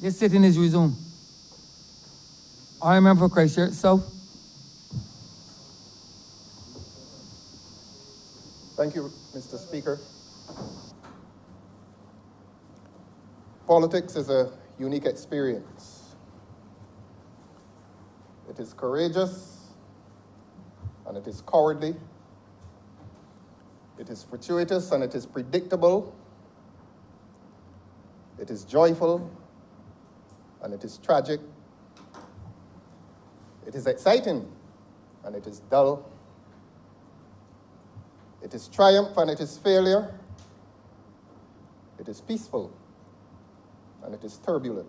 This sitting is resumed. Honourable Member for Christchurch South. Thank you, Mr. Speaker. Politics is a unique experience. It is courageous and it is cowardly. It is fortuitous and it is predictable. It is joyful and it is tragic. It is exciting and it is dull. It is triumph and it is failure. It is peaceful and it is turbulent.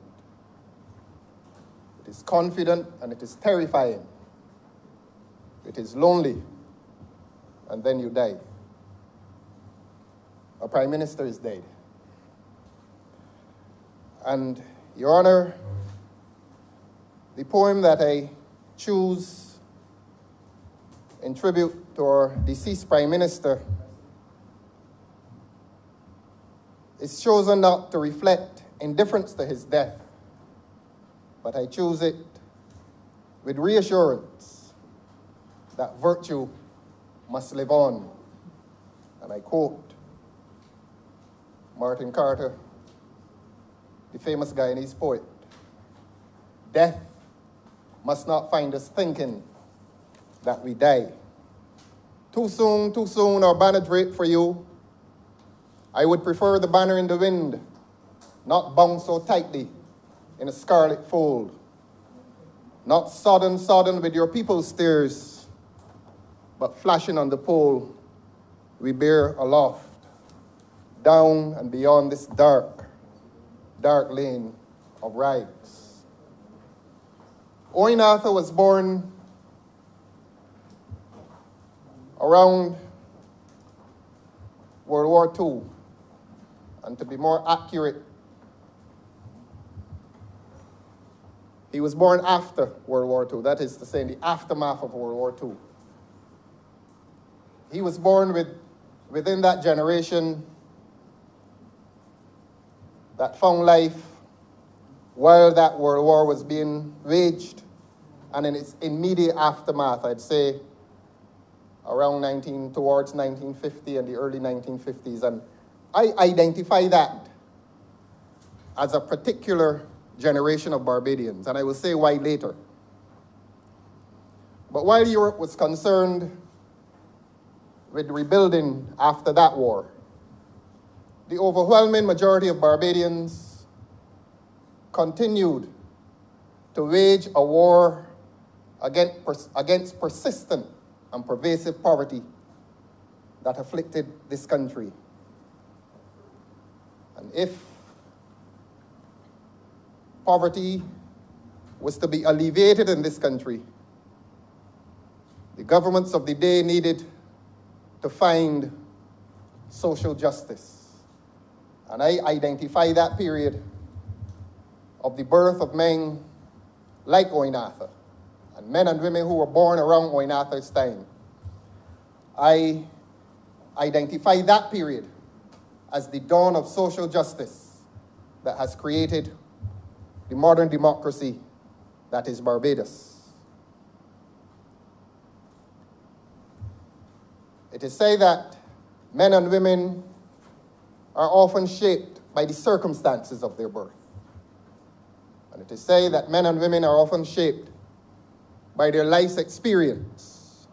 It is confident and it is terrifying. It is lonely and then you die. A prime minister is dead. And, Your Honor, the poem that I choose in tribute to our deceased prime minister is chosen not to reflect indifference to his death, but I choose it with reassurance that virtue must live on. And I quote Martin Carter, the famous Guyanese poet, "Death must not find us thinking that we die. Too soon, our banner draped for you. I would prefer the banner in the wind, not bound so tightly in a scarlet fold. Not sodden with your people's tears, but flashing on the pole we bear aloft, down and beyond this dark lane of rags." Owen Arthur was born around World War II, and to be more accurate, he was born after World War II, that is to say, in the aftermath of World War II. He was born within that generation that found life while that World War was being waged, and in its immediate aftermath, I'd say around towards 1950 and the early 1950s. And I identify that as a particular generation of Barbadians, and I will say why later. But while Europe was concerned with rebuilding after that war, the overwhelming majority of Barbadians continued to wage a war against persistent and pervasive poverty that afflicted this country. And if poverty was to be alleviated in this country, the governments of the day needed to find social justice. And I identify that period of the birth of men like Owen Arthur, and men and women who were born around Owen Arthur's time. I identify that period as the dawn of social justice that has created the modern democracy that is Barbados. It is said that men and women are often shaped by the circumstances of their birth. And it is said that men and women are often shaped by their life's experience.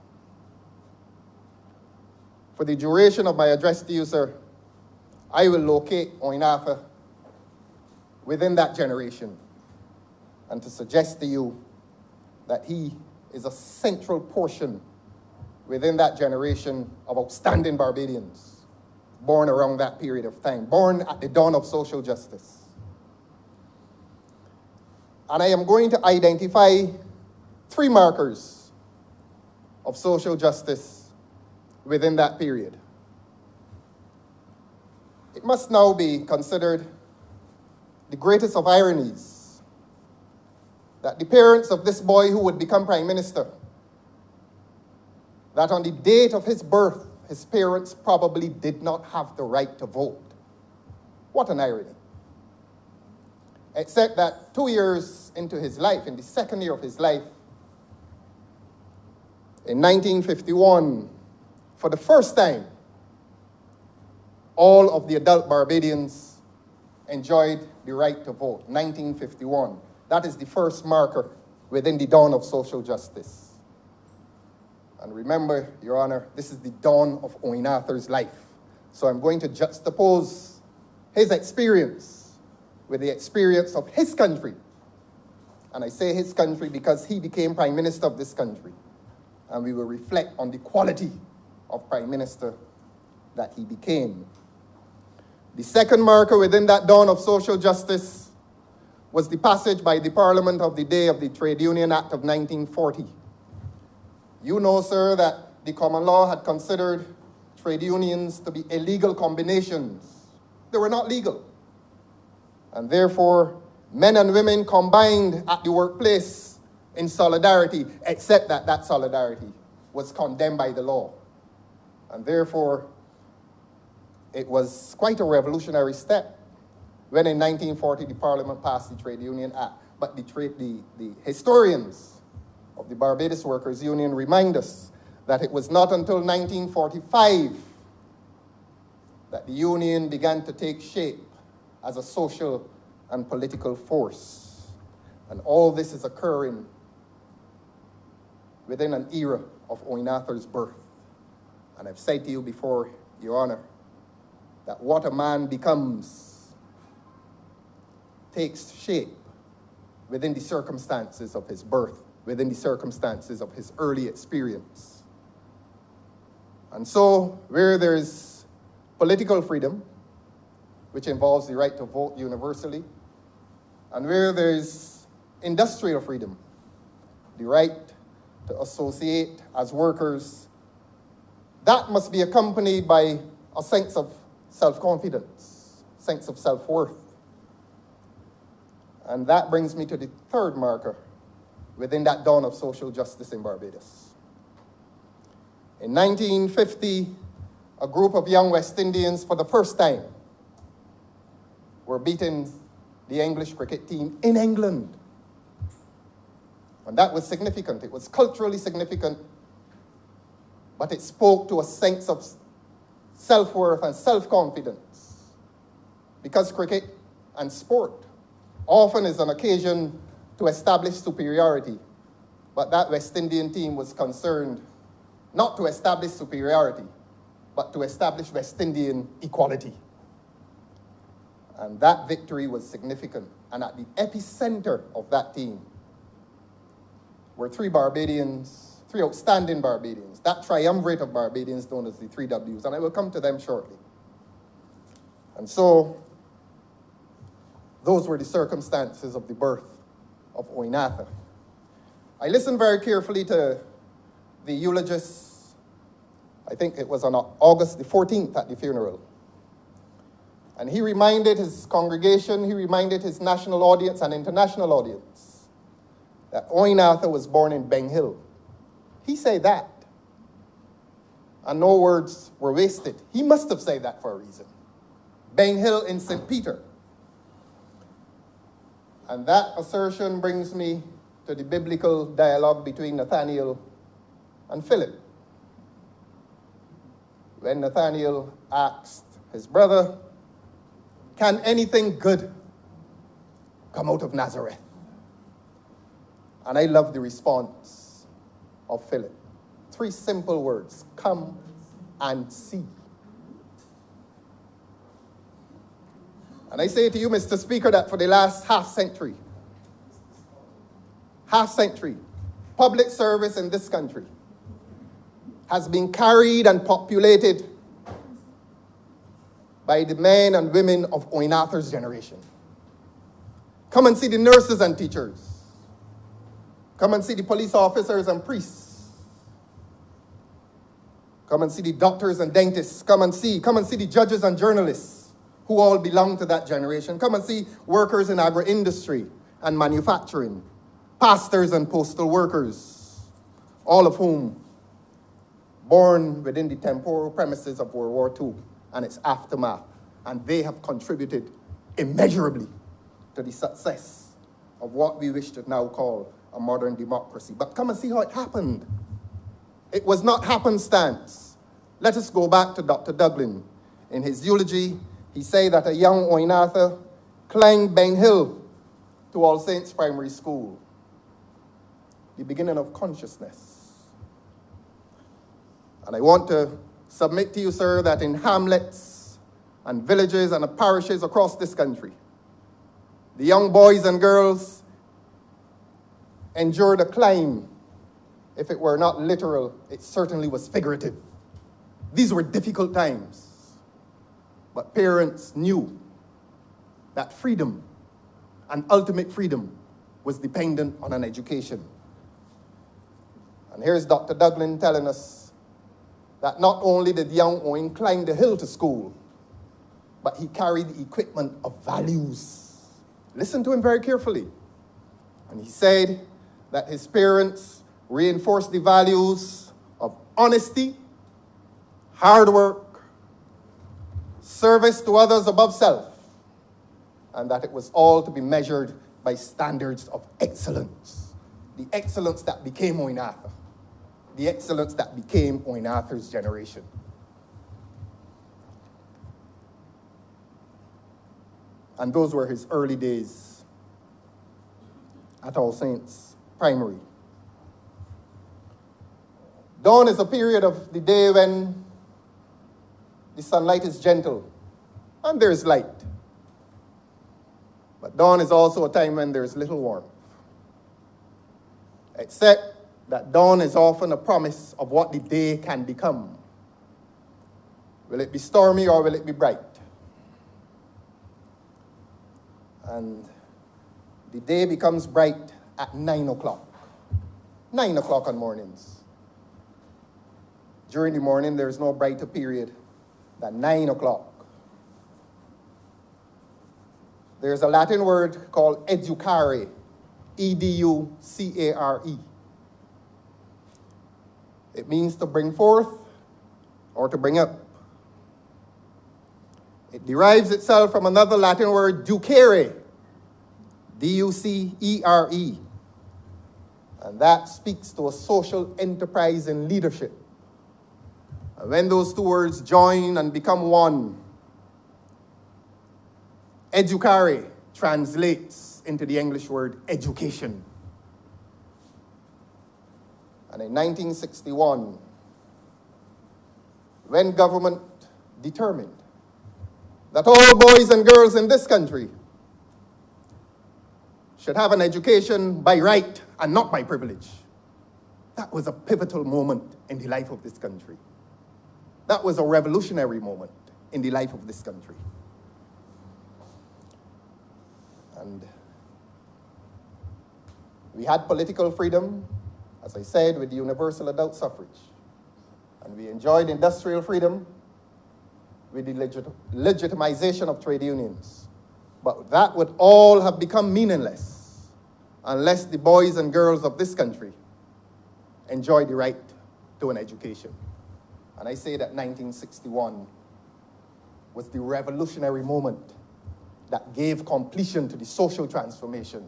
For the duration of my address to you, sir, I will locate Owen Arthur within that generation and to suggest to you that he is a central portion within that generation of outstanding Barbadians born around that period of time, born at the dawn of social justice. And I am going to identify 3 markers of social justice within that period. It must now be considered the greatest of ironies that the parents of this boy who would become prime minister, that on the date of his birth, his parents probably did not have the right to vote. What an irony. Except that 2 years into his life, in the second year of his life, in 1951, for the first time, all of the adult Barbadians enjoyed the right to vote. 1951. That is the first marker within the dawn of social justice. And remember, Your Honor, this is the dawn of Owen Arthur's life. So I'm going to juxtapose his experience with the experience of his country. And I say his country because he became Prime Minister of this country. And we will reflect on the quality of Prime Minister that he became. The second marker within that dawn of social justice was the passage by the Parliament of the day of the Trade Union Act of 1940. You know, sir, that the common law had considered trade unions to be illegal combinations. They were not legal. And therefore, men and women combined at the workplace in solidarity, except that that solidarity was condemned by the law. And therefore, it was quite a revolutionary step when in 1940 the Parliament passed the Trade Union Act. But the historians of the Barbados Workers' Union remind us that it was not until 1945 that the union began to take shape as a social and political force. And all this is occurring within an era of Owen Arthur's birth. And I've said to you before, Your Honor, that what a man becomes takes shape within the circumstances of his birth, within the circumstances of his early experience. And so, where there's political freedom, which involves the right to vote universally, and where there's industrial freedom, the right to associate as workers, that must be accompanied by a sense of self-confidence, sense of self-worth. And that brings me to the third marker within that dawn of social justice in Barbados. In 1950, a group of young West Indians, for the first time, were beating the English cricket team in England. And that was significant. It was culturally significant, but it spoke to a sense of self-worth and self-confidence. Because cricket and sport often is an occasion to establish superiority, but that West Indian team was concerned not to establish superiority, but to establish West Indian equality. And that victory was significant. And at the epicenter of that team were three outstanding Barbadians, that triumvirate of Barbadians known as the 3Ws, and I will come to them shortly. And so, those were the circumstances of the birth of Owen Arthur. I listened very carefully to the eulogists. I think it was on August the 14th at the funeral. And he reminded his congregation, he reminded his national audience and international audience that Owen Arthur was born in Beng Hill. He said that. And no words were wasted. He must have said that for a reason. Beng Hill in St. Peter. And that assertion brings me to the biblical dialogue between Nathaniel and Philip. When Nathaniel asked his brother, "Can anything good come out of Nazareth?" And I love the response of Philip. 3 simple words: come and see. And I say to you, Mr. Speaker, that for the last half century, public service in this country has been carried and populated by the men and women of Owen Arthur's generation. Come and see the nurses and teachers. Come and see the police officers and priests. Come and see the doctors and dentists. Come and see the judges and journalists who all belong to that generation. Come and see workers in agro-industry and manufacturing, pastors and postal workers, all of whom born within the temporal premises of World War II and its aftermath. And they have contributed immeasurably to the success of what we wish to now call a modern democracy. But come and see how it happened. It was not happenstance. Let us go back to Dr. Dublin. In his eulogy, he said that a young Oinatha climbed Ben Hill to All Saints Primary School, the beginning of consciousness. And I want to submit to you, sir, that in hamlets and villages and parishes across this country, the young boys and girls endured a climb. If it were not literal, it certainly was figurative. These were difficult times. But parents knew that freedom, and ultimate freedom, was dependent on an education. And here's Dr. Dublin telling us that not only did young Owen climb the hill to school, but he carried the equipment of values. Listen to him very carefully. And he said that his parents reinforced the values of honesty, hard work, service to others above self, and that it was all to be measured by standards of excellence. The excellence that became Oinatha. The excellence that became Oinatha's generation. And those were his early days at All Saints Primary. Dawn is a period of the day when the sunlight is gentle and there is light. But dawn is also a time when there is little warmth. Except that dawn is often a promise of what the day can become. Will it be stormy or will it be bright? And the day becomes bright at 9 o'clock. 9 o'clock on mornings. During the morning, there is no brighter period than 9 o'clock. There's a Latin word called educare, E-D-U-C-A-R-E. It means to bring forth or to bring up. It derives itself from another Latin word, ducere, D-U-C-E-R-E. And that speaks to a social enterprise in leadership. And when those two words join and become one, educare translates into the English word education. And in 1961, when government determined that all boys and girls in this country should have an education by right and not by privilege, that was a pivotal moment in the life of this country. That was a revolutionary moment in the life of this country. And we had political freedom, as I said, with the universal adult suffrage. And we enjoyed industrial freedom with the legitimization of trade unions. But that would all have become meaningless unless the boys and girls of this country enjoy the right to an education. And I say that 1961 was the revolutionary moment that gave completion to the social transformation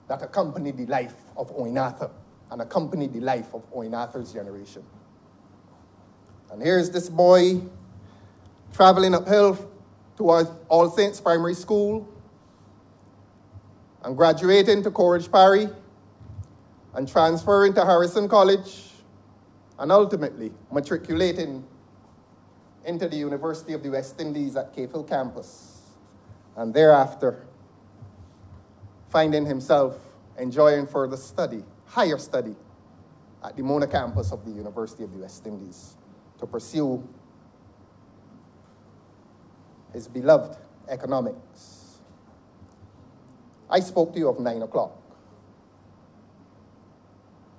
that accompanied the life of Oinatha and accompanied the life of Oinatha's generation. And here's this boy traveling uphill towards All Saints Primary School and graduating to Coleridge Parry and transferring to Harrison College and ultimately matriculating into the University of the West Indies at Cave Hill campus, and thereafter finding himself enjoying further study, higher study, at the Mona campus of the University of the West Indies to pursue his beloved economics. I spoke to you of 9 o'clock.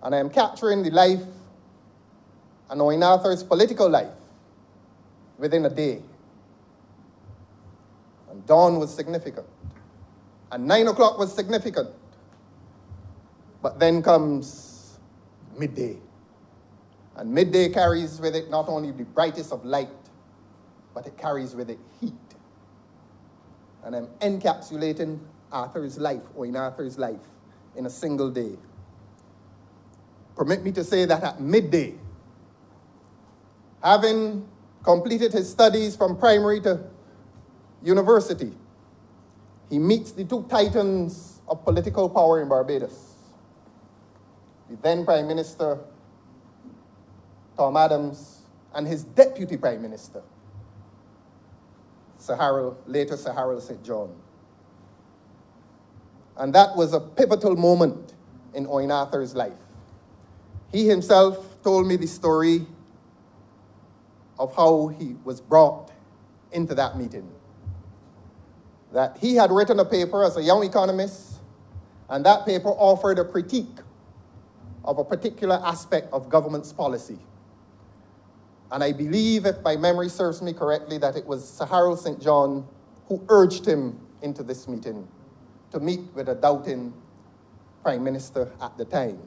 And I am capturing the life and Oinatha's political life within a day. And dawn was significant. And 9 o'clock was significant. But then comes midday. And midday carries with it not only the brightest of light, but it carries with it heat. And I'm encapsulating Arthur's life, Owen Arthur's life, in a single day. Permit me to say that at midday, having completed his studies from primary to university, he meets the two titans of political power in Barbados. The then Prime Minister, Tom Adams, and his Deputy Prime Minister, later Sir Harold St. John. And that was a pivotal moment in Owen Arthur's life. He himself told me the story of how he was brought into that meeting. That he had written a paper as a young economist, and that paper offered a critique of a particular aspect of government's policy. And I believe, if my memory serves me correctly, that it was Sir Harold St. John who urged him into this meeting to meet with a doubting Prime Minister at the time.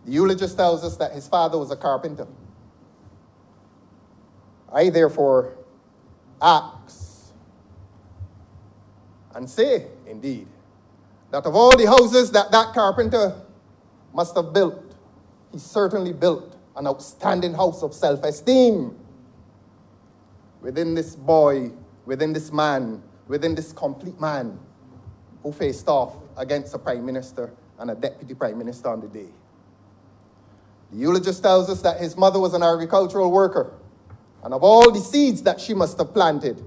The eulogist tells us that his father was a carpenter. I therefore ask and say, indeed, that of all the houses that carpenter must have built, he certainly built an outstanding house of self-esteem within this boy, within this man, within this complete man who faced off against a prime minister and a deputy prime minister on the day. The eulogist tells us that his mother was an agricultural worker, and of all the seeds that she must have planted,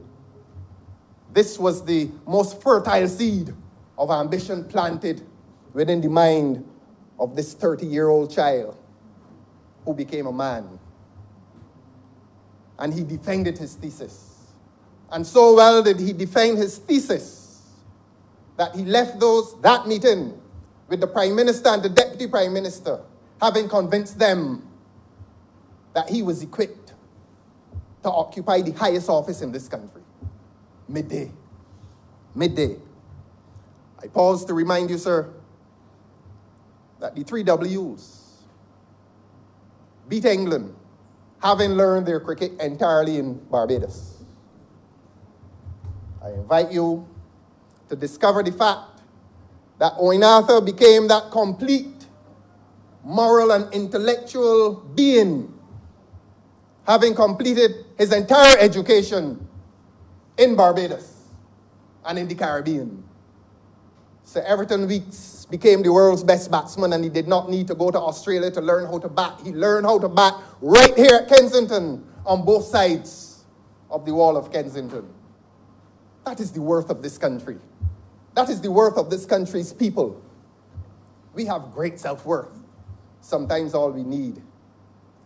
this was the most fertile seed of ambition planted within the mind of this 30-year-old child who became a man. And he defended his thesis. And so well did he defend his thesis that he left that meeting with the Prime Minister and the Deputy Prime Minister, having convinced them that he was equipped to occupy the highest office in this country. Midday. I pause to remind you, sir, that the three W's beat England, having learned their cricket entirely in Barbados. I invite you to discover the fact that Owen Arthur became that complete moral and intellectual being, having completed his entire education in Barbados and in the Caribbean. Sir Everton Weekes became the world's best batsman, and he did not need to go to Australia to learn how to bat. He learned how to bat right here at Kensington on both sides of the wall of Kensington. That is the worth of this country. That is the worth of this country's people. We have great self-worth. Sometimes all we need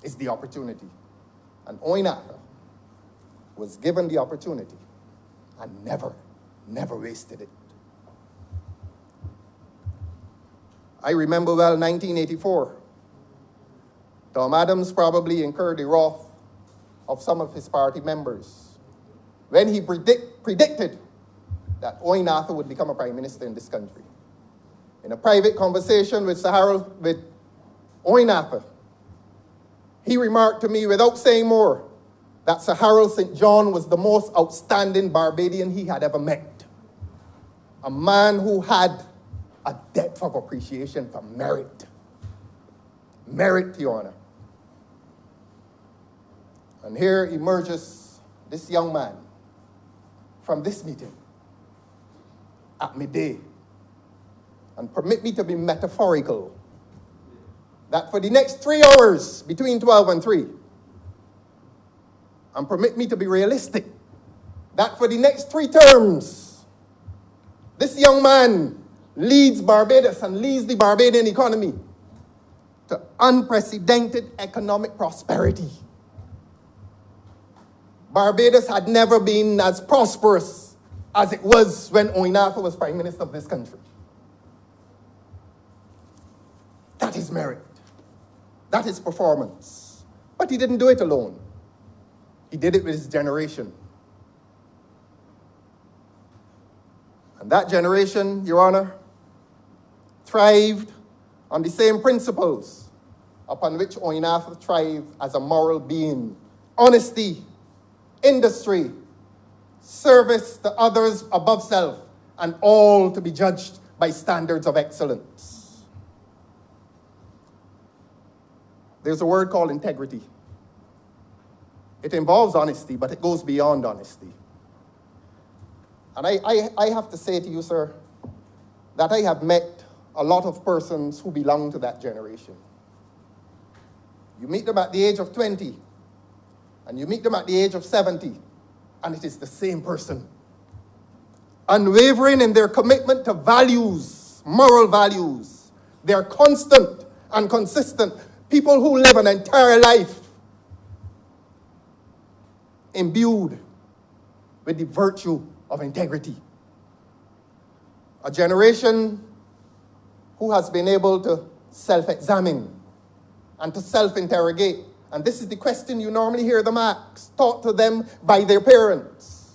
is the opportunity. And Owen Arthur was given the opportunity and never wasted it. I remember well 1984. Tom Adams probably incurred the wrath of some of his party members when he predicted that Owen Arthur would become a prime minister in this country. In a private conversation with Owen Arthur, he remarked to me without saying more that Sir Harold St. John was the most outstanding Barbadian he had ever met. A man who had a depth of appreciation for merit. Merit, Your Honor. And here emerges this young man from this meeting at midday. And permit me to be metaphorical, that for the next 3 hours between 12 and 3, and permit me to be realistic, that for the next 3 terms, this young man leads Barbados and leads the Barbadian economy to unprecedented economic prosperity. Barbados had never been as prosperous as it was when Owen Arthur was Prime Minister of this country. That is merit. That is performance. But he didn't do it alone. He did it with his generation. And that generation, Your Honor, thrived on the same principles upon which Owen Arthur thrived as a moral being. Honesty, industry, service to others above self, and all to be judged by standards of excellence. There's a word called integrity. It involves honesty, but it goes beyond honesty. And I have to say to you, sir, that I have met a lot of persons who belong to that generation. You meet them at the age of 20, and you meet them at the age of 70, and it is the same person. Unwavering in their commitment to values, moral values. They are constant and consistent. People who live an entire life imbued with the virtue of integrity. A generation who has been able to self-examine and to self-interrogate. And this is the question you normally hear them ask, taught to them by their parents.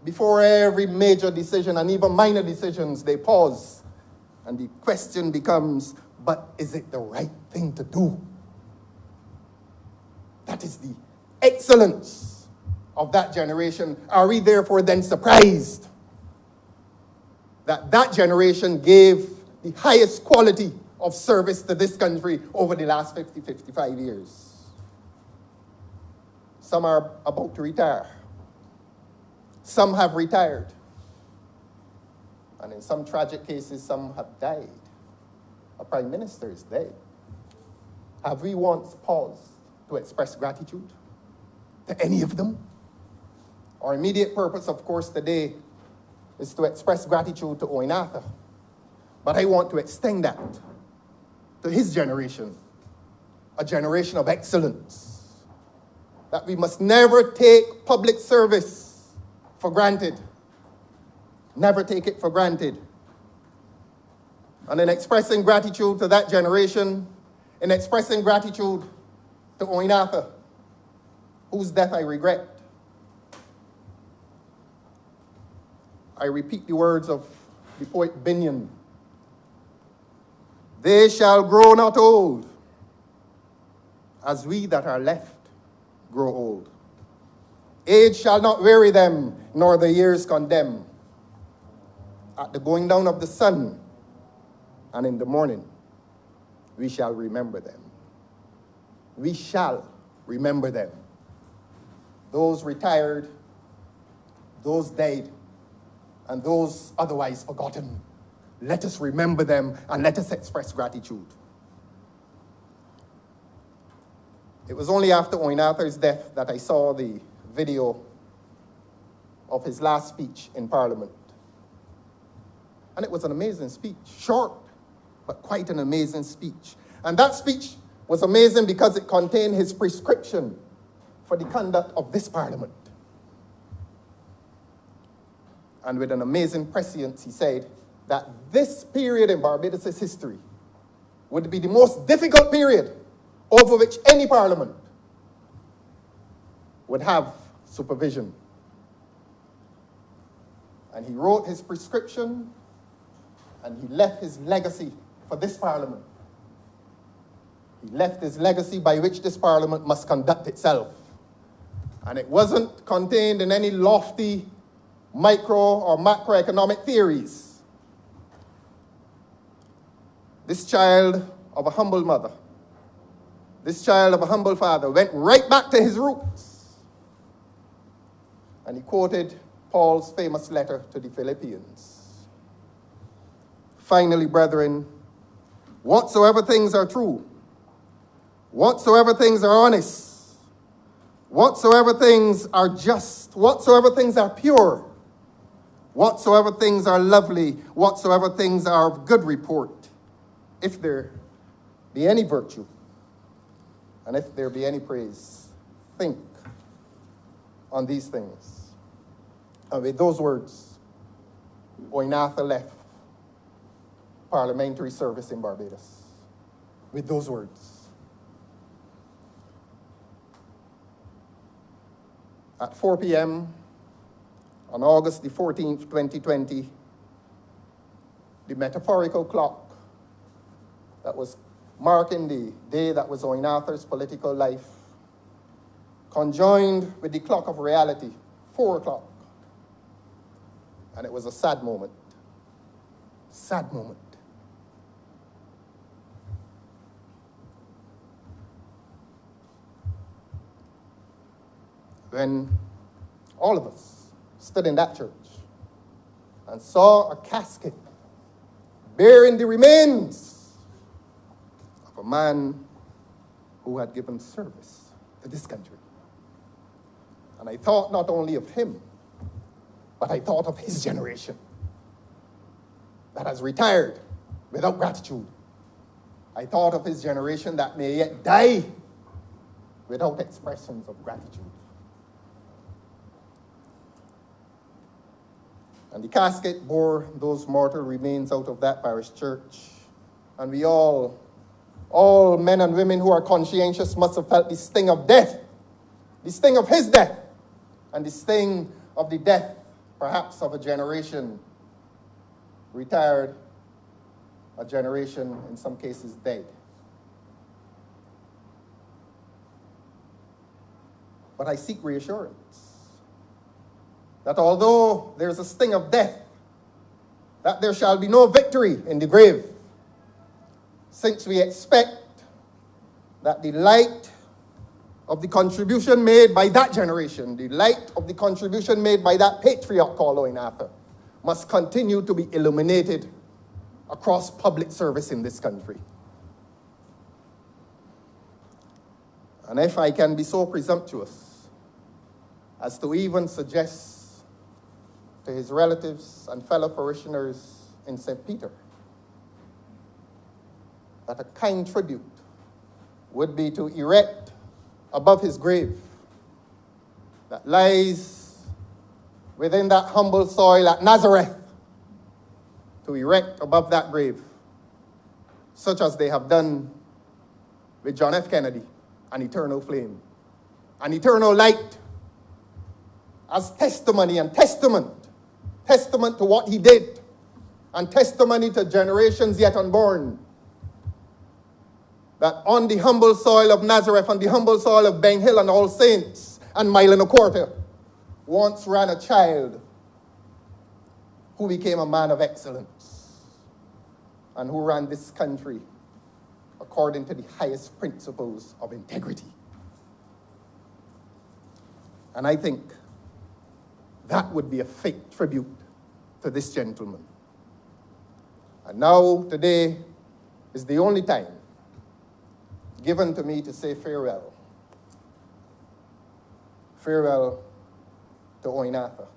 Before every major decision and even minor decisions, they pause. And the question becomes, but is it the right thing to do? That is the excellence of that generation. Are we therefore then surprised that that generation gave the highest quality of service to this country over the last 50, 55 years? Some are about to retire. Some have retired. And in some tragic cases, some have died. A prime minister is dead. Have we once paused to express gratitude to any of them? Our immediate purpose, of course, today is to express gratitude to Owen Arthur. But I want to extend that to his generation, a generation of excellence. That we must never take public service for granted. Never take it for granted. And in expressing gratitude to that generation, in expressing gratitude to Owen Arthur, whose death I regret, I repeat the words of the poet Binyon. They shall grow not old, as we that are left grow old. Age shall not weary them, nor the years condemn. At the going down of the sun, and in the morning, we shall remember them. We shall remember them. Those retired, those died, and those otherwise forgotten. Let us remember them and let us express gratitude. It was only after Owen Arthur's death that I saw the video of his last speech in Parliament. And it was an amazing speech, short, but quite an amazing speech. And that speech was amazing because it contained his prescription for the conduct of this Parliament. And with an amazing prescience, he said that this period in Barbados' history would be the most difficult period over which any Parliament would have supervision. And he wrote his prescription, and he left his legacy for this Parliament. He left his legacy by which this Parliament must conduct itself. And it wasn't contained in any lofty micro or macroeconomic theories. This child of a humble mother, this child of a humble father, went right back to his roots. And he quoted Paul's famous letter to the Philippians. Finally, brethren, whatsoever things are true, whatsoever things are honest, whatsoever things are just, whatsoever things are pure, whatsoever things are lovely, whatsoever things are of good report, if there be any virtue, and if there be any praise, think on these things. And with those words, Owen Arthur left parliamentary service in Barbados. With those words. At 4 p.m. on August the 14th, 2020, the metaphorical clock that was marking the day that was Owen Arthur's political life conjoined with the clock of reality, 4 o'clock. And it was a sad moment. Sad moment. When all of us stood in that church and saw a casket bearing the remains of a man who had given service to this country. And I thought not only of him, but I thought of his generation that has retired without gratitude. I thought of his generation that may yet die without expressions of gratitude. And the casket bore those mortal remains out of that parish church. And we all men and women who are conscientious must have felt the sting of death, the sting of his death, and the sting of the death, perhaps, of a generation retired, a generation, in some cases, dead. But I seek reassurance that although there's a sting of death, that there shall be no victory in the grave, since we expect that the light of the contribution made by that generation, the light of the contribution made by that patriarch called Oinatha, must continue to be illuminated across public service in this country. And if I can be so presumptuous as to even suggest to his relatives and fellow parishioners in St. Peter that a kind tribute would be to erect above his grave that lies within that humble soil at Nazareth, to erect above that grave, such as they have done with John F. Kennedy, an eternal flame, an eternal light, as testimony and testament to what he did, and testimony to generations yet unborn, that on the humble soil of Nazareth, on the humble soil of Ben Hill and All Saints and Mile and a Quarter, once ran a child who became a man of excellence and who ran this country according to the highest principles of integrity. And I think that would be a fake tribute to this gentleman. And now, today, is the only time given to me to say farewell. Farewell to Oinatha.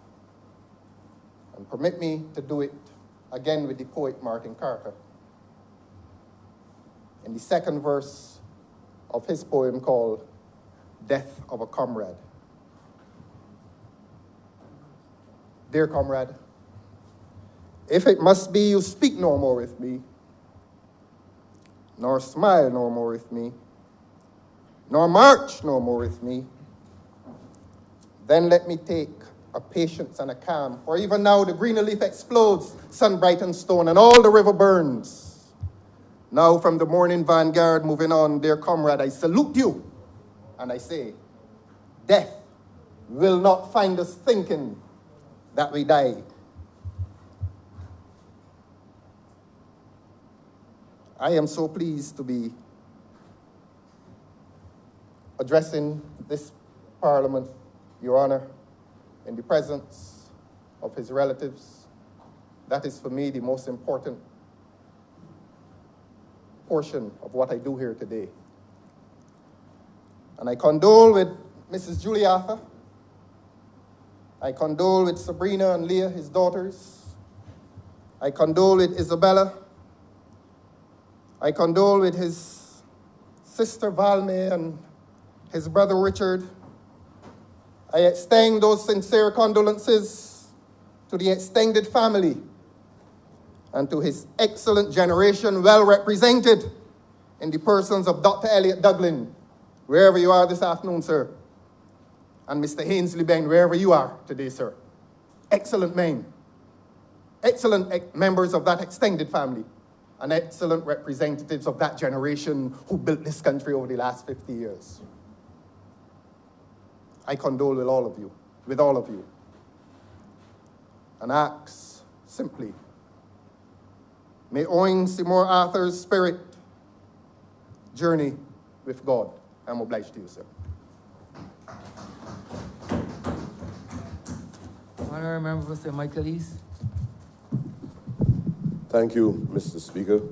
And permit me to do it again with the poet Martin Carter in the second verse of his poem called Death of a Comrade. Dear comrade, if it must be you speak no more with me, nor smile no more with me, nor march no more with me, then let me take a patience and a calm, for even now the green leaf explodes, sun brightened stone, and all the river burns. Now from the morning vanguard moving on, dear comrade, I salute you, and I say, death will not find us thinking that we die. I am so pleased to be addressing this Parliament, Your Honor, in the presence of his relatives. That is for me the most important portion of what I do here today. And I condole with Mrs. Julia Arthur. I condole with Sabrina and Leah, his daughters. I condole with Isabella. I condole with his sister Valme and his brother Richard. I extend those sincere condolences to the extended family and to his excellent generation, well represented in the persons of Dr. Elliot Dublin, wherever you are this afternoon, sir, and Mr. Hainsley Ben, wherever you are today, sir. Excellent men, excellent members of that extended family, and excellent representatives of that generation who built this country over the last 50 years. I condole with all of you, and ask simply, may Owen Seymour Arthur's spirit journey with God. I'm obliged to you, sir. Honourable Member for St. Michael East. Thank you, Mr. Speaker.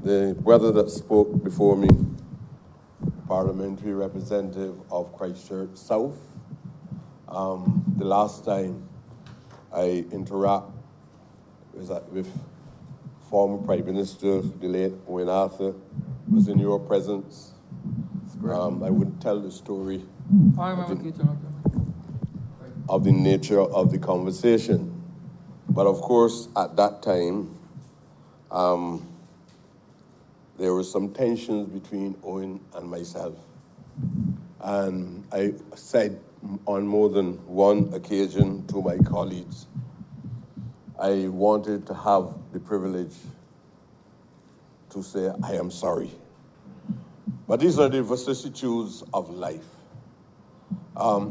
The brother that spoke before me, parliamentary representative of Christchurch South, the last time I interact with former Prime Minister, the late Owen Arthur, was in your presence. I wouldn't tell the story of the nature of the conversation. But of course, at that time, there were some tensions between Owen and myself. And I said on more than one occasion to my colleagues, I wanted to have the privilege to say, I am sorry. But these are the vicissitudes of life,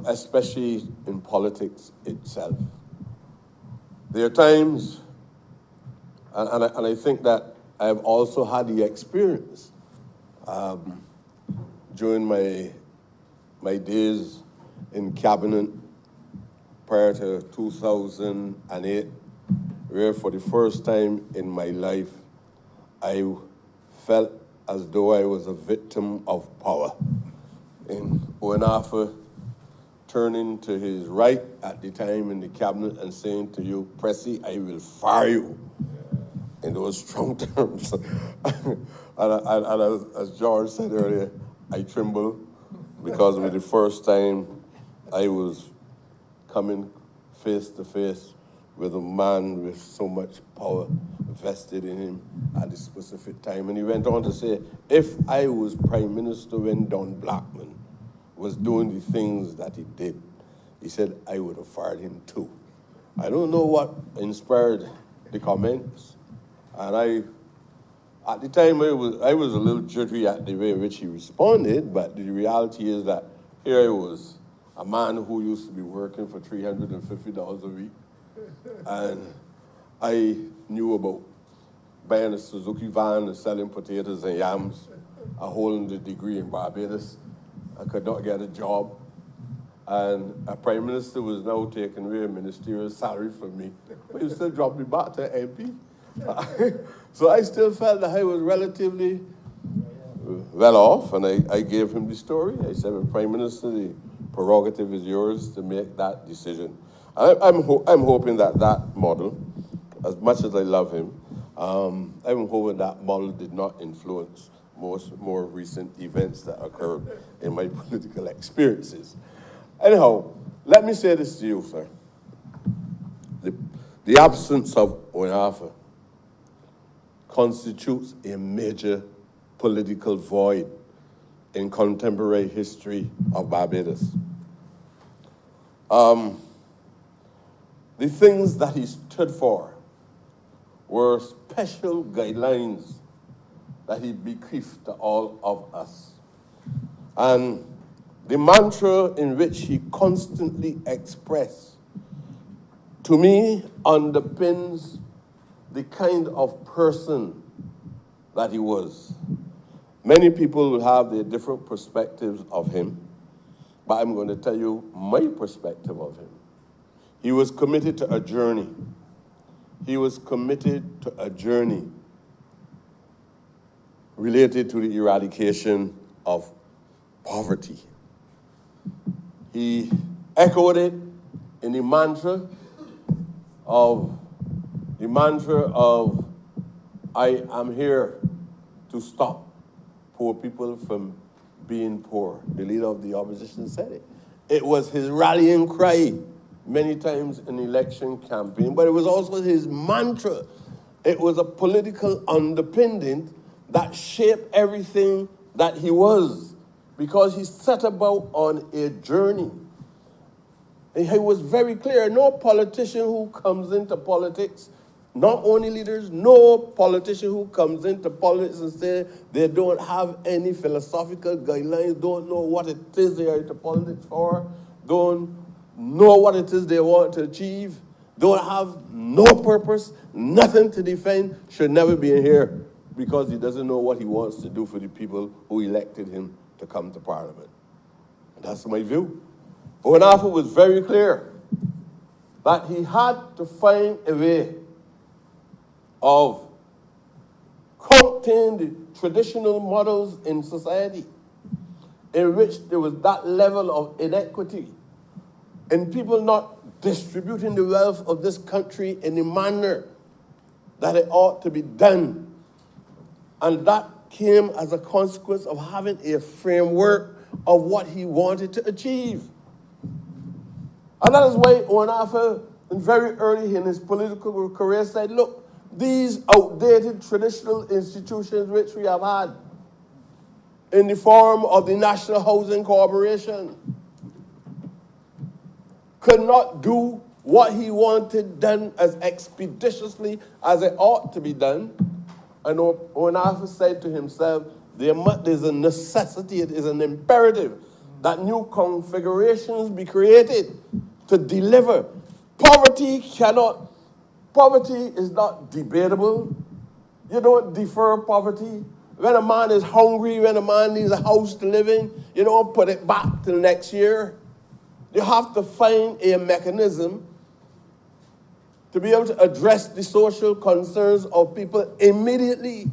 especially in politics itself. There are times, and I think that I have also had the experience during my days in cabinet prior to 2008, where for the first time in my life, I felt as though I was a victim of power. In Owen Arthur turning to his right at the time in the cabinet and saying to you, Pressy, I will fire you, in those strong terms. and as George said earlier, I tremble because for the first time I was coming face to face with a man with so much power vested in him at a specific time. And he went on to say, if I was Prime Minister when Don Blackman was doing the things that he did, he said, I would have fired him too. I don't know what inspired the comments. And at the time, I was a little jittery at the way in which he responded, but the reality is that here I was, a man who used to be working for $350 a week, and I knew about buying a Suzuki van and selling potatoes and yams, holding the degree in Barbados. I could not get a job, and a Prime Minister was now taking away a ministerial salary from me, but he still dropped me back to MP. So I still felt that I was relatively well off, and I gave him the story. I said, well, Prime Minister, the prerogative is yours to make that decision. I'm hoping that that model, as much as I love him, I'm hoping that model did not influence more recent events that occurred in my political experiences. Anyhow, let me say this to you, sir. The absence of Owen Arthur constitutes a major political void in contemporary history of Barbados. The things that he stood for were special guidelines that he bequeathed to all of us. And the mantra in which he constantly expressed, to me, underpins the kind of person that he was. Many people will have their different perspectives of him, but I'm going to tell you my perspective of him. He was committed to a journey. He was committed to a journey related to the eradication of poverty. He echoed it in the mantra of I am here to stop poor people from being poor. The leader of the opposition said it. It was his rallying cry many times in election campaign, but it was also his mantra. It was a political underpinning that shaped everything that he was, because he set about on a journey. And he was very clear, no politician who comes into politics not only leaders, no politician who comes into politics and say they don't have any philosophical guidelines, don't know what it is they are into politics for, don't know what it is they want to achieve, don't have no purpose, nothing to defend, should never be in here because he doesn't know what he wants to do for the people who elected him to come to Parliament. And that's my view. Honourable was very clear that he had to find a way of counting the traditional models in society in which there was that level of inequity and people not distributing the wealth of this country in the manner that it ought to be done. And that came as a consequence of having a framework of what he wanted to achieve. And that is why Honourable, very early in his political career, said, look, these outdated traditional institutions which we have had in the form of the National Housing Corporation could not do what he wanted done as expeditiously as it ought to be done. And Honourable said to himself, there's a necessity, it is an imperative that new configurations be created to deliver. Poverty is not debatable. You don't defer poverty. When a man is hungry, when a man needs a house to live in, you don't put it back till next year. You have to find a mechanism to be able to address the social concerns of people immediately.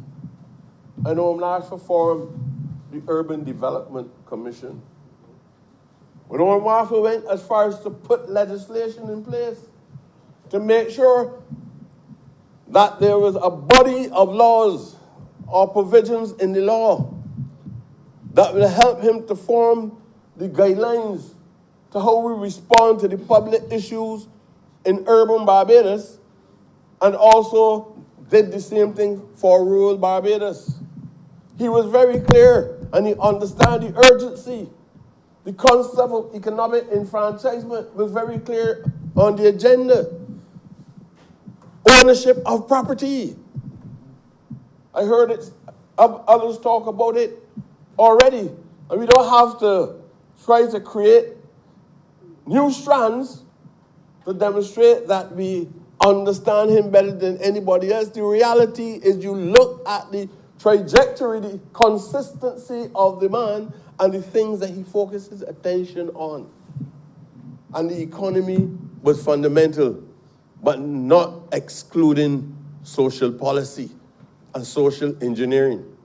And Honourable formed the Urban Development Commission. When Honourable went as far as to put legislation in place to make sure that there was a body of laws or provisions in the law that will help him to form the guidelines to how we respond to the public issues in urban Barbados, and also did the same thing for rural Barbados. He was very clear, and he understood the urgency. The concept of economic enfranchisement was very clear on the agenda. Ownership of property. I heard others talk about it already. And we don't have to try to create new strands to demonstrate that we understand him better than anybody else. The reality is you look at the trajectory, the consistency of the man and the things that he focuses attention on. And the economy was fundamental, but not excluding social policy and social engineering.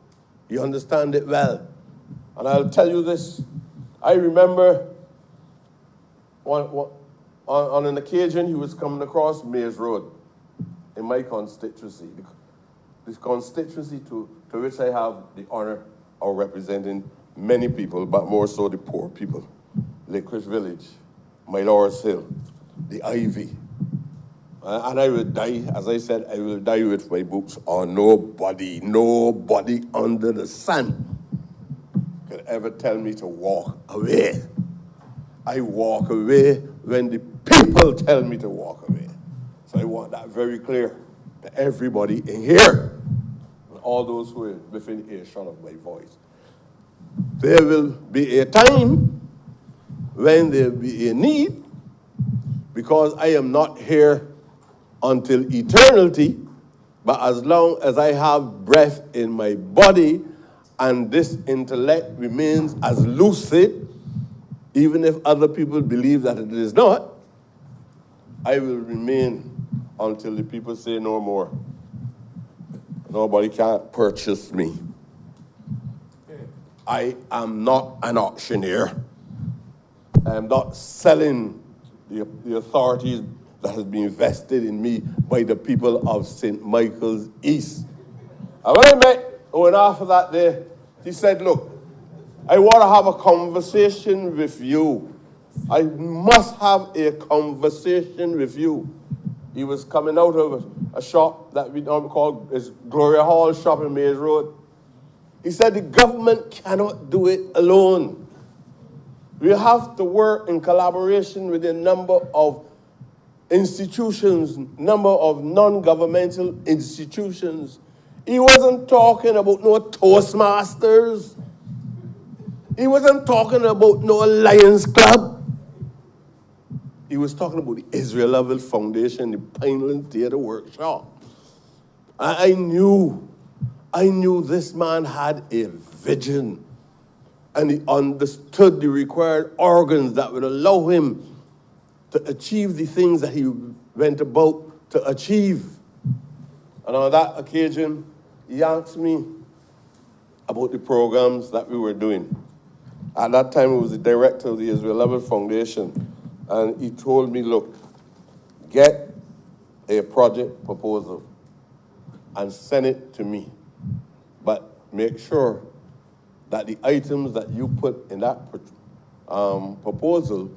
You understand it well. And I'll tell you this. I remember on an occasion he was coming across Mays Road in my constituency, the constituency to which I have the honor of representing many people, but more so the poor people. Licorice Village, Mylor's Hill, the Ivy. And I will die, as I said, I will die with my books on nobody under the sun could ever tell me to walk away. I walk away when the people tell me to walk away. So I want that very clear to everybody in here, and all those who are within earshot of my voice. There will be a time when there will be a need, because I am not here until eternity, but as long as I have breath in my body and this intellect remains as lucid, even if other people believe that it is not, I will remain until the people say no more. Nobody can purchase me. I am not an auctioneer. I am not selling the authorities that has been vested in me by the people of St. Michael's East. And when I met Honourable that day, he said, look, I want to have a conversation with you. I must have a conversation with you. He was coming out of a shop that we don't call is Gloria Hall shop in Mays Road. He said the government cannot do it alone. We have to work in collaboration with a number of institutions, number of non-governmental institutions. He wasn't talking about no Toastmasters. He wasn't talking about no Lions Club. He was talking about the Israel Level Foundation, the Pineland Theatre Workshop. I knew this man had a vision, and he understood the required organs that would allow him to achieve the things that he went about to achieve. And on that occasion, he asked me about the programs that we were doing. At that time, he was the director of the Israel Level Foundation, and he told me, look, get a project proposal and send it to me, but make sure that the items that you put in that proposal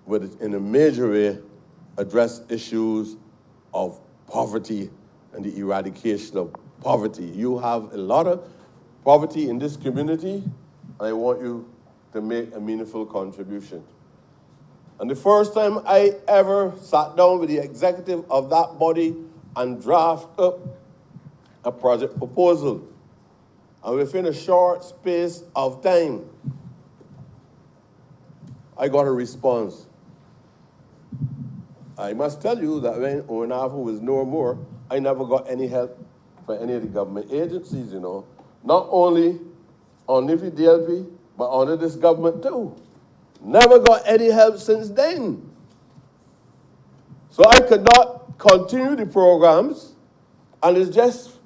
would, in a major way, address issues of poverty and the eradication of poverty. You have a lot of poverty in this community, and I want you to make a meaningful contribution. And the first time I ever sat down with the executive of that body and draft up a project proposal, and within a short space of time, I got a response. I must tell you that when Onafa was no more, I never got any help from any of the government agencies, you know. Not only on the DLP, but under this government too. Never got any help since then. So I could not continue the programs, and it's just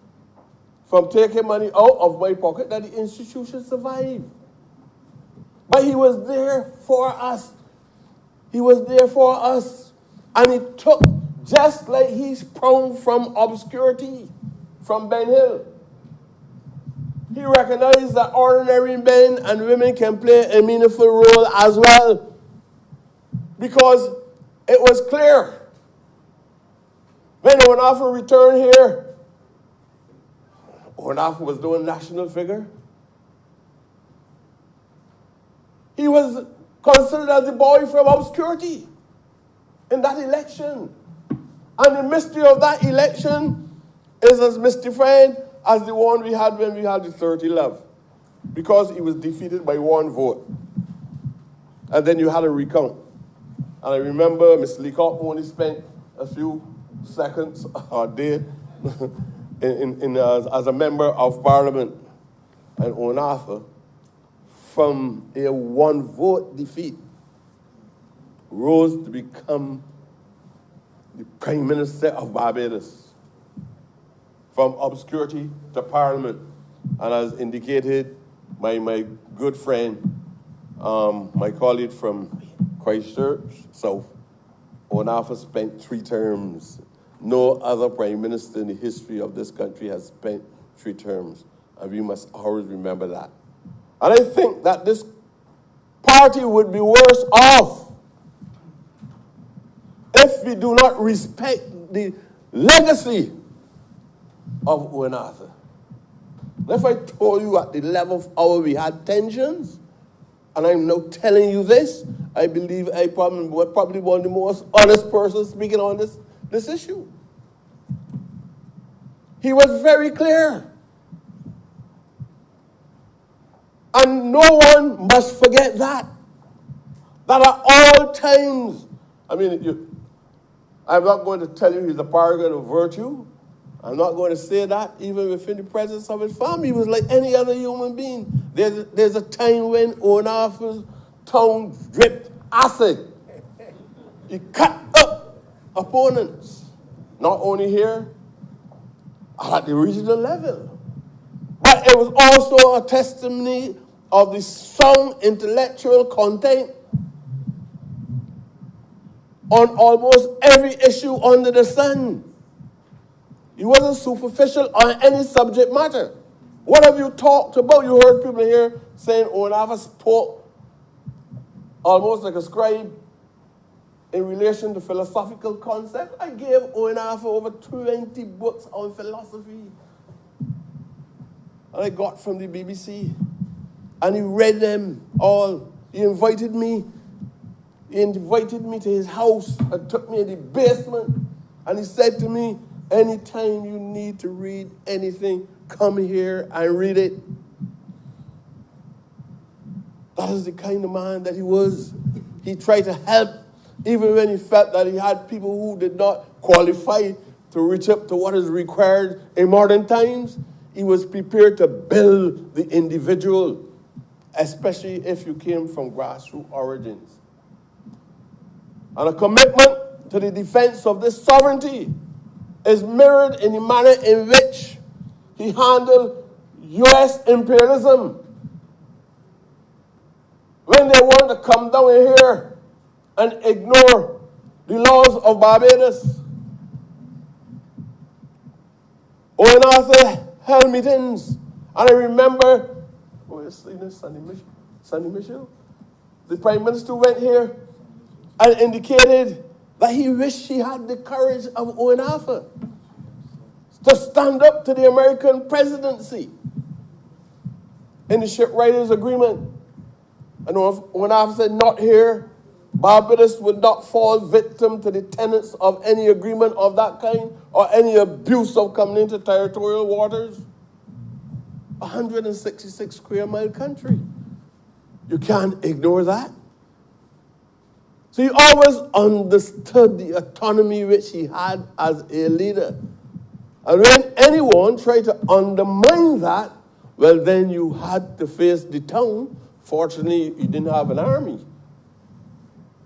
from taking money out of my pocket that the institution survived. But he was there for us. He was there for us. And it took, just like he sprung from obscurity, from Ben Hill. He recognized that ordinary men and women can play a meaningful role as well. Because it was clear. When Onafa returned here, Onafa was no national figure. He was considered as the boy from obscurity in that election. And the mystery of that election is as mystified as the one we had when we had the 30-11, because he was defeated by one vote. And then you had a recount. And I remember Mr. Leacock only spent a few seconds or day as a member of Parliament. And Onafa, from a one-vote defeat, rose to become the Prime Minister of Barbados, from obscurity to Parliament. And as indicated, my good friend, my colleague from Christchurch South, Onafa spent 3 terms. No other Prime Minister in the history of this country has spent 3 terms. And we must always remember that. And I think that this party would be worse off if we do not respect the legacy of Onafa. If I told you at the 11th hour we had tensions, and I'm now telling you this, I believe I probably one of the most honest persons speaking on this issue. He was very clear. And no one must forget that. That at all times, I mean, I'm not going to tell you he's a paragon of virtue. I'm not going to say that even within the presence of his family. He was like any other human being. There's a time when Onafa's tongue dripped acid. He cut up opponents, not only here, at the regional level. But it was also a testimony of the sound intellectual content on almost every issue under the sun. He wasn't superficial on any subject matter. What have you talked about? You heard people here saying Onafa spoke almost like a scribe in relation to philosophical concepts. I gave Onafa over 20 books on philosophy. And I got from the BBC. And he read them all. He invited me He invited me to his house and took me in the basement. And he said to me, anytime you need to read anything, come here and read it. That is the kind of man that he was. He tried to help even when he felt that he had people who did not qualify to reach up to what is required in modern times. He was prepared to build the individual, especially if you came from grassroots origins. And a commitment to the defense of this sovereignty is mirrored in the manner in which he handled U.S. imperialism. When they want to come down here and ignore the laws of Barbados. Owen Arthur held meetings. And I remember, Sonny Michel, the Prime Minister went here and indicated that he wished he had the courage of Owen Arthur to stand up to the American presidency in the shipwriters' agreement. And Owen Arthur said, not here. Barbados would not fall victim to the tenets of any agreement of that kind or any abuse of coming into territorial waters. 166 square mile country. You can't ignore that. So he always understood the autonomy which he had as a leader. And when anyone tried to undermine that, well, then you had to face the town. Fortunately, he didn't have an army.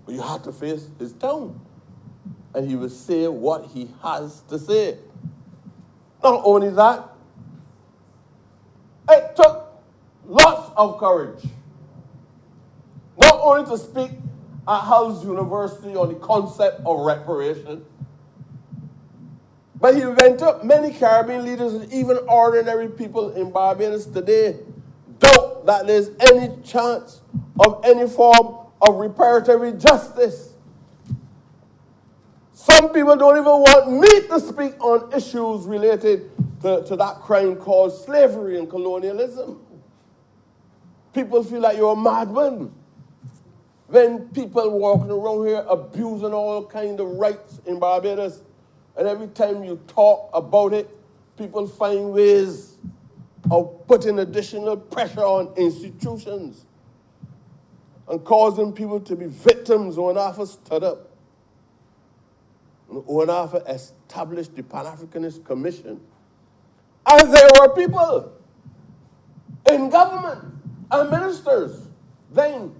But you had to face his town. And he would say what he has to say. Not only that, it took lots of courage. Not only to speak at House University on the concept of reparation, but he went up. Many Caribbean leaders and even ordinary people in Barbados today doubt that there's any chance of any form of reparative justice. Some people don't even want me to speak on issues related to that crime called slavery and colonialism. People feel like you're a madman when people walking around here abusing all kinds of rights in Barbados, and every time you talk about it, people find ways of putting additional pressure on institutions and causing people to be victims. Owen Arthur stood up. And Owen Arthur established the Pan-Africanist Commission. And there were people in government and ministers then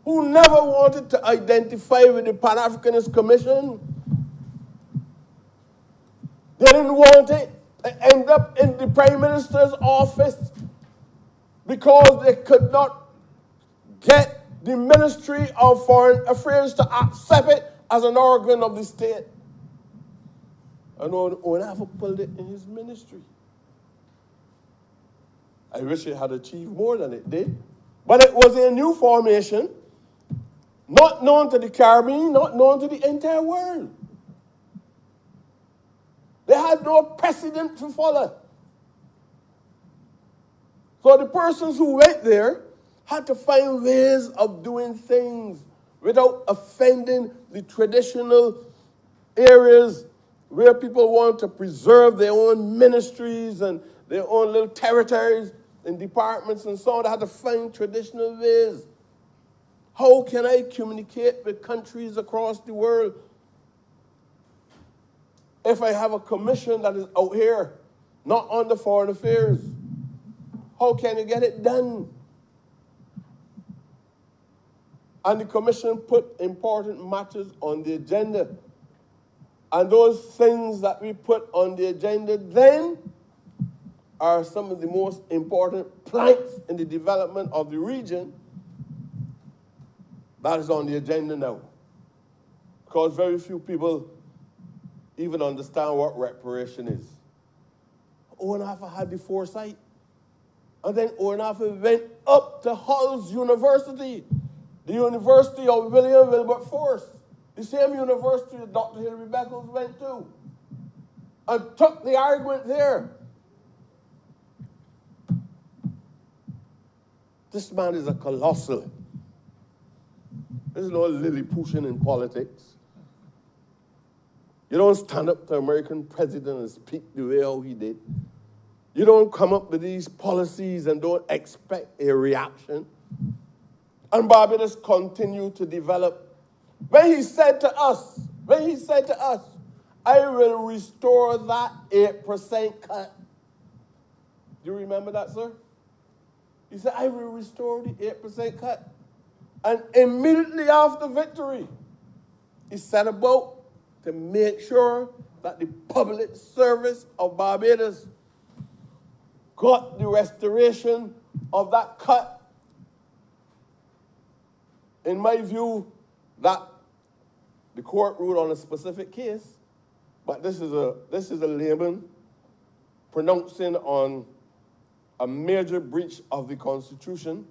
who never wanted to identify with the Pan-Africanist Commission. They didn't want it to end up in the Prime Minister's office because they could not get the Ministry of Foreign Affairs to accept it as an organ of the state. And Owen Arthur pulled it in his ministry. I wish it had achieved more than it did. But it was a new formation, not known to the Caribbean, not known to the entire world. They had no precedent to follow. So the persons who went there had to find ways of doing things without offending the traditional areas where people want to preserve their own ministries and their own little territories and departments and so on. They had to find traditional ways. How can I communicate with countries across the world if I have a commission that is out here, not under foreign affairs? How can you get it done? And the commission put important matters on the agenda. And those things that we put on the agenda then are some of the most important planks in the development of the region that is on the agenda now. Because very few people even understand what reparation is. Owen Arthur had the foresight. And then Owen Arthur went up to Hull's University, the University of William Wilberforce, the same university that Dr. Hilary Beckles went to, and took the argument there. This man is a colossal. There's no Lilliputian in politics. You don't stand up to an American president and speak the way how he did. You don't come up with these policies and don't expect a reaction. And Barbados continue to develop. When he said to us, I will restore that 8% cut. Do you remember that, sir? He said, I will restore the 8% cut. And immediately after victory, he set about to make sure that the public service of Barbados got the restoration of that cut. In my view, that the court ruled on a specific case, but this is a layman pronouncing on a major breach of the Constitution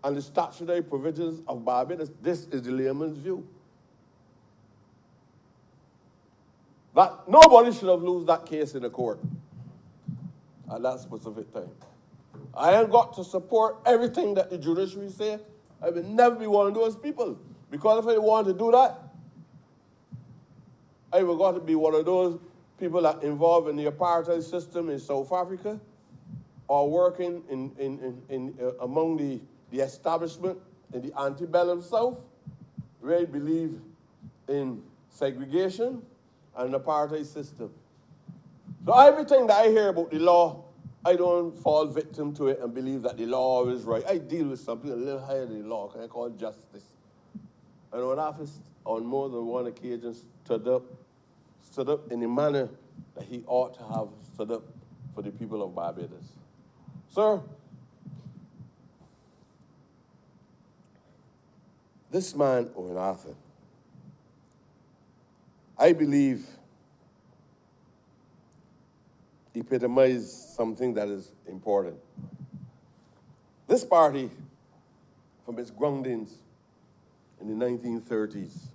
and the statutory provisions of Barbados. This is the layman's view. That nobody should have lost that case in the court at that specific time. I ain't got to support everything that the judiciary say. I will never be one of those people. Because if I want to do that, I will got to be one of those people that involved in the apartheid system in South Africa or working among the establishment in the antebellum South, where I believe in segregation and an apartheid system. So everything that I hear about the law, I don't fall victim to it and believe that the law is right. I deal with something a little higher than the law, I call justice. And when office on more than one occasion stood up in the manner that he ought to have stood up for the people of Barbados. Sir, this man, Owen Arthur, I believe epitomized something that is important. This party, from its groundings in the 1930s,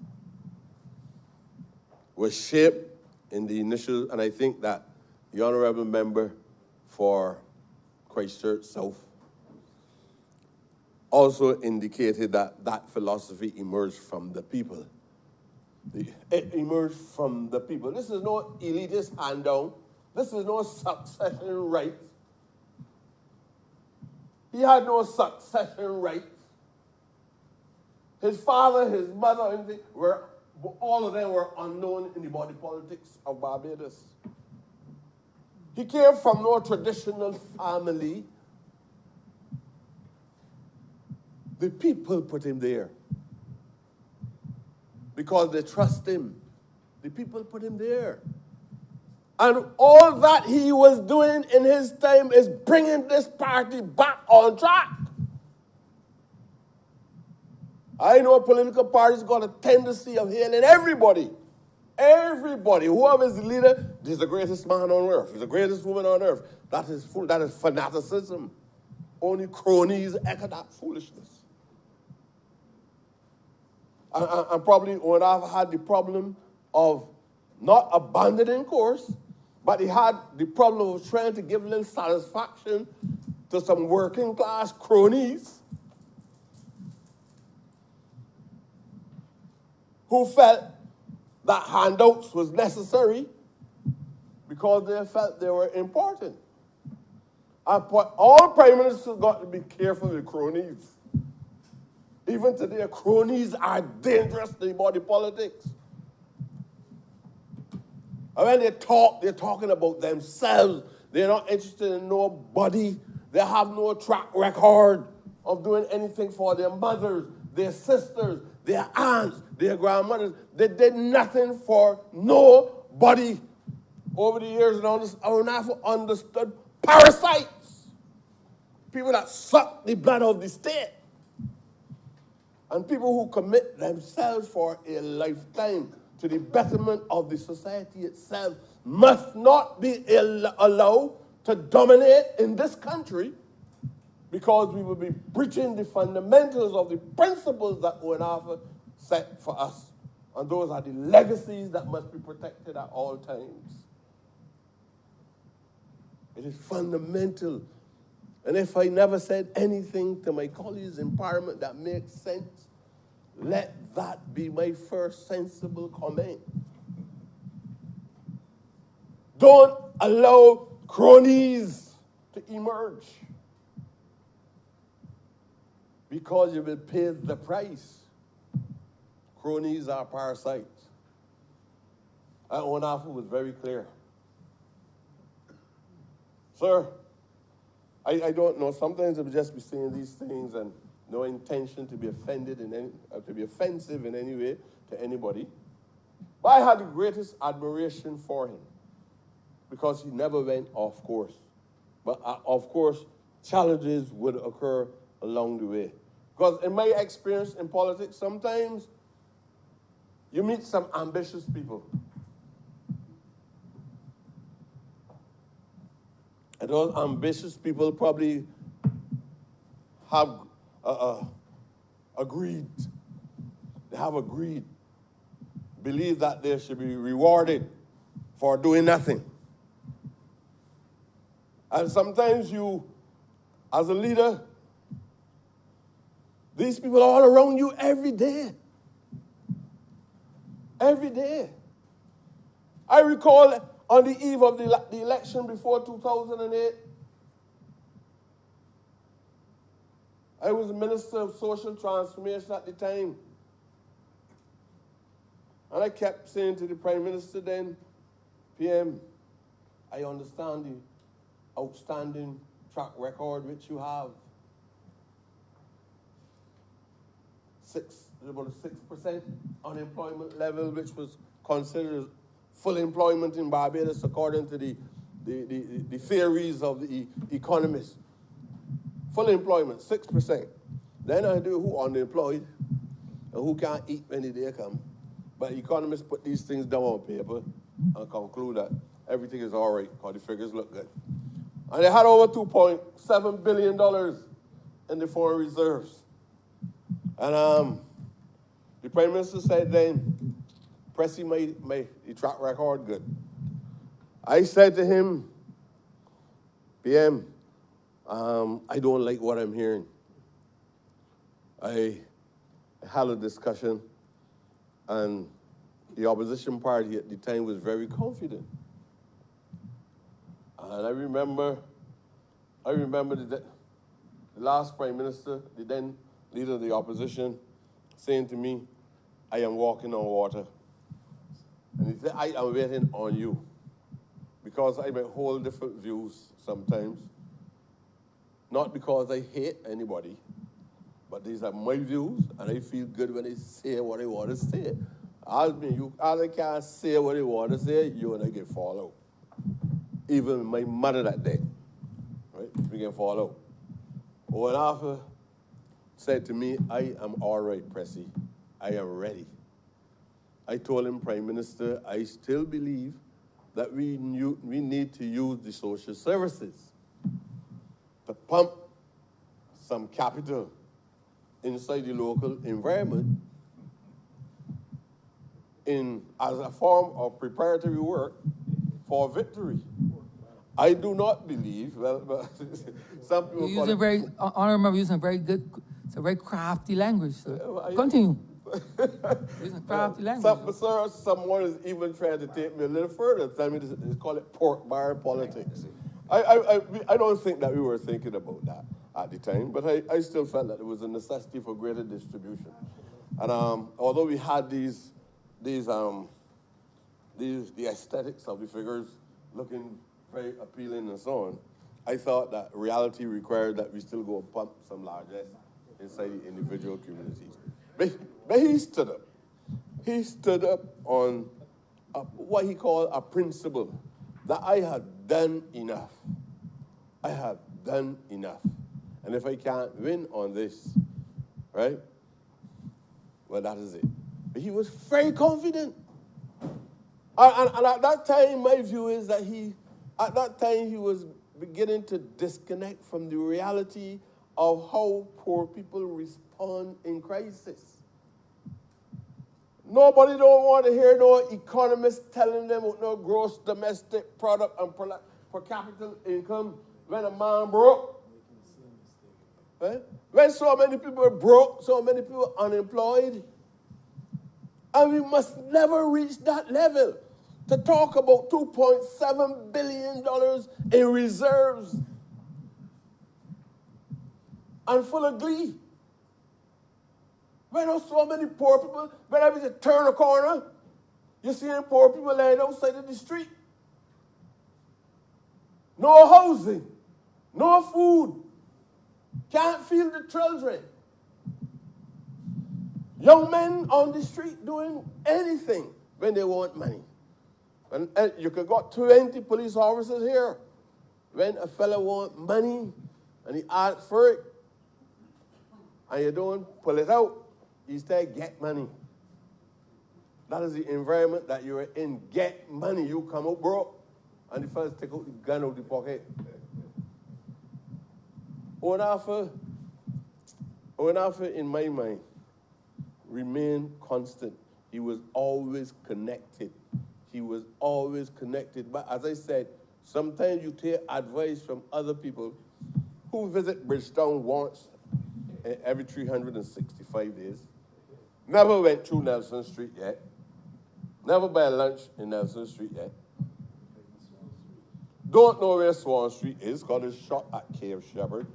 was shaped in the initial, and I think that the honorable member for Christchurch South also indicated that that philosophy emerged from the people. It emerged from the people. This is no elitist handout. This is no succession right. He had no succession right. His father, his mother, all of them were unknown in the body politics of Barbados. He came from no traditional family. The people put him there because they trust him. The people put him there. And all that he was doing in his time is bringing this party back on track. I know political parties got a tendency of hailing everybody. Everybody, whoever is the leader, he's the greatest man on earth. He's the greatest woman on earth. That is fanaticism. Only cronies echo that foolishness. And probably when I've had the problem of not abandoning course, but he had the problem of trying to give a little satisfaction to some working class cronies who felt that handouts was necessary because they felt they were important. And all prime ministers got to be careful with cronies. Even today, cronies are dangerous in body politics. And when they talk, they're talking about themselves. They're not interested in nobody. They have no track record of doing anything for their mothers, their sisters, their aunts, their grandmothers. They did nothing for nobody over the years. And I understood parasites, people that suck the blood of the state, and people who commit themselves for a lifetime to the betterment of the society itself must not be allowed to dominate in this country, because we will be breaching the fundamentals of the principles that Owen Arthur set for us. And those are the legacies that must be protected at all times. It is fundamental. And if I never said anything to my colleagues in Parliament that makes sense, Let that be my first sensible comment. Don't allow cronies to emerge, because you will pay the price. Cronies are parasites. And Honourable was very clear. Sir, I don't know. Sometimes I would just be saying these things and no intention to be offended to be offensive in any way to anybody. But I had the greatest admiration for him because he never went off course. But of course, challenges would occur along the way. Because in my experience in politics, sometimes you meet some ambitious people. And those ambitious people probably have agreed. They have agreed. Believe that they should be rewarded for doing nothing. And sometimes you, as a leader, these people are all around you every day. Every day. I recall on the eve of the election before 2008, I was Minister of Social Transformation at the time. And I kept saying to the Prime Minister then, PM, I understand the outstanding track record which you have. About a 6% unemployment level, which was considered full employment in Barbados according to the theories of the economists. Full employment, 6%. Then I do who unemployed and who can't eat when the day come. But economists put these things down on paper and conclude that everything is all right because the figures look good. And they had over $2.7 billion in the foreign reserves. And the Prime Minister said then, Pressy made the track record good. I said to him, PM, I don't like what I'm hearing. I had a discussion, and the opposition party at the time was very confident. And I remember the last Prime Minister, the then leader of the opposition, saying to me, I am walking on water. And he said, I am waiting on you. Because I may hold different views sometimes. Not because I hate anybody, but these are my views, and I feel good when I say what I want to say. As I can't say what I want to say, you and I get fall out. Even my mother that day, right? We can fall out. When Arthur said to me, I am all right, Pressy. I am ready. I told him, Prime Minister, I still believe that we need to use the social services to pump some capital inside the local environment as a form of preparatory work for victory. I do not believe, some people Honourable using very crafty language. So continue. Using crafty language. Someone is even trying to take me a little further. Tell me they call it pork barrel politics. I don't think that we were thinking about that at the time, but I still felt that there was a necessity for greater distribution. And although we had the aesthetics of the figures looking very appealing and so on, I thought that reality required that we still go pump some largesse inside the individual communities. But he stood up. He stood up on what he called a principle, that I had done enough. I have done enough. And if I can't win on this, right, well, that is it. But he was very confident. And at that time, my view is that he was beginning to disconnect from the reality of how poor people respond in crisis. Nobody don't want to hear no economist telling them what no gross domestic product and per capita income when a man broke. Right? When so many people are broke, so many people are unemployed. And we must never reach that level to talk about $2.7 billion in reserves and full of glee. When there's so many poor people, whenever you turn a corner, you see poor people laying outside of the street. No housing, no food, can't feed the children. Young men on the street doing anything when they want money. And you could got 20 police officers here. When a fella want money and he asks for it, and you don't pull it out, he say, get money. That is the environment that you're in. Get money. You come out broke, and the fellas take out the gun out the pocket. Honourable, in my mind, remain constant. He was always connected. He was always connected. But as I said, sometimes you take advice from other people who visit Bridgetown once every 365 days. Never went through Nelson Street yet. Never buy lunch in Nelson Street yet. Don't know where Swan Street is, because it's shot at Cave Shepherd.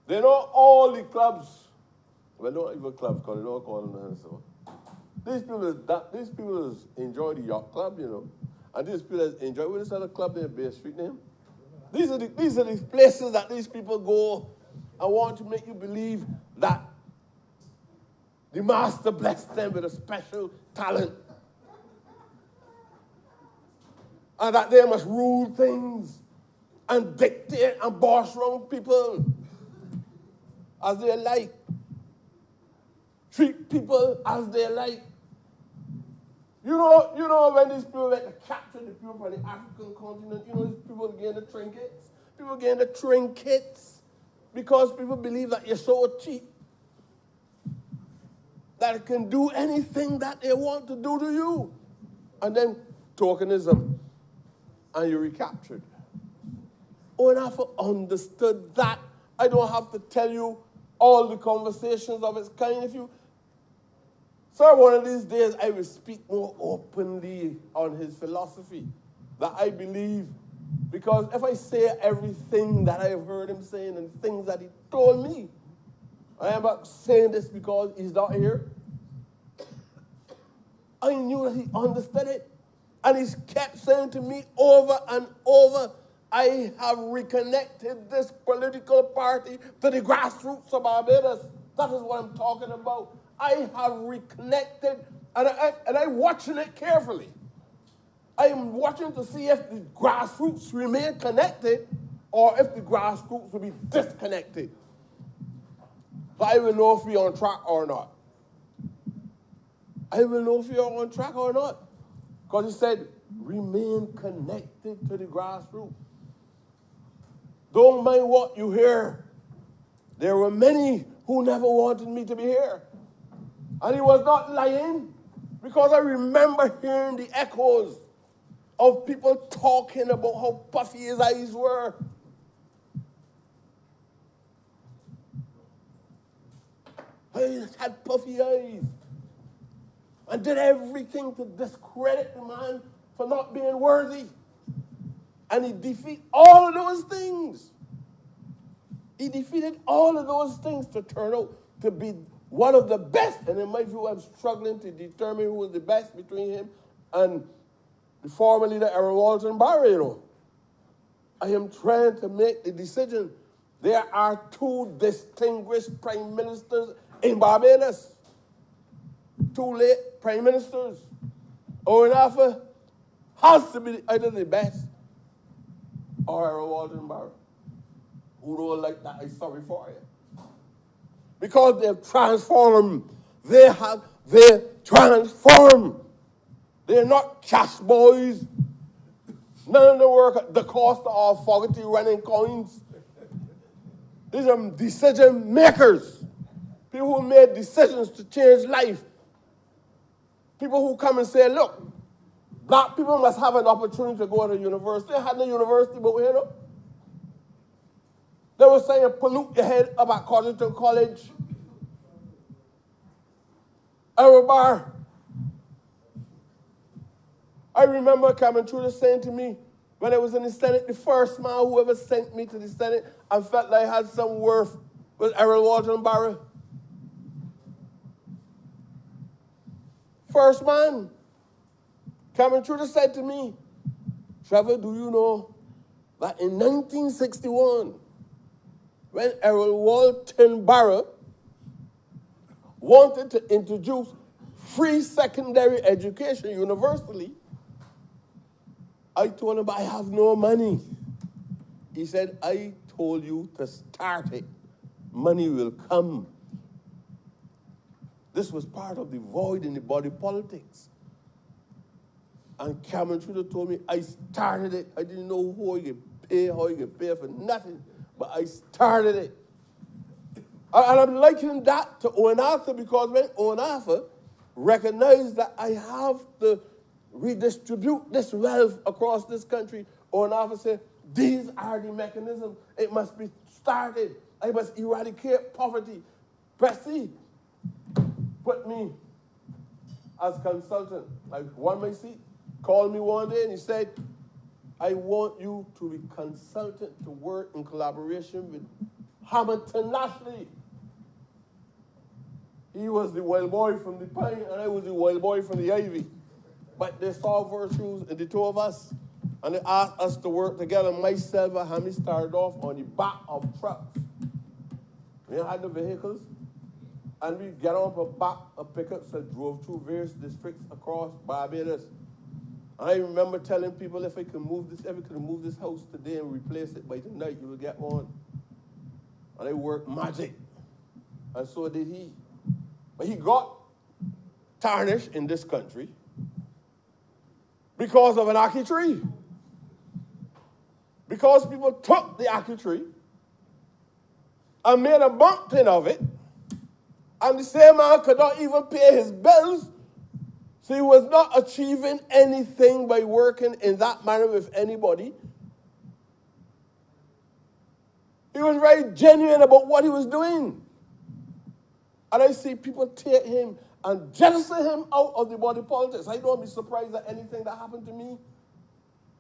They know all the clubs. Well, not even clubs, because they don't call them so. These people enjoy the yacht club, you know. And these people enjoy, what is that club there, Bay Street name? These are the places that these people go and want to make you believe that the master blessed them with a special talent. And that they must rule things and dictate and boss around people as they like. Treat people as they like. You know when these people like to capture the people from the African continent, you know these people getting the trinkets? People getting the trinkets because people believe that you're so cheap that it can do anything that they want to do to you. And then tokenism, and you're recaptured. Honourable understood that. I don't have to tell you all the conversations of its kind. If you, sir, one of these days I will speak more openly on his philosophy that I believe, because if I say everything that I have heard him saying and things that he told me, I am not saying this because he's not here. I knew that he understood it. And he kept saying to me over and over, I have reconnected this political party to the grassroots of Barbados. That is what I'm talking about. I have reconnected, and I'm watching it carefully. I am watching to see if the grassroots remain connected or if the grassroots will be disconnected. So I will know if we're on track or not. I will know if you're on track or not. Because he said, remain connected to the grassroots. Don't mind what you hear. There were many who never wanted me to be here. And he was not lying, because I remember hearing the echoes of people talking about how puffy his eyes were. He had puffy eyes. And did everything to discredit the man for not being worthy. And he defeated all of those things. He defeated all of those things to turn out to be one of the best. And in my view, I'm struggling to determine who was the best between him and the former leader, Aaron Walton Barry, you know. I am trying to make the decision. There are two distinguished prime ministers in Barbados. Two late prime ministers. Honourable has to be either the best or Aaron Walton Barry. Who don't like that, I'm sorry for you. Because they've transformed. They transformed. They're not cash boys. None of them work at the cost of Fogarty running coins. These are decision makers. People who made decisions to change life. People who come and say, look, black people must have an opportunity to go to university. They had no university, but we had no. They were saying pollute your head about Cotterton College. Honourable, I remember coming through the saying to me when I was in the Senate, the first man who ever sent me to the Senate and felt like I had some worth was Errol Walton Barrow. First man coming through the said to me, Trevor, do you know that in 1961, when Errol Walton Barrow wanted to introduce free secondary education universally, I told him, I have no money. He said, I told you to start it. Money will come. This was part of the void in the body politics. And Cameron Trudeau told me, I started it. I didn't know who I could pay, how I could pay for nothing, but I started it. And I'm likening that to Owen Arthur because when Owen Arthur recognized that I have to redistribute this wealth across this country, Owen Arthur said, these are the mechanisms. It must be started. I must eradicate poverty. Pressy put me as consultant. I won my seat, called me one day and he said, I want you to be consultant to work in collaboration with Hamilton Lashley. He was the wild boy from the pine and I was the wild boy from the ivy. But they saw virtues in the two of us and they asked us to work together. Myself and Hammy started off on the back of trucks. We had the vehicles and we get on the back of pickups that drove through various districts across Barbados. I remember telling people if we could move this house today and replace it by tonight, you will get one. And they worked magic. And so did he. But he got tarnished in this country because of an ackee tree. Because people took the ackee tree and made a mountain of it, and the same man could not even pay his bills, so he was not achieving anything by working in that manner with anybody. He was very genuine about what he was doing. And I see people take him and jettison him out of the body politics. I don't be surprised at anything that happened to me.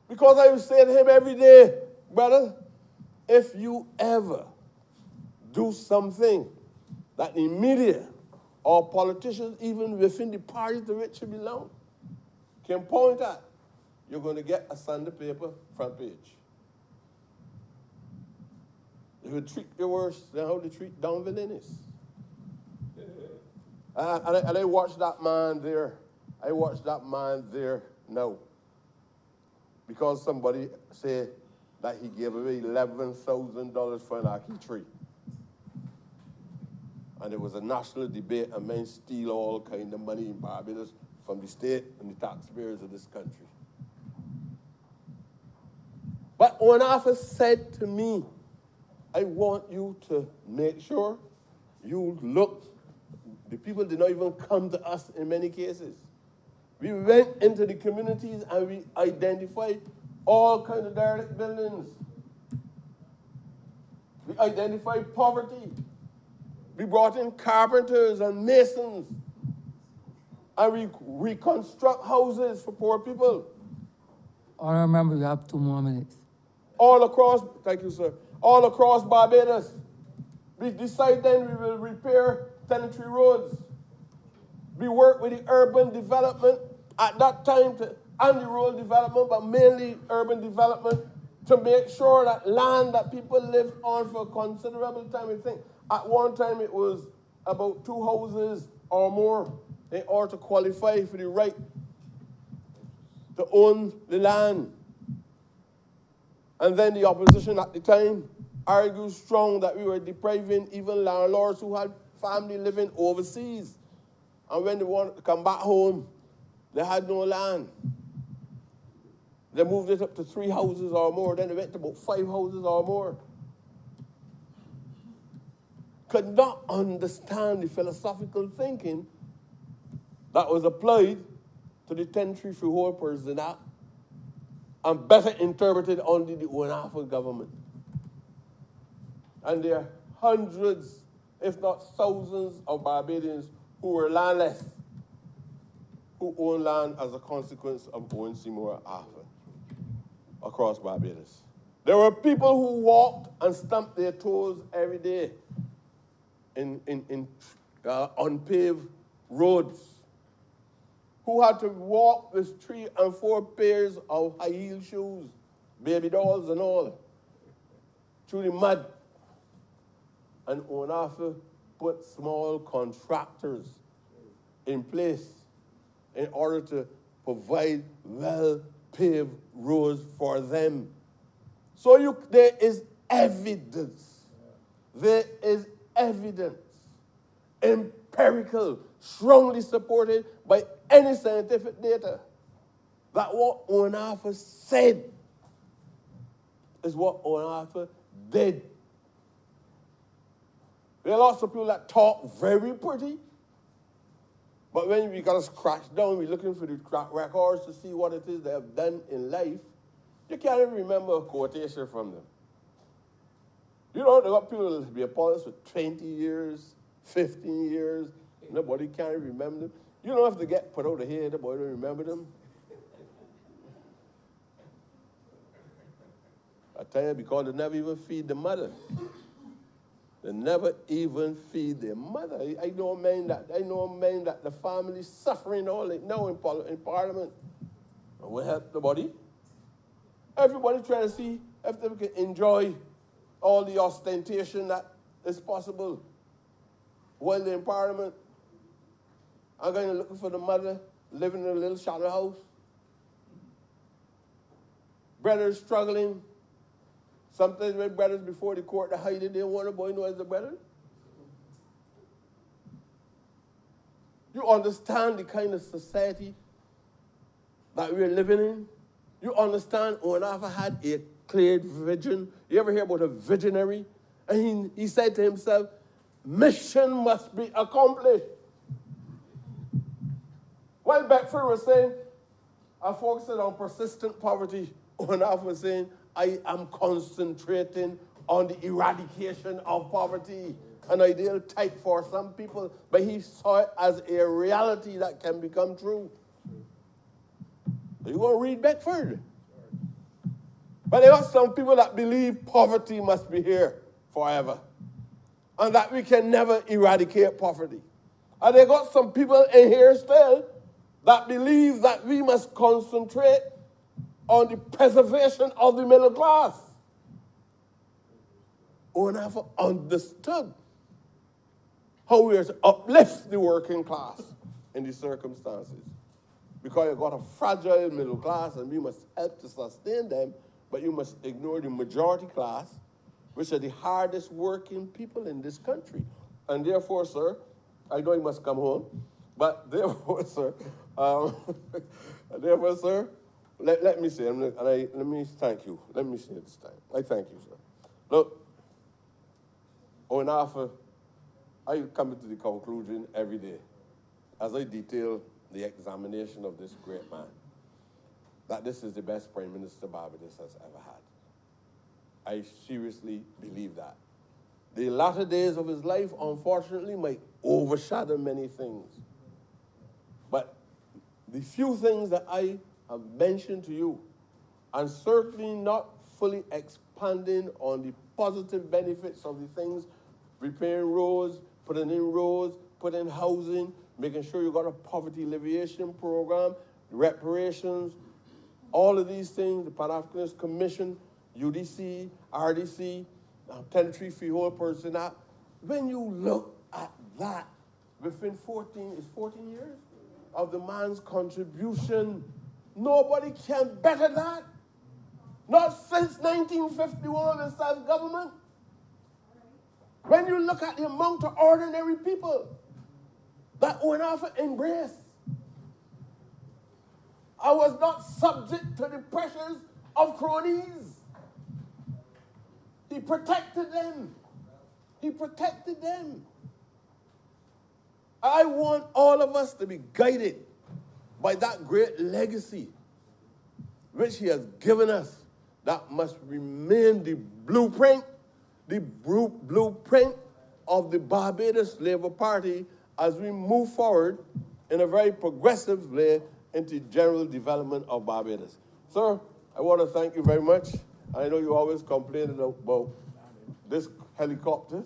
Because I would say to him every day, brother, if you ever do something that the media or politicians, even within the party to which you belong, can point at, you're going to get a Sunday paper front page. They will treat you worse than how they treat Don Villenis. And I watched that man there. I watched that man there now. Because somebody said that he gave away $11,000 for an ackee tree. And there was a national debate and men steal all kind of money in Barbados from the state and the taxpayers of this country. But Owen Arthur said to me, I want you to make sure you look. The people did not even come to us in many cases. We went into the communities and we identified all kinds of derelict buildings. We identified poverty. We brought in carpenters and masons. And we reconstruct houses for poor people. I remember you have 2 more minutes. All across, thank you, sir, all across Barbados. We decided then we will repair tenantry roads. We work with the urban development at that time and the rural development, but mainly urban development, to make sure that land that people live on for a considerable time. I think at one time it was about 2 houses or more in order to qualify for the right to own the land. And then the opposition at the time argued strong that we were depriving even landlords who had family living overseas. And when they wanted to come back home, they had no land. They moved it up to 3 houses or more. Then they went to about 5 houses or more. Could not understand the philosophical thinking that was applied to the Tenantry Freehold Persons Act and better interpreted under the Owen Arthur government. And there are hundreds, if not thousands, of Barbadians who were landless, who own land as a consequence of Owen Seymour Arthur across Barbados. There were people who walked and stamped their toes every day in unpaved roads, who had to walk with 3 and 4 pairs of high-heel shoes, baby dolls and all, through the mud. And Owen Arthur put small contractors in place in order to provide well-paved roads for them. So there is evidence. There is evidence, empirical, strongly supported by any scientific data, that what Owen Arthur said is what Owen Arthur did. There are lots of people that talk very pretty, but when we got to scratch down, we're looking for the track records to see what it is they have done in life, you can't even remember a quotation from them. You know, there got people that be opponents for 20 years, 15 years, nobody can remember them. You don't have to get put out of here, nobody don't remember them. I tell you, because they never even feed the mother. They never even feed their mother. I know men that the family suffering all now in Parliament. And we help nobody. Everybody trying to see if they can enjoy all the ostentation that is possible while they're in Parliament. I'm going to look for the mother living in a little shadow house. Brothers struggling. Sometimes when brothers before the court, they hide it, they want a boy know as the brother. You understand the kind of society that we're living in? You understand Owen Arthur had a clear vision. You ever hear about a visionary? And he said to himself, mission must be accomplished. While Beckford was saying, I focused on persistent poverty, Owen Arthur was saying, I am concentrating on the eradication of poverty, an ideal type for some people, but he saw it as a reality that can become true. You want to read Beckford? But there are some people that believe poverty must be here forever, and that we can never eradicate poverty. And they got some people in here still that believe that we must concentrate on the preservation of the middle class. Owen Arthur understood how we are to uplift the working class in these circumstances. Because you've got a fragile middle class and we must help to sustain them, but you must ignore the majority class, which are the hardest working people in this country. And therefore, sir, I know you must come home, but therefore, sir, let me say, let me thank you. Let me say this time. I thank you, sir. Look, Owen Arthur, I come to the conclusion every day, as I detail the examination of this great man, that this is the best Prime Minister Barbados has ever had. I seriously believe that. The latter days of his life, unfortunately, might overshadow many things. But the few things that I have mentioned to you, and certainly not fully expanding on the positive benefits of the things, repairing roads, putting in roads, putting in housing, making sure you got a poverty alleviation program, reparations, all of these things, the Pan-Africanist Commission, UDC, RDC, Tenantry Freehold Person Act. When you look at that, within 14 years of the man's contribution, nobody can better that. Not since 1951 in self-government. When you look at the amount of ordinary people that Owen Arthur embraced, I was not subject to the pressures of cronies. He protected them. He protected them. I want all of us to be guided by that great legacy which he has given us, that must remain the blueprint the blueprint of the Barbados Labour Party as we move forward in a very progressive way into general development of Barbados. Sir, I want to thank you very much. I know you always complaining about this helicopter,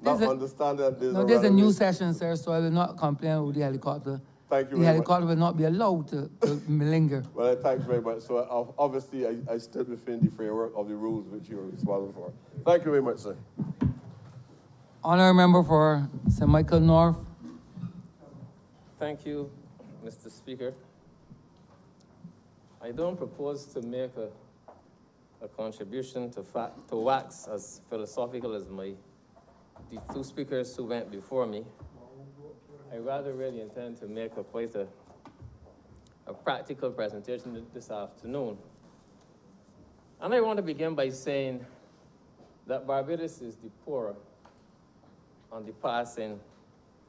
not understanding that there's a new session, sir, so I will not complain with the helicopter. Thank you the very helicopter much. will not be allowed to linger. Well, thanks very much. So obviously, I stood within the framework of the rules which you are responsible for. Thank you very much, sir. Honourable member for St. Michael North. Thank you, Mr. Speaker. I don't propose to make a contribution to wax as philosophical as the two speakers who went before me. I rather really intend to make quite a practical presentation this afternoon. And I want to begin by saying that Barbados is the poorer on the passing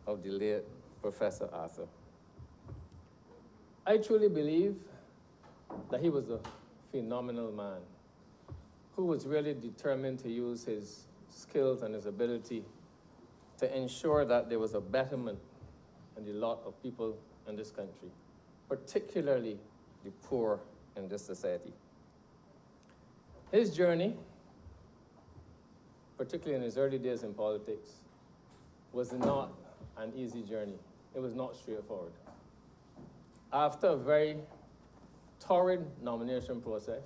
of the late Professor Arthur. I truly believe that he was a phenomenal man who was really determined to use his skills and his ability to ensure that there was a betterment in the lot of people in this country, particularly the poor in this society. His journey, particularly in his early days in politics, was not an easy journey. It was not straightforward. After a very torrid nomination process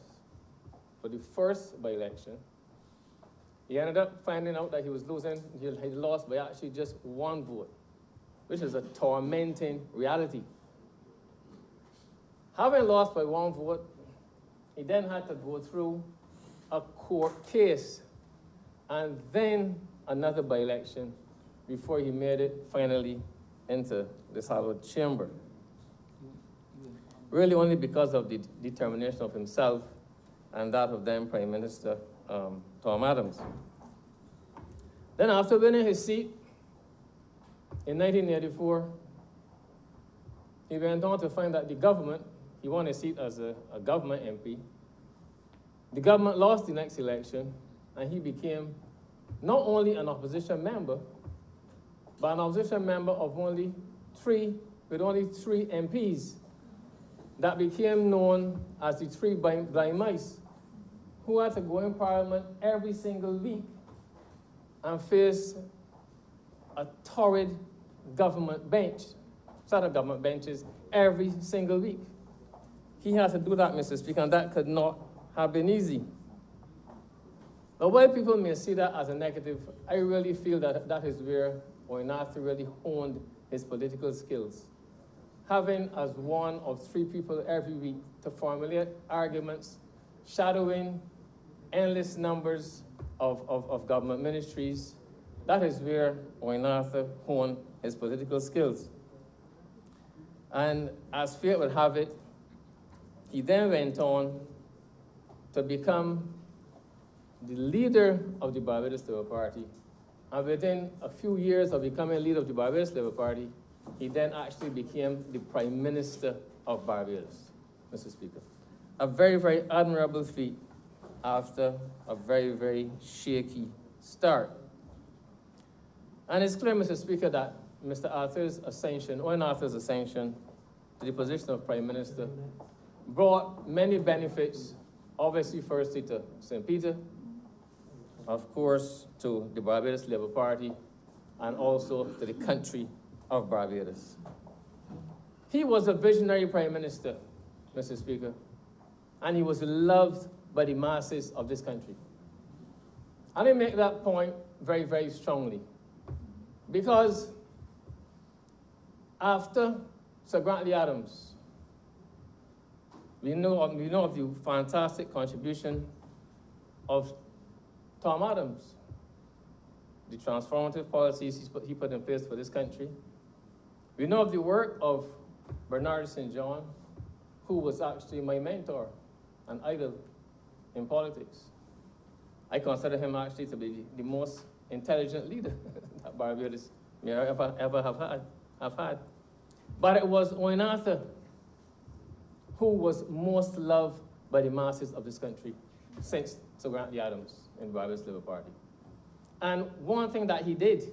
for the first by-election, he ended up finding out that he was losing. He lost by actually just one vote, which is a tormenting reality. Having lost by one vote, he then had to go through a court case and then another by-election before he made it finally into this hallowed chamber. Really only because of the determination of himself and that of then Prime Minister Tom Adams. Then after winning his seat in 1984, he went on to find that the government, he won a seat as a government MP. The government lost the next election, and he became not only an opposition member, but an opposition member of only three MPs that became known as the three blind mice, who had to go in Parliament every single week and face a torrid government bench, set of government benches every single week. He had to do that, Mr. Speaker, and that could not have been easy. But while people may see that as a negative, I really feel that that is where Oinatu really honed his political skills. Having as one of three people every week to formulate arguments, shadowing endless numbers of government ministries, that is where Oinatu honed his political skills. And as fate would have it, he then went on to become the leader of the Barbados Labour Party. And within a few years of becoming leader of the Barbados Labour Party, he then actually became the Prime Minister of Barbados, Mr. Speaker. A very, very admirable feat after a very, very shaky start. And it's clear, Mr. Speaker, that Mr. Arthur's ascension, Owen Arthur's ascension to the position of Prime Minister brought many benefits, obviously firstly to St. Peter, of course to the Barbados Labour Party, and also to the country of Barbados. He was a visionary Prime Minister, Mr. Speaker, and he was loved by the masses of this country. And I make that point very, very strongly, because after Sir Grantley Adams, we know of the fantastic contribution of Tom Adams, the transformative policies he put in place for this country. We know of the work of Bernard St. John, who was actually my mentor and idol in politics. I consider him actually to be the most intelligent leader that Barbados may ever have had. But it was Oinatu who was most loved by the masses of this country since Sir Grantley Adams in the Barbados Labour Party. And one thing that he did,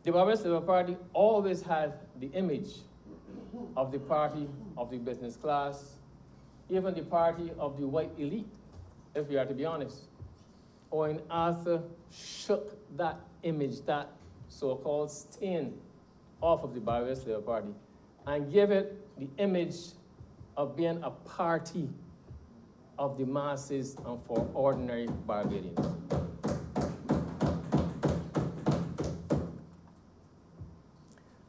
the Barbados Labour Party always had the image of the party of the business class, even the party of the white elite, if we are to be honest. Owen Arthur shook that image, that so-called stain, off of the Barbados Labour Party and gave it the image of being a party of the masses and for ordinary Barbadians.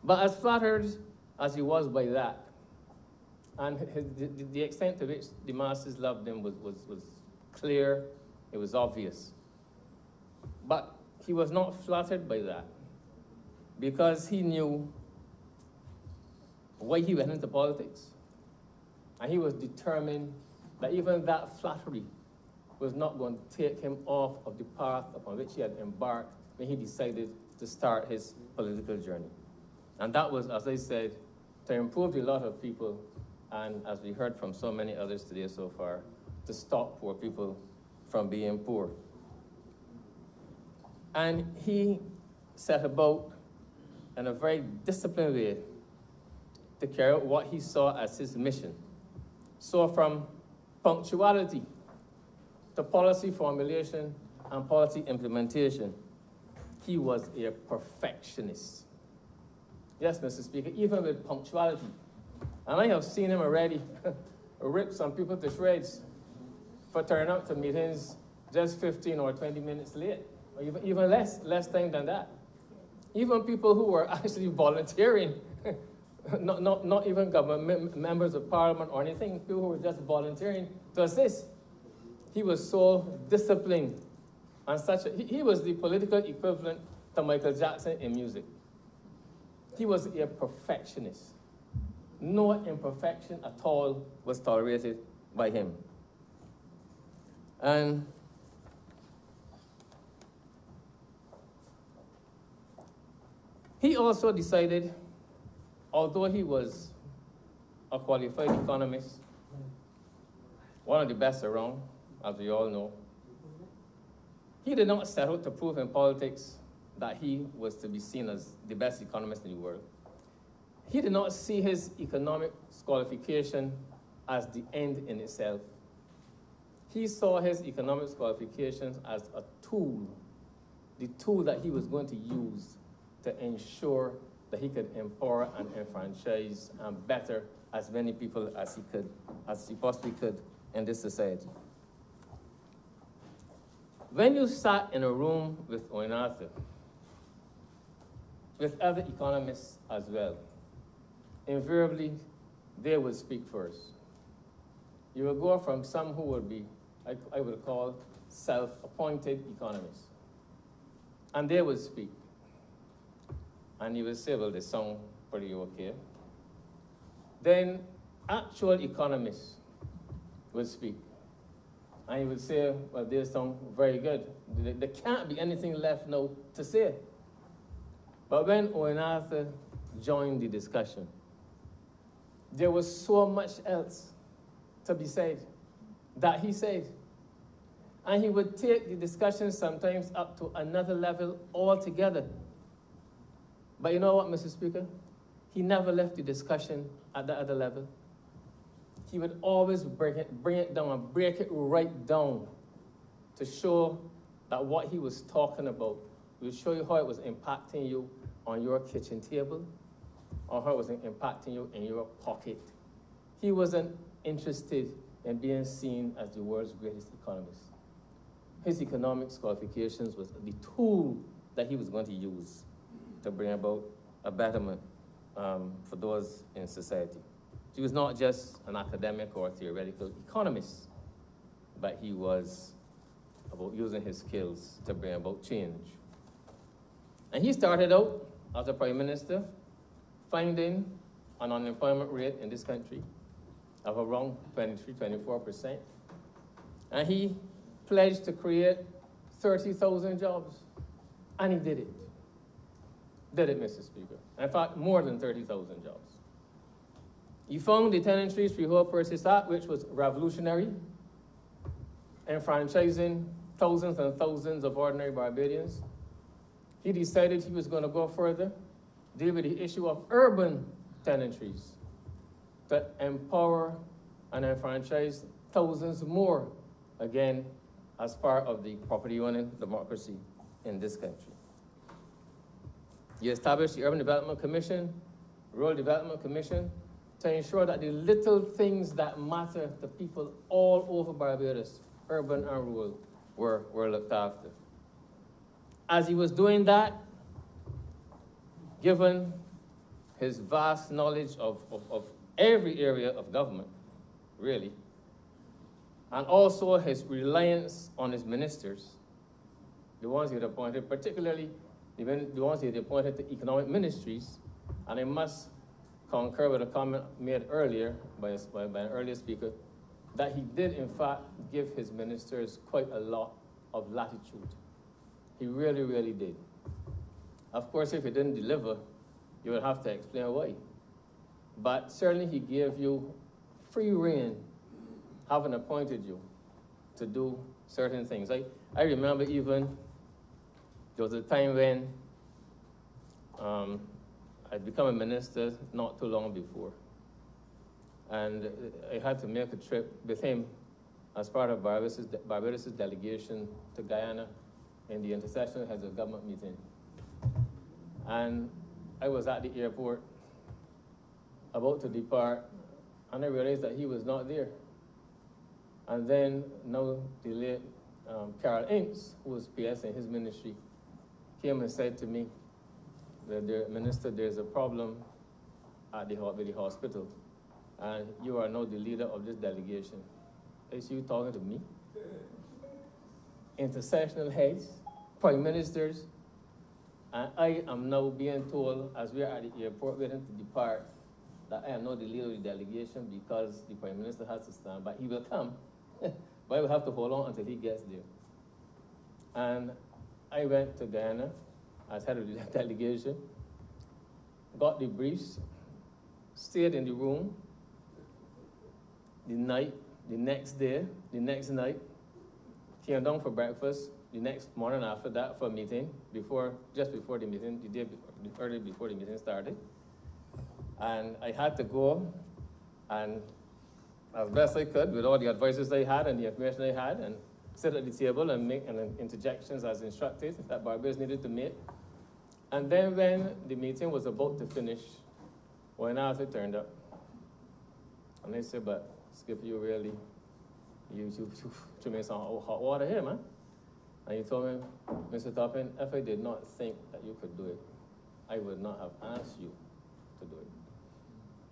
But as flattered as he was by that, and the extent to which the masses loved him was clear, it was obvious. But he was not flattered by that, because he knew why he went into politics. And he was determined that even that flattery was not going to take him off of the path upon which he had embarked when he decided to start his political journey. And that was, as I said, to improve the lot of people, and as we heard from so many others today so far, to stop poor people from being poor. And he set about in a very disciplined way to carry out what he saw as his mission. So from punctuality to policy formulation and policy implementation, he was a perfectionist. Yes, Mr. Speaker, even with punctuality. And I have seen him already rip some people to shreds for turning up to meetings just 15 or 20 minutes late, or even less time than that. Even people who were actually volunteering, not even government members of parliament or anything, people who were just volunteering to assist. He was so disciplined, and he was the political equivalent to Michael Jackson in music. He was a perfectionist. No imperfection at all was tolerated by him. And he also decided, although he was a qualified economist, one of the best around, as we all know, he did not set out to prove in politics that he was to be seen as the best economist in the world. He did not see his economic qualification as the end in itself. He saw his economic qualifications as a tool, the tool that he was going to use to ensure that he could empower and enfranchise and better as many people as he possibly could in this society. When you sat in a room with Owen Arthur, with other economists as well, invariably they would speak first. You will go from some who would be, I would call, self-appointed economists, and they would speak. And you will say, well, they sound pretty okay. Then actual economists would speak. And you would say, well, they sound very good. There can't be anything left now to say. But when Owen Arthur joined the discussion, there was so much else to be said that he said. And he would take the discussion sometimes up to another level altogether. But you know what, Mr. Speaker? He never left the discussion at the other level. He would always bring it down and break it right down to show that what he was talking about would show you how it was impacting you on your kitchen table, or how it was impacting you in your pocket. He wasn't interested in being seen as the world's greatest economist. His economics qualifications was the tool that he was going to use to bring about a betterment for those in society. He was not just an academic or theoretical economist, but he was about using his skills to bring about change. And he started out as a prime minister, finding an unemployment rate in this country of around 23-24%. And he pledged to create 30,000 jobs. And he did it. Did it, Mr. Speaker. In fact, more than 30,000 jobs. He found the Tenantry Freehold Purchase Act, which was revolutionary, enfranchising thousands and thousands of ordinary Barbadians. He decided he was going to go further, deal with the issue of urban tenantries, to empower and enfranchise thousands more, again, as part of the property owning democracy in this country. He established the Urban Development Commission, Rural Development Commission, to ensure that the little things that matter to people all over Barbados, urban and rural, were looked after. As he was doing that, given his vast knowledge of every area of government, really, and also his reliance on his ministers, the ones he had appointed, particularly the ones he had appointed to economic ministries, and I must concur with a comment made earlier by an earlier speaker, that he did in fact give his ministers quite a lot of latitude. He really, really did. Of course, if he didn't deliver, you would have to explain why. But certainly he gave you free rein, having appointed you to do certain things. I remember even, there was a time when I'd become a minister not too long before. And I had to make a trip with him as part of Barbados' delegation to Guyana in the Intersessional Heads of Government meeting. And I was at the airport about to depart, and I realized that he was not there. And then now the late Carol Inks, who was PS in his ministry, came and said to me, Minister, there's a problem with the hospital, and you are now the leader of this delegation. Is you talking to me? Intersectional heads, prime ministers, and I am now being told, as we are at the airport waiting to depart, that I am not the leader of the delegation because the prime minister has to stand, but he will come, but I will have to hold on until he gets there. And I went to Guyana as head of the delegation, got the briefs, stayed in the room the next night, came down for breakfast the next morning after that for a meeting, just before the meeting, early before the meeting started. And I had to go and, as best I could, with all the advices I had and the information I had, and sit at the table and make interjections as instructed that Barbados needed to make. And then when the meeting was about to finish, when Arthur turned up, and they said, but Skip, you made some hot water here, man. And he told me, Mr. Toppin, if I did not think that you could do it, I would not have asked you to do it.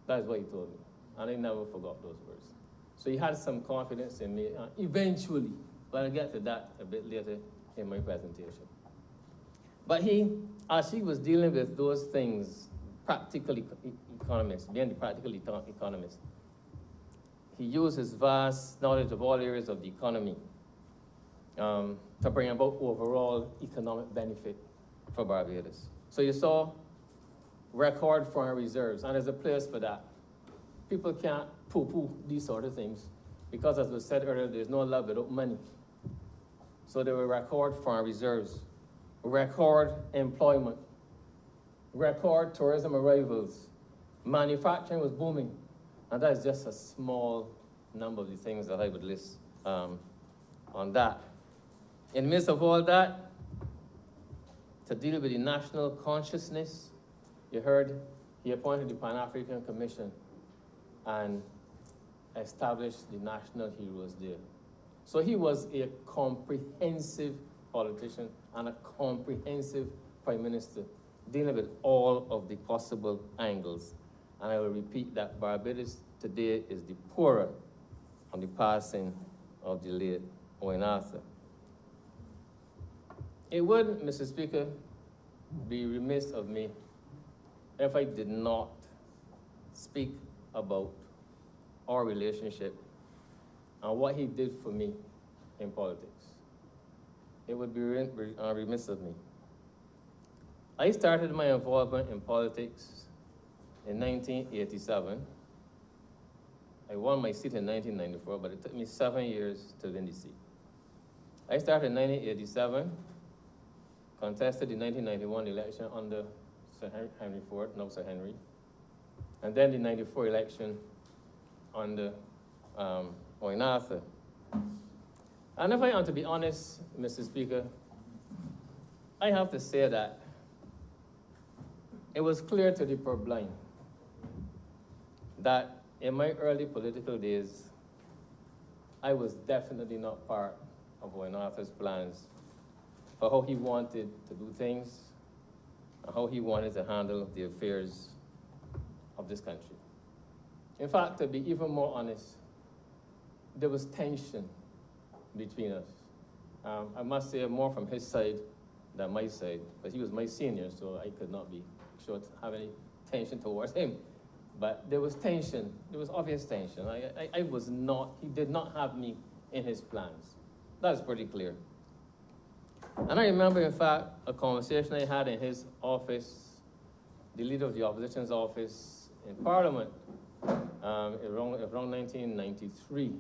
That is what he told me. And I never forgot those words. So he had some confidence in me, eventually, but I'll get to that a bit later in my presentation. But as he was dealing with those things, practical economist, being the practical economist, he used his vast knowledge of all areas of the economy to bring about overall economic benefit for Barbados. So you saw record foreign reserves, and there's a place for that. People can't poo-poo these sort of things because, as was said earlier, there's no love without money. So there were record foreign reserves, record employment, record tourism arrivals. Manufacturing was booming, and that's just a small number of the things that I would list on that. In the midst of all that, to deal with the national consciousness, you heard he appointed the Pan-African Commission and established the national heroes there. So he was a comprehensive politician and a comprehensive prime minister, dealing with all of the possible angles. And I will repeat that Barbados today is the poorer on the passing of the late Owen Arthur. It would, Mr. Speaker, be remiss of me if I did not speak about our relationship and what he did for me in politics. It would be remiss of me. I started my involvement in politics in 1987. I won my seat in 1994, but it took me 7 years to win the seat. I started in 1987, contested the 1991 election under Sir Henry Ford, no Sir Henry, and then the 94 election under Owen Arthur. And if I am to be honest, Mr. Speaker, I have to say that it was clear to the purblind that in my early political days, I was definitely not part of Owen Arthur's plans for how he wanted to do things and how he wanted to handle the affairs of this country. In fact, to be even more honest, there was tension between us. I must say more from his side than my side, but he was my senior, so I could not be sure to have any tension towards him. But there was tension, there was obvious tension. I was not, he did not have me in his plans. That's pretty clear. And I remember, in fact, a conversation I had in his office, the leader of the opposition's office in Parliament, around 1993,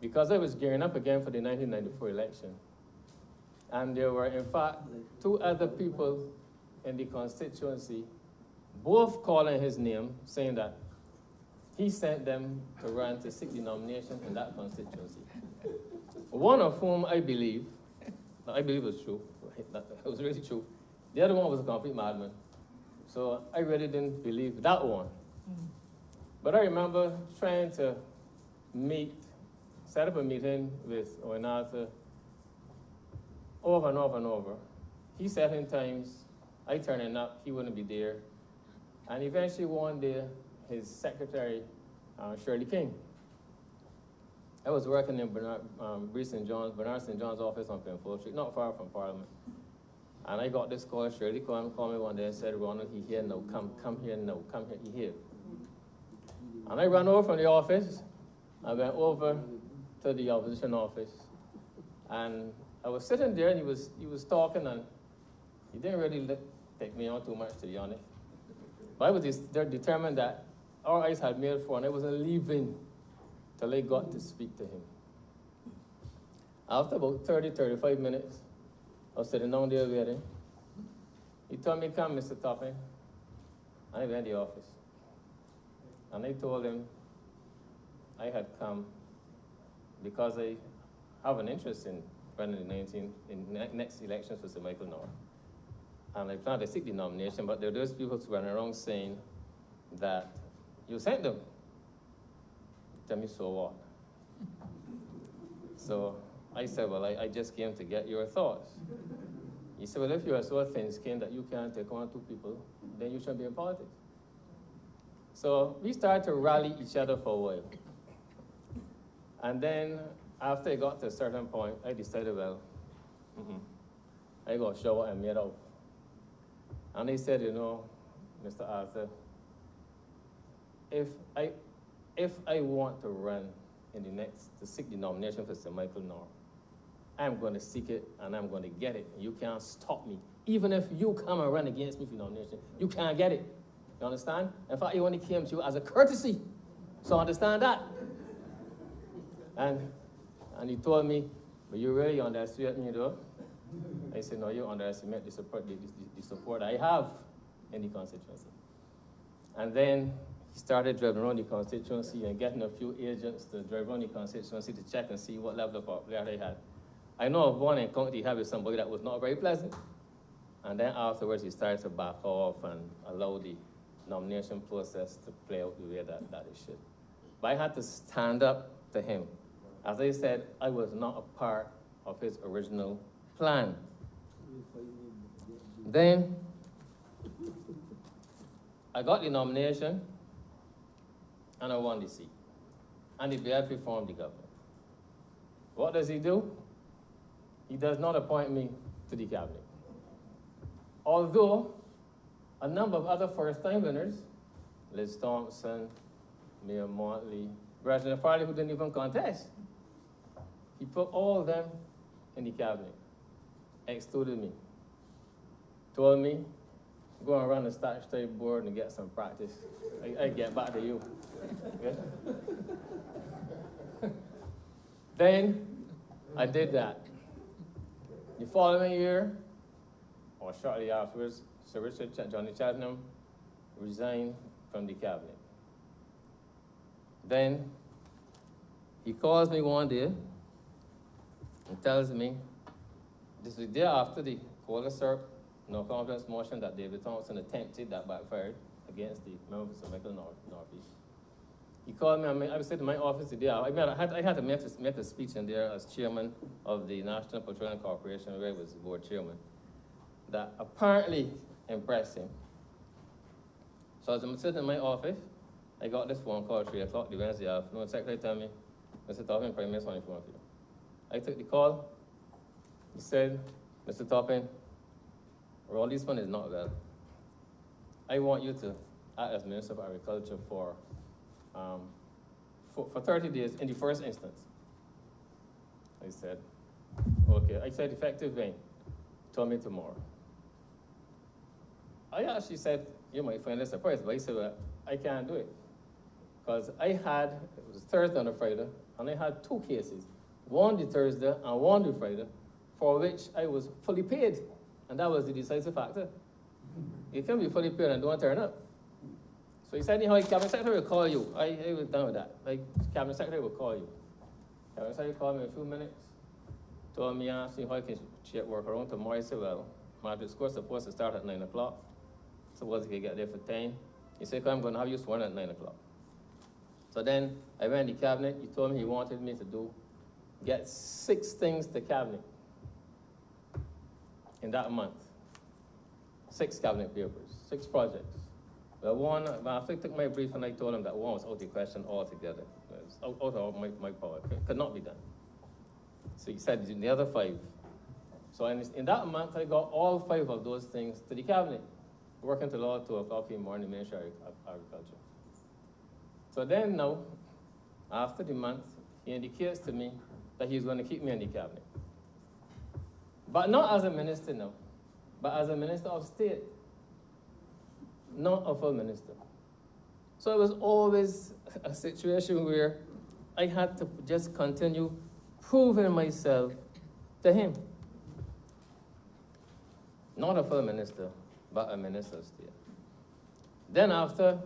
because I was gearing up again for the 1994 election. And there were, in fact, two other people in the constituency, both calling his name, saying that he sent them to run to seek the nomination in that constituency. One of whom I believe was true, it was really true. The other one was a complete madman. So I really didn't believe that one. But I remember trying to set up a meeting with Owen Arthur over and over and over. He set in times, I turning up, he wouldn't be there. And eventually one day, his secretary, Shirley King, I was working in Bernard St. John's office on Penfold Street, not far from Parliament. And I got this call. Shirley called me one day and said, Ronald, he here, no, come here, no, come here, he here. And I ran over from the office. I went over to the opposition office. And I was sitting there, and he was talking, and he didn't really take me on too much, to be honest. But I was determined that our eyes had made for, and I wasn't leaving till I got to speak to him. After about 35 minutes, I was sitting down there waiting. He told me, come, Mr. Topping. And I went to the office. And I told him I had come because I have an interest in running in next elections for Sir Michael North. And I plan to seek the nomination, but there were those people who ran around saying that you sent them. Tell me, so what? So I said, well, I just came to get your thoughts. He said, well, if you are so thin-skinned that you can't take on two people, then you shouldn't be in politics. So we started to rally each other for a while. And then after I got to a certain point, I decided, well, I got to show what I'm made of. And he said, you know, Mr. Arthur, if I want to run in to seek the nomination for Sir Michael North, I'm going to seek it and I'm going to get it. You can't stop me. Even if you come and run against me for the nomination, you can't get it. You understand? In fact, he only came to you as a courtesy. So understand that. And he told me, but you really underestimate me, though? I said, no, you underestimate the support I have in the constituency. And then he started driving around the constituency and getting a few agents to drive around the constituency to check and see what level of popularity I had. I know of one encounter he had with somebody that was not very pleasant. And then afterwards, he started to back off and allow the nomination process to play out the way that it should. But I had to stand up to him. As I said, I was not a part of his original plan. Then I got the nomination and I won the seat. And the BFP formed the government. What does he do? He does not appoint me to the cabinet. Although a number of other first-time winners, Liz Thompson, Mayor Motley, President Farley, who didn't even contest, he put all of them in the cabinet, excluded me. Told me, go and run the statutory board and get some practice. I get back to you. Okay? Then I did that. The following year, or shortly afterwards, Sir Richard Johnny Chattenham resigned from the cabinet. Then he calls me one day and tells me, this is the day after the Cola Syrup no confidence motion that David Thompson attempted that backfired against the member of Michael Northeast. He called me, I was sitting in my office today. I had to make a speech in there as chairman of the National Petroleum Corporation, where I was the board chairman, that apparently impressed him. So as I'm sitting in my office, I got this phone call at 3 o'clock the Wednesday afternoon. The secretary told me, Mr. Toppin, Prime Minister on the phone for you. I took the call. He said, Mr. Toppin, Ron Eastman is not well. I want you to act as Minister of Agriculture for 30 days in the first instance. I said, okay. I said, effective when? Tell me tomorrow. I actually said, you might find this surprised, but he said, well, I can't do it. Because it was Thursday and a Friday, and I had 2 cases, one the Thursday and one the Friday, for which I was fully paid. And that was the decisive factor. You can be fully paid and don't turn up. So he said, the cabinet secretary will call you. I was done with that. Like, cabinet secretary will call you. Cabinet secretary called me in a few minutes, told me, asked me how I can work around tomorrow. I said, well, my discourse is supposed to start at 9 o'clock. Suppose he could get there for 10. He said, I'm going to have you sworn at 9 o'clock. So then I went to the cabinet. He told me he wanted me to get 6 things to cabinet in that month. 6 cabinet papers, 6 projects. The one, after I took my brief and I told him that one was out of the question altogether. It was out of my power. It could not be done. So he said the other 5. So in that month, I got all 5 of those things to the cabinet, working till about 2 o'clock in the morning, Ministry of Agriculture. So then now, after the month, he indicates to me that he's going to keep me in the cabinet. But not as a minister now, but as a minister of state, not a full minister. So it was always a situation where I had to just continue proving myself to him. Not a full minister, but a minister of state. Then after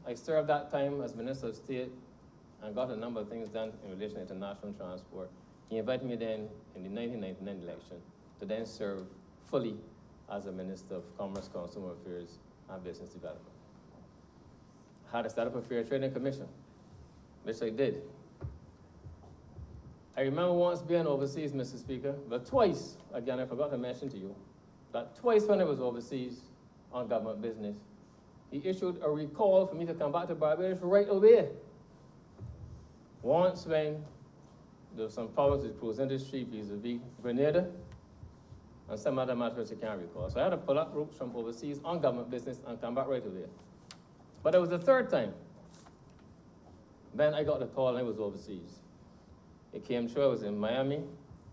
I served that time as Minister of State and got a number of things done in relation to international transport, he invited me then in the 1999 election to then serve fully as a Minister of Commerce, Consumer Affairs, and Business Development. I had to start up a Fair Trading Commission, which I did. I remember once being overseas, Mr. Speaker, but twice, again, I forgot to mention to you, that twice when I was overseas on government business, he issued a recall for me to come back to Barbados right away. Once when there was some problems with the cruise industry vis-a-vis Grenada, and some other matters you can't recall. So I had to pull up ropes from overseas on government business and come back right away. But it was the 3rd time. Then I got the call and I was overseas. It came through, I was in Miami.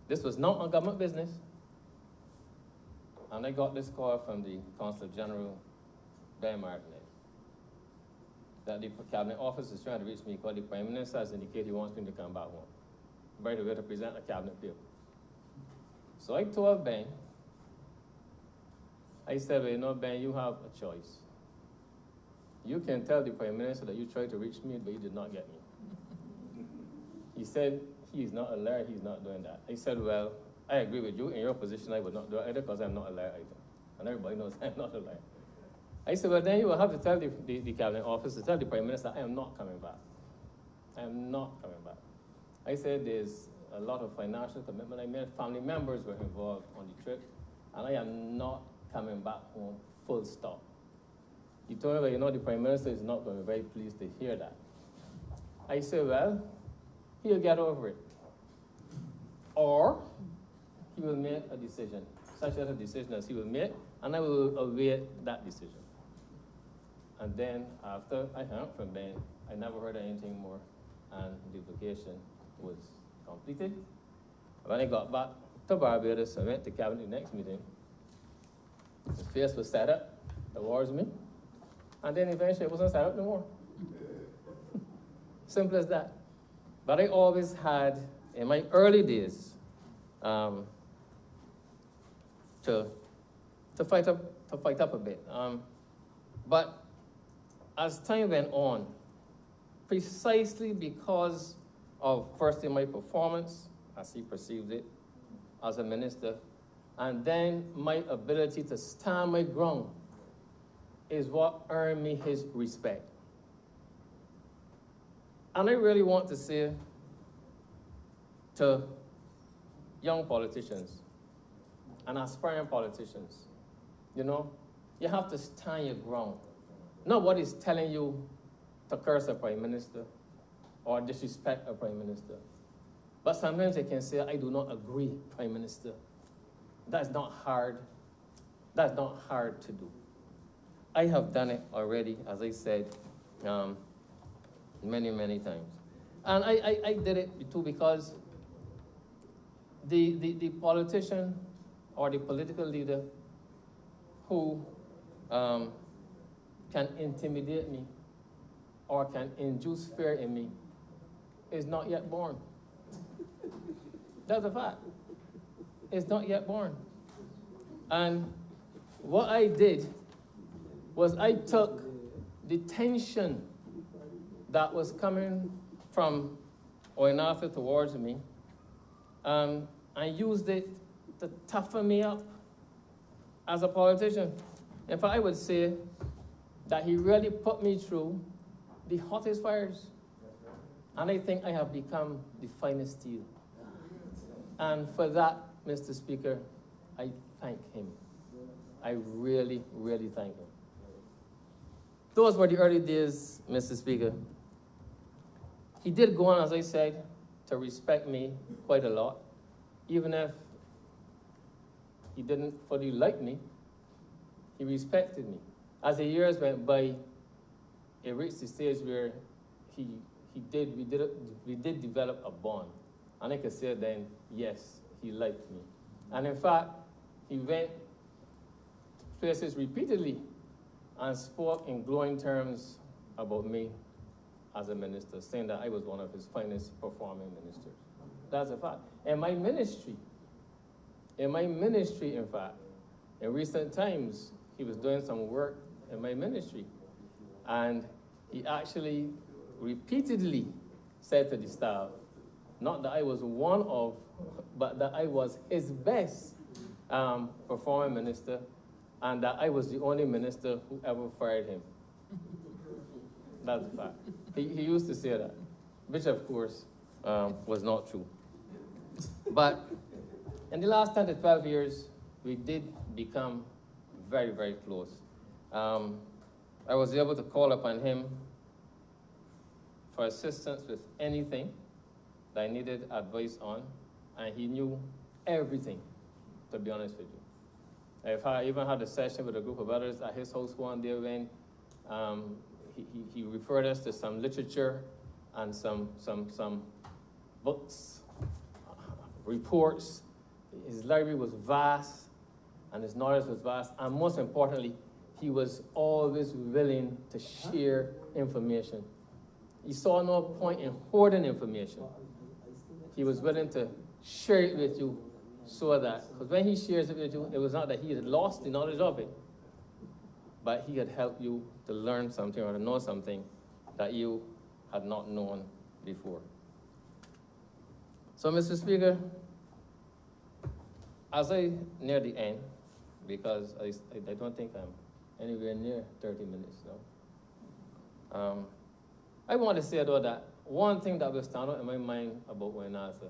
This was not on government business. And I got this call from the Consul General, Ben Martinez, that the cabinet office is trying to reach me because the Prime Minister has indicated he wants me to come back home, right away to present a cabinet paper. So I told Ben, I said, well, you know, Ben, you have a choice. You can tell the Prime Minister that you tried to reach me, but you did not get me. He said, he's not a liar, he's not doing that. I said, well, I agree with you. In your position, I would not do it either because I'm not a liar either. And everybody knows I'm not a liar. I said, well, then you will have to tell the cabinet office, to tell the Prime Minister, I am not coming back. I am not coming back. I said there's a lot of financial commitment I made. Family members were involved on the trip, and I am not coming back home, full stop. He told me, well, you know, the Prime Minister is not going to be very pleased to hear that. I said, well, he'll get over it. Or he will make a decision, such a decision as he will make, and I will await that decision. And then after I hung up from Ben, I never heard anything more, and duplication was completed. When I got back to Barbados, I went to cabinet the next meeting. His face was set up towards me, and then eventually it wasn't set up no more. Simple as that. But I always had, in my early days, um, to fight up a bit. But as time went on, precisely because of firstly my performance, as he perceived it, as a minister, and then my ability to stand my ground is what earned me his respect. And I really want to say to young politicians and aspiring politicians, you know, you have to stand your ground. Nobody's telling you to curse a prime minister or disrespect a prime minister. But sometimes they can say, I do not agree, prime minister. That's not hard. That's not hard to do. I have done it already, as I said, many, many times. And I did it too because the politician or the political leader who can intimidate me or can induce fear in me is not yet born. That's a fact. It's not yet born. And what I did was I took the tension that was coming from Oinatha towards me, and used it to toughen me up as a politician. In fact, I would say that he really put me through the hottest fires. And I think I have become the finest steel. And for that, Mr. Speaker, I thank him. I really, really thank him. Those were the early days, Mr. Speaker. He did go on, as I said, to respect me quite a lot, even if he didn't fully like me, he respected me. As the years went by, it reached the stage where we did develop a bond. And I could say then, yes, he liked me. And in fact, he went to places repeatedly and spoke in glowing terms about me as a minister, saying that I was one of his finest performing ministers. That's a fact. In my ministry, in fact, in recent times, he was doing some work in my ministry. And he actually repeatedly said to the staff, not that I was one of, but that I was his best performing minister, and that I was the only minister who ever fired him. That's a fact. He used to say that, which of course was not true. But in the last 10 to 12 years, we did become very, very close. I was able to call upon him for assistance with anything that I needed advice on, and he knew everything, to be honest with you. I even had a session with a group of others at his house one day when he referred us to some literature and some books, reports. His library was vast, and his knowledge was vast, and most importantly, he was always willing to share information. He saw no point in hoarding information. He was willing to share it with you so that, because when he shares it with you, it was not that he had lost the knowledge of it, but he had helped you to learn something or to know something that you had not known before. So, Mr. Speaker, as I near the end, because I don't think I'm anywhere near 30 minutes now, I want to say, though, that one thing that will stand out in my mind about Oinatha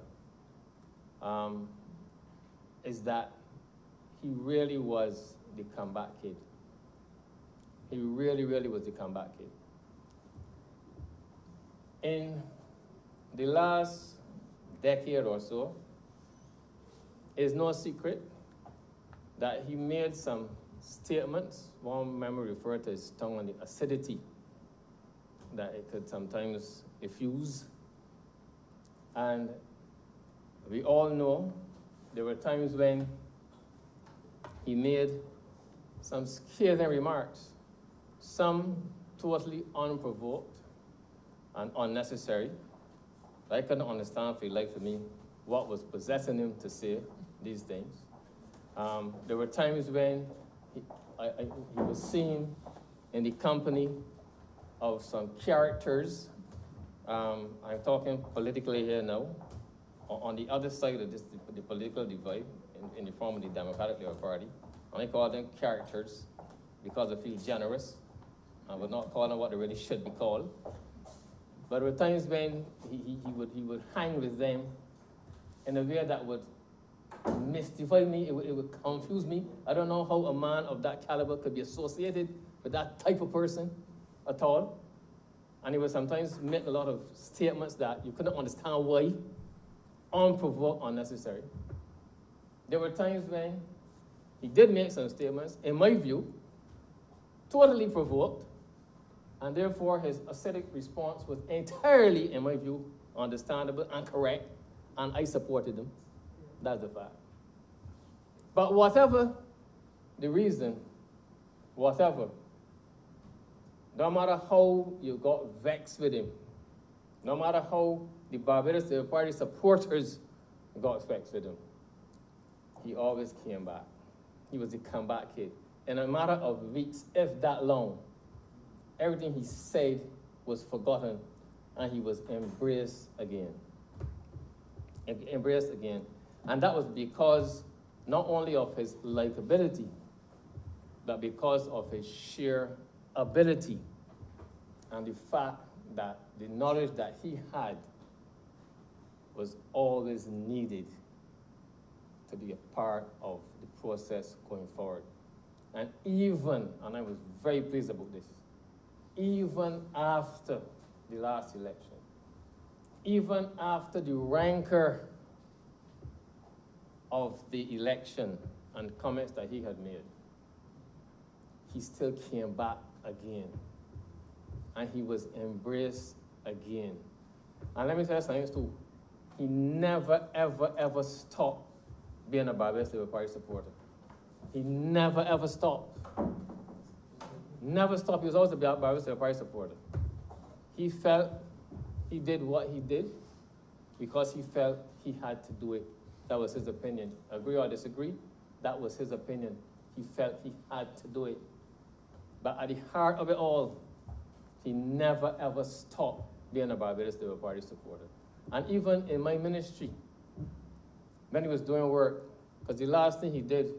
is that he really was the comeback kid. He really, really was the comeback kid. In the last decade or so, it's no secret that he made some statements. One member referred to his tongue on the acidity that it could sometimes effuse. And we all know there were times when he made some scathing remarks, some totally unprovoked and unnecessary. I couldn't understand for the life of me what was possessing him to say these things. There were times when he was seen in the company of some characters. I'm talking politically here now, on the other side of this, the political divide, in the form of the Democratic Labour Party. I call them characters because I feel generous. I would not call them what they really should be called. But there were times when he would hang with them in a way that would mystify me, it would confuse me. I don't know how a man of that caliber could be associated with that type of person at all. And he would sometimes make a lot of statements that you couldn't understand why, unprovoked, unnecessary. There were times when he did make some statements, in my view, totally provoked, and therefore his acidic response was entirely, in my view, understandable and correct, and I supported him. That's the fact. But whatever the reason, whatever, no matter how you got vexed with him, no matter how the Barbados Labour Party supporters got vexed with him, he always came back. He was a comeback kid. In a matter of weeks, if that long, everything he said was forgotten and he was embraced again. Embraced again. And that was because not only of his likability, but because of his sheer ability and the fact that the knowledge that he had was always needed to be a part of the process going forward. And even, and I was very pleased about this, even after the last election, even after the rancor of the election and comments that he had made, he still came back again. And he was embraced again. And let me tell you something too. He never, ever, ever stopped being a Barbados Labour Party supporter. He never, ever stopped. Never stopped. He was always a Barbados Labour Party supporter. He felt he did what he did because he felt he had to do it. That was his opinion. Agree or disagree? That was his opinion. He felt he had to do it. But at the heart of it all, he never ever stopped being a Barbados Labour Party supporter. And even in my ministry, when he was doing work, because the last thing he did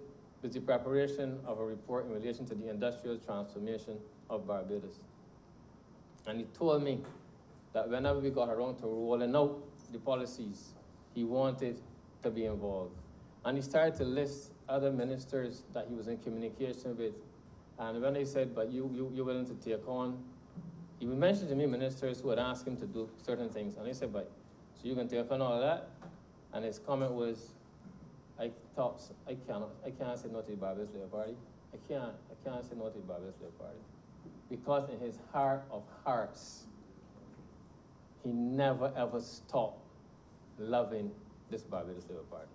was the preparation of a report in relation to the industrial transformation of Barbados. And he told me that whenever we got around to rolling out the policies, he wanted to be involved. And he started to list other ministers that he was in communication with. And when they said, but you're willing to take on, he mentioned to me ministers who had asked him to do certain things. And he said, but, so you can take on all of that? And his comment was, I can't say no to the Barbados Labour Party. I can't say no to the Barbados Labour Party. Because in his heart of hearts, he never ever stopped loving this Barbados Labour Party.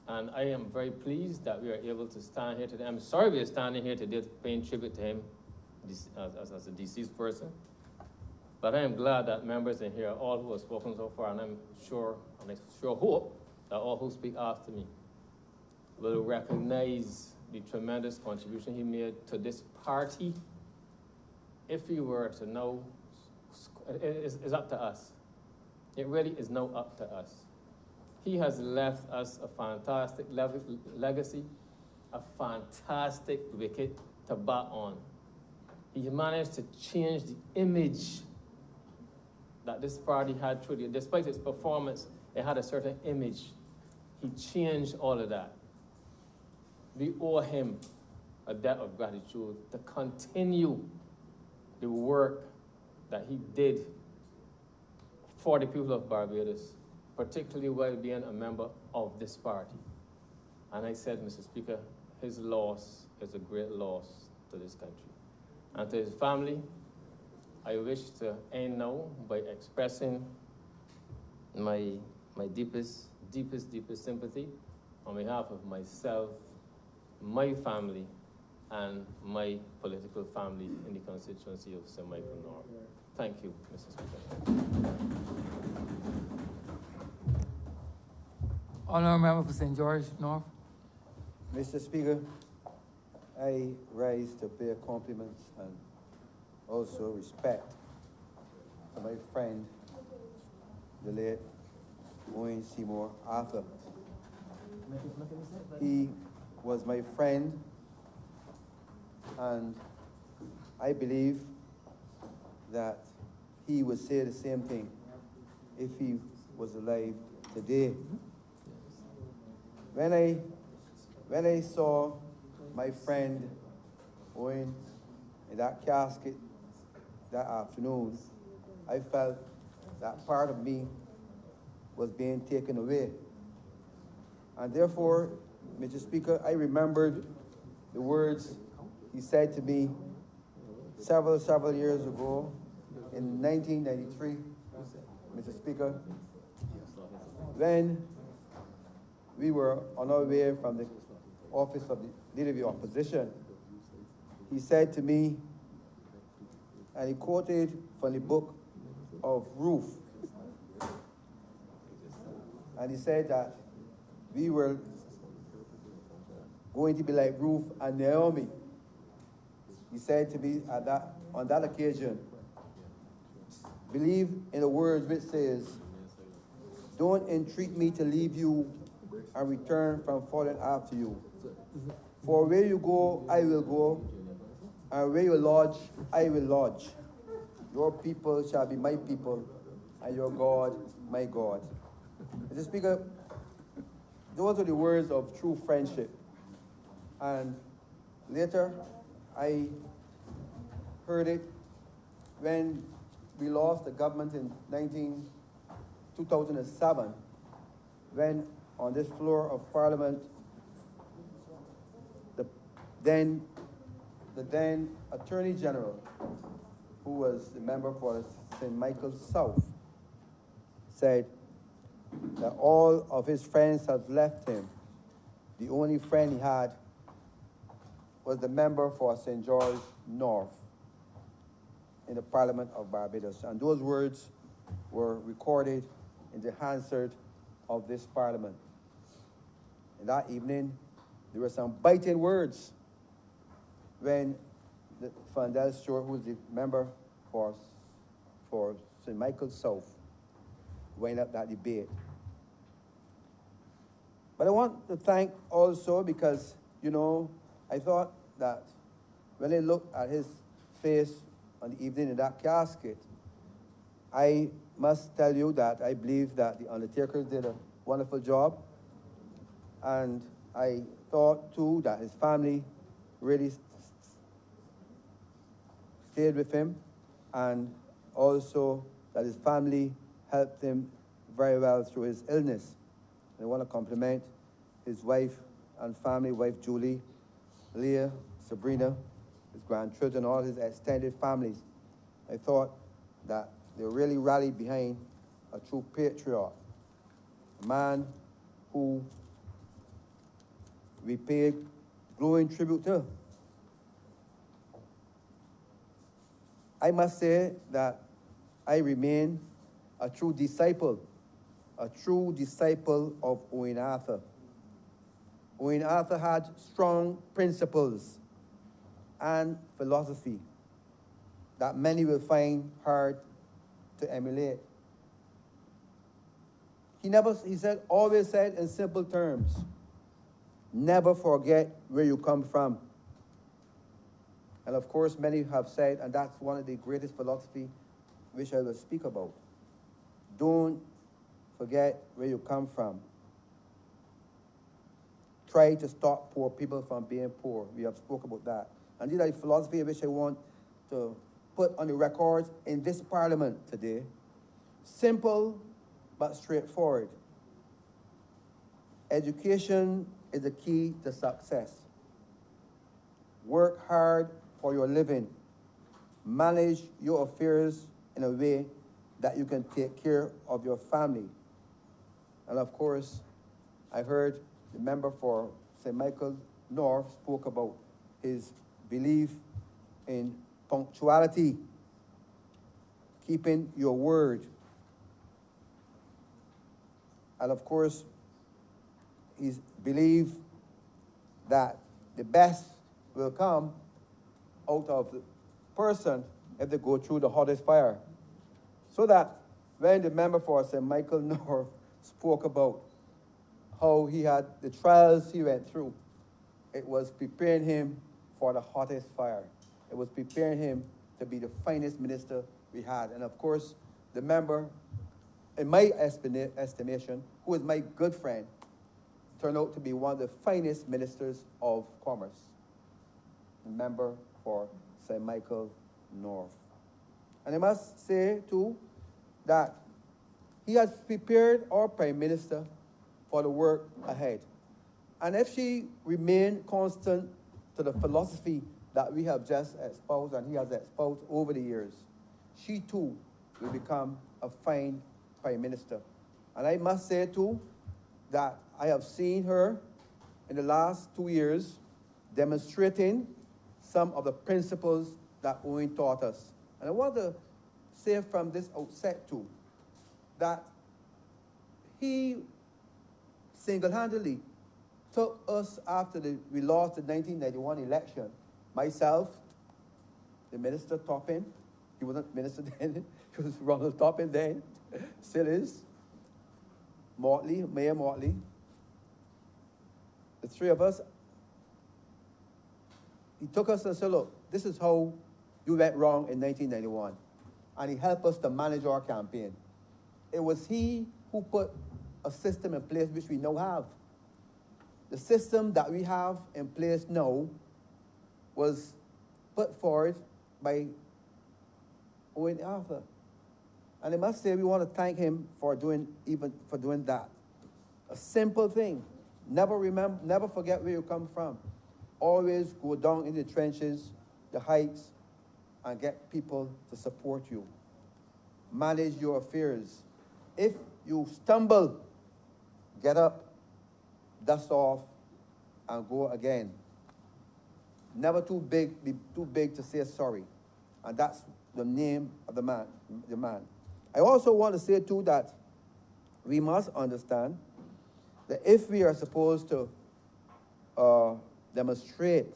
And I am very pleased that we are able to stand here today. I'm sorry we are standing here today paying tribute to him as a deceased person. But I am glad that members in here, all who have spoken so far, and I sure hope that all who speak after me will recognize the tremendous contribution he made to this party. If we were to know, it's up to us. It really is now up to us. He has left us a fantastic legacy, a fantastic wicket to bat on. He managed to change the image that this party had through despite its performance, it had a certain image. He changed all of that. We owe him a debt of gratitude to continue the work that he did for the people of Barbados, particularly while being a member of this party. And I said, Mr. Speaker, his loss is a great loss to this country. And to his family, I wish to end now by expressing my deepest sympathy on behalf of myself, my family, and my political family in the constituency of St. Michael North. Thank you, Mr. Speaker. Honourable member for St. George North. Mr. Speaker, I rise to pay compliments and also respect to my friend, the late Owen Seymour Arthur. He was my friend, and I believe that he would say the same thing if he was alive today. When I saw my friend Owen in that casket that afternoon, I felt that part of me was being taken away. And therefore, Mr. Speaker, I remembered the words he said to me several years ago in 1993, Mr. Speaker, when we were on our way from the office of the Leader of the Opposition. He said to me, and he quoted from the book of Ruth, and he said that we were going to be like Ruth and Naomi. He said to me on that occasion, believe in the words which says, don't entreat me to leave you and return from following after you. For where you go, I will go, and where you lodge, I will lodge. Your people shall be my people, and your God, my God. Mr. Speaker, those are the words of true friendship. And later, I heard it when we lost the government in 2007, when on this floor of Parliament, the then Attorney General, who was the member for St. Michael's South, said that all of his friends have left him. The only friend he had was the member for St. George North in the Parliament of Barbados. And those words were recorded in the Hansard of this Parliament. And that evening, there were some biting words when Fandel Stewart, who was the member for St. Michael's South, wind up that debate. But I want to thank also because, you know, I thought that when I looked at his face on the evening in that casket, I must tell you that I believe that the undertakers did a wonderful job. And I thought, too, that his family really stayed with him, and also that his family helped him very well through his illness. And I want to compliment his wife and family, wife Julie, Leah, Sabrina, his grandchildren, all his extended families. I thought that they really rallied behind a true patriot, a man who we paid glowing tribute to. I must say that I remain a true disciple of Owen Arthur. Owen Arthur had strong principles and philosophy that many will find hard to emulate. Always said in simple terms, never forget where you come from. And of course, many have said, and that's one of the greatest philosophy which I will speak about. Don't forget where you come from. Try to stop poor people from being poor. We have spoken about that. And these are the philosophy which I want to put on the records in this Parliament today. Simple, but straightforward. Education is the key to success. Work hard for your living. Manage your affairs in a way that you can take care of your family. And of course, I heard the member for St. Michael North spoke about his belief in punctuality, keeping your word. And of course, he's believed that the best will come out of the person if they go through the hottest fire. So that when the member for St. Michael North spoke about how he had the trials he went through, it was preparing him for the hottest fire. It was preparing him to be the finest minister we had. And of course, the member, in my estimation, who is my good friend, turned out to be one of the finest ministers of commerce. The member for St. Michael North. And I must say, too, that he has prepared our Prime Minister for the work ahead. And if she remained constant to the philosophy that we have just espoused and he has espoused over the years, she too will become a fine Prime Minister. And I must say too that I have seen her in the last 2 years demonstrating some of the principles that Owen taught us. And I want to say from this outset too, that he single-handedly took us after we lost the 1991 election. Myself, the Minister Toppin, he wasn't Minister then, he was Ronald Toppin then, still is, Mortley, Mayor Mortley, the three of us, he took us and said, look, this is how you went wrong in 1991. And he helped us to manage our campaign. It was he who put a system in place which we now have. The system that we have in place now was put forward by Owen Arthur. And I must say we want to thank him for doing that. A simple thing. Never forget where you come from. Always go down in the trenches, the heights, and get people to support you. Manage your affairs. If you stumble, get up, dust off, and go again. Never be too big to say sorry. And that's the name of the man. I also want to say too that we must understand that if we are supposed to demonstrate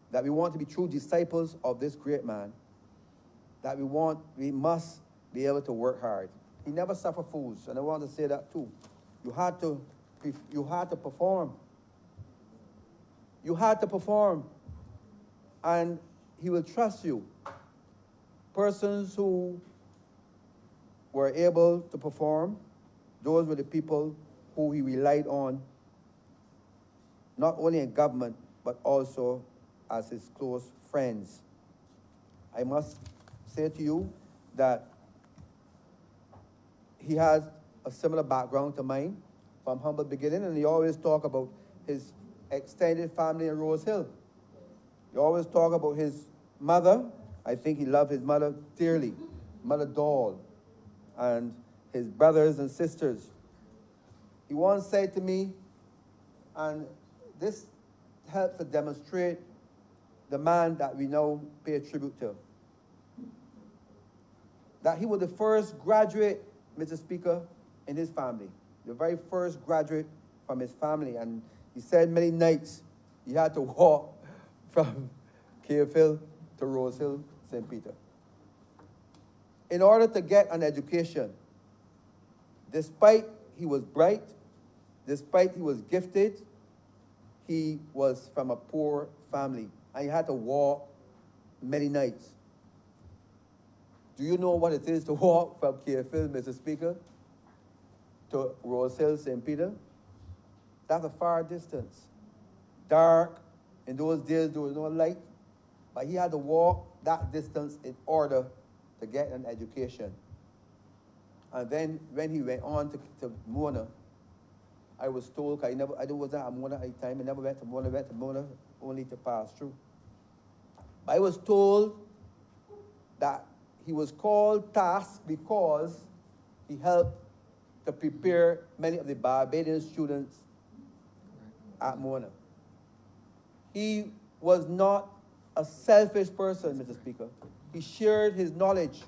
that we want to be true disciples of this great man, that we must be able to work hard. He never suffered fools, and I want to say that too. You had to perform. You had to perform, and he will trust you. Persons who were able to perform, those were the people who he relied on, not only in government, but also as his close friends. I must say to you that he has a similar background to mine, from humble beginning, and he always talk about his extended family in Rose Hill. He always talk about his mother. I think he loved his mother dearly, Mother Doll, and his brothers and sisters. He once said to me, and this helps to demonstrate the man that we now pay tribute to, that he was the first graduate, Mr. Speaker, in his family, the very first graduate from his family. And he said many nights he had to walk from Cave Hill to Rose Hill, St. Peter. In order to get an education, despite he was bright, despite he was gifted, he was from a poor family, and he had to walk many nights. Do you know what it is to walk from Cave Hill, Mr. Speaker, to Rose Hill, St. Peter? That's a far distance. Dark. In those days, there was no light. But he had to walk that distance in order to get an education. And then when he went on to Mona, I was told, I wasn't at Mona at the time, I never went to Mona only to pass through. But I was told that he was called task because he helped to prepare many of the Barbadian students at Mona. He was not a selfish person, Mr. Speaker. He shared his knowledge.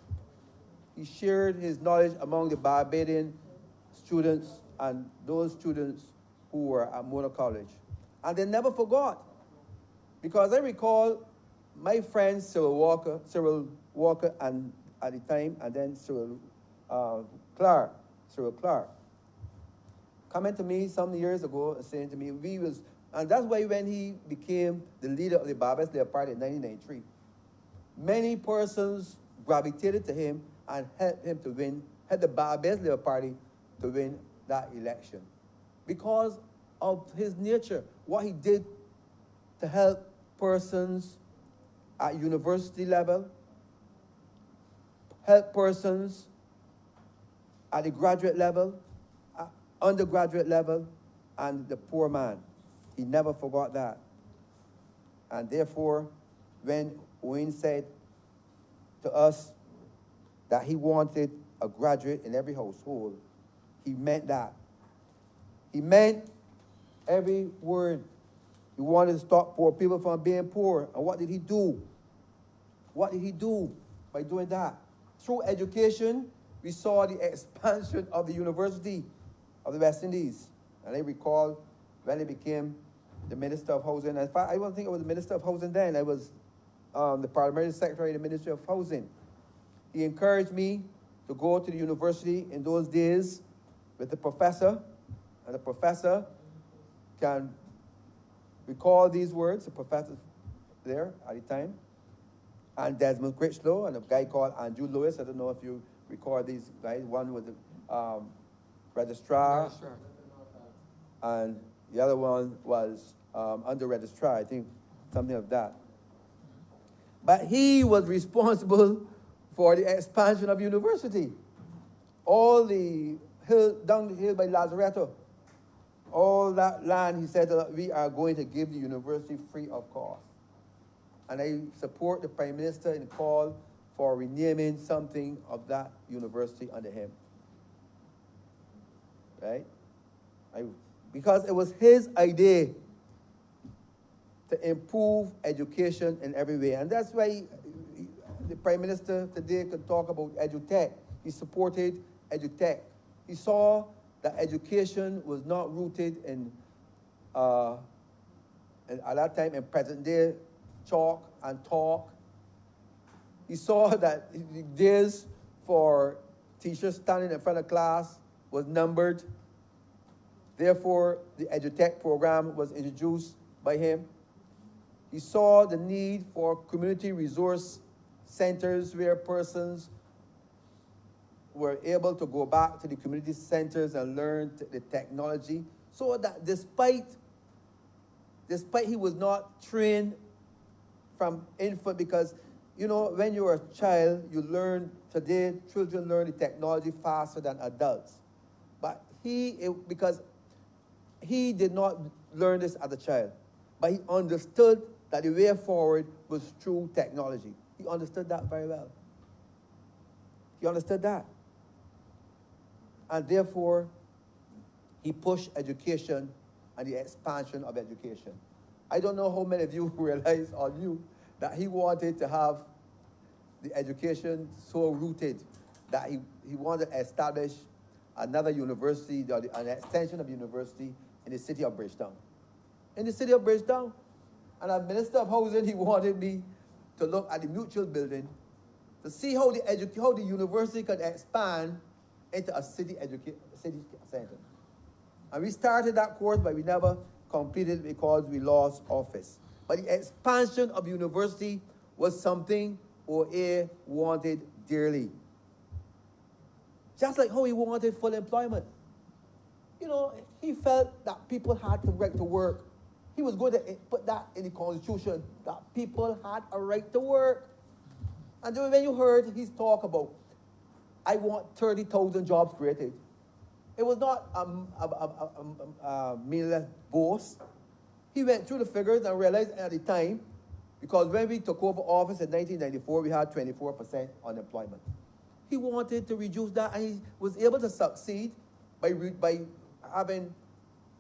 He shared his knowledge among the Barbadian students and those students who were at Mona College. And they never forgot. Because I recall my friend Cyril Walker and at the time, and then Cyril Clark, coming to me some years ago and saying to me, and that's why when he became the leader of the Barbers Labor Party in 1993, many persons gravitated to him and helped him to win, helped the Barbers Labor Party to win that election. Because of his nature, what he did to help persons at university level, help persons at the graduate level, undergraduate level, and the poor man. He never forgot that. And therefore, when Wayne said to us that he wanted a graduate in every household, he meant that. He meant every word. He wanted to stop poor people from being poor. And what did he do? What did he do by doing that? Through education, we saw the expansion of the University of the West Indies. And I recall when he became the Minister of Housing. In fact, I don't think I was the Minister of Housing then. I was the Parliamentary Secretary of the Ministry of Housing. He encouraged me to go to the university in those days with the professor. And the professor can recall these words, the professor there at the time, and Desmond Critchlow, and a guy called Andrew Lewis. I don't know if you recall these guys. One was the registrar, and the other one was under registrar, I think, something of that. But he was responsible for the expansion of university. All the hill, down the hill by Lazaretto, all that land, he said, we are going to give the university free of cost. And I support the Prime Minister in the call for renaming something of that university under him. Right? Because it was his idea to improve education in every way. And that's why the Prime Minister today could talk about edutech. He supported edutech. He saw that education was not rooted in at that time in present day chalk and talk. He saw that the days for teachers standing in front of class was numbered. Therefore, the edutech program was introduced by him. He saw the need for community resource centers where persons were able to go back to the community centers and learn the technology, so that despite he was not trained from infant, because, you know, when you're a child, you learn, today, children learn the technology faster than adults. But because he did not learn this as a child, but he understood that the way forward was through technology. He understood that very well. He understood that. And therefore, he pushed education and the expansion of education. I don't know how many of you realize or knew that he wanted to have the education so rooted that he wanted to establish another university, an extension of the university in the city of Bridgetown. In the city of Bridgetown. And as Minister of Housing, he wanted me to look at the Mutual Building to see how the university could expand into a city center. And we started that course, but we never completed it because we lost office. But the expansion of university was something OA wanted dearly. Just like how he wanted full employment. You know, he felt that people had the right to work. He was going to put that in the Constitution, that people had a right to work. And then when you heard his talk about, I want 30,000 jobs created, it was not a meaningless boast. He went through the figures and realized at the time, because when we took over office in 1994, we had 24% unemployment. He wanted to reduce that, and he was able to succeed by having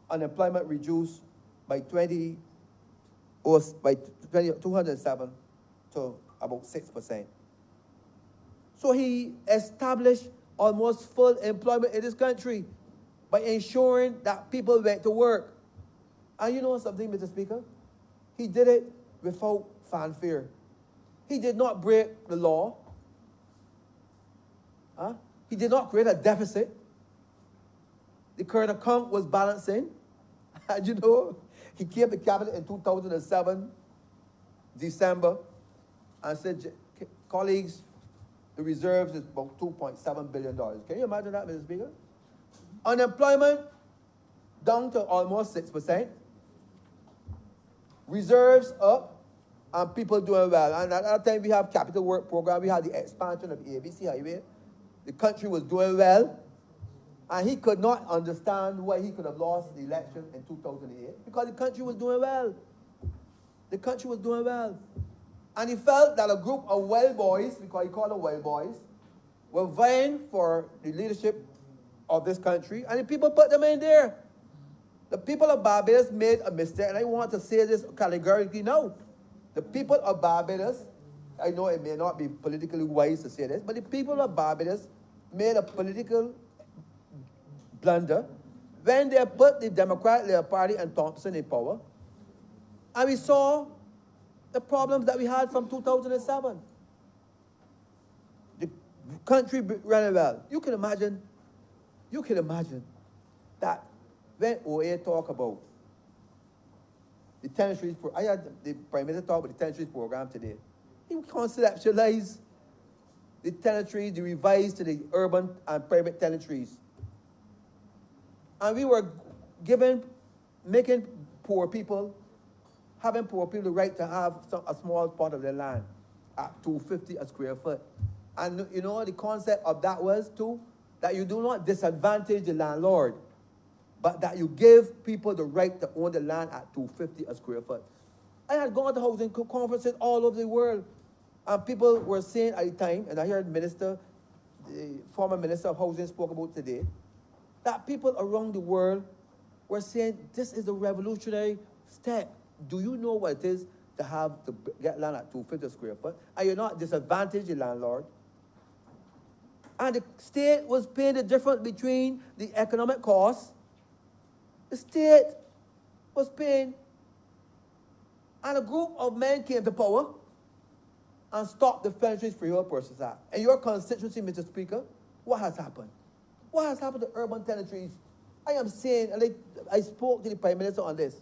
unemployment reduced by 207 to about 6%. So he established almost full employment in this country. by ensuring that people went to work. And you know something, Mr. Speaker? He did it without fanfare. He did not break the law. He did not create a deficit. The current account was balancing. And you know, he came to cabinet in 2007, December, and said, colleagues, the reserves is about $2.7 billion. Can you imagine that, Mr. Speaker? Unemployment down to almost 6%. Reserves up, and people doing well. And at that time, we have capital work program. We had the expansion of the ABC highway. The country was doing well. And he could not understand why he could have lost the election in 2008, because the country was doing well. The country was doing well. And he felt that a group of well boys, because he called them well boys, were vying for the leadership of this country, and the people put them in there. The people of Barbados made a mistake, and I want to say this categorically now. The people of Barbados, I know it may not be politically wise to say this, but the people of Barbados made a political blunder when they put the Democratic Labour Party and Thompson in power. And we saw the problems that we had from 2007. The country ran well. You can imagine that when OA talk about the tenantries, I had the Prime Minister talk about the tenantries program today. He conceptualized the tenantries, the revised to the urban and private tenantries. And we were making poor people, having poor people the right to have a small part of their land at $250 a square foot. And you know, the concept of that was too, that you do not disadvantage the landlord, but that you give people the right to own the land at $250 a square foot. I had gone to housing conferences all over the world, and people were saying at the time, and I heard the former Minister of Housing spoke about today, that people around the world were saying, this is a revolutionary step. Do you know what it is to get land at $250 a square foot? And you're not disadvantaging the landlord. And the state was paying the difference between the economic costs. The state was paying. And a group of men came to power and stopped the Tenantries Freehold Purchase Act. In your constituency, Mr. Speaker, what has happened? What has happened to urban tenantries? I am saying, and I spoke to the Prime Minister on this,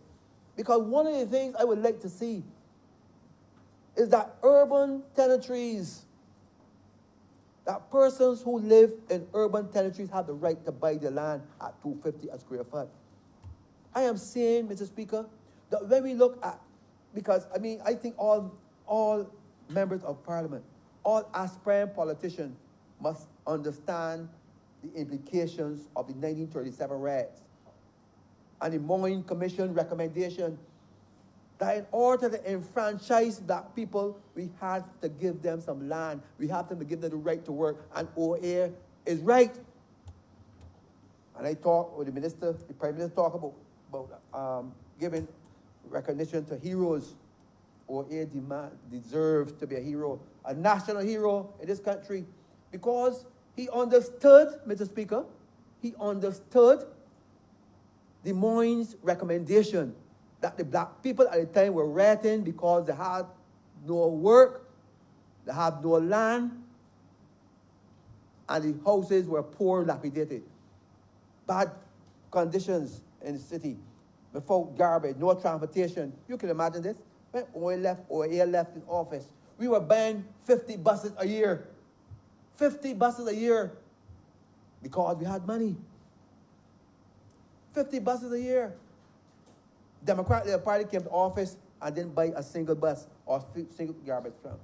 because one of the things I would like to see is that urban tenantries, that persons who live in urban tenantries have the right to buy the land at $250 a square foot. I am saying, Mr. Speaker, that when we look at, because I think all members of Parliament, all aspiring politicians must understand the implications of the 1937 riots and the Moyne Commission recommendation that in order to enfranchise black people, we had to give them some land. We have to give them the right to work, and OA is right. And I talked with the Minister, the Prime Minister talked about giving recognition to heroes. OA deserves to be a hero, a national hero in this country, because he understood, Mr. Speaker, he understood the Moyne's recommendation that the black people at the time were rioting because they had no work, they had no land, and the houses were poor, dilapidated. Bad conditions in the city, without garbage, no transportation. You can imagine this. When OA left in office, we were buying 50 buses a year. 50 buses a year, because we had money. 50 buses a year. Democratic Party came to office and didn't buy a single bus or single garbage truck.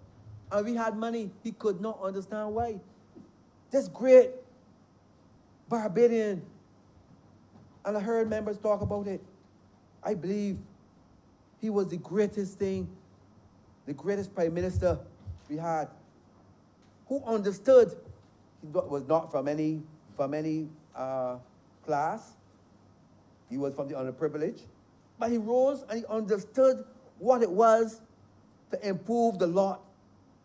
And we had money. He could not understand why. This great Barbadian, and I heard members talk about it. I believe he was the greatest thing, the greatest Prime Minister we had, who understood. He was not from any class. He was from the underprivileged. But he rose and he understood what it was to improve the lot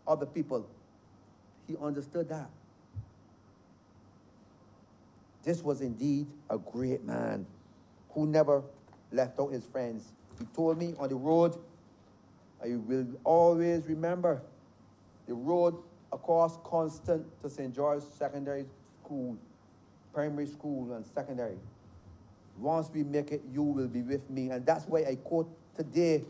of the people. He understood that. This was indeed a great man who never left out his friends. He told me on the road, I will always remember the road across Constant to St. George Secondary School, primary school and secondary. Once we make it, you will be with me. And that's why I quote today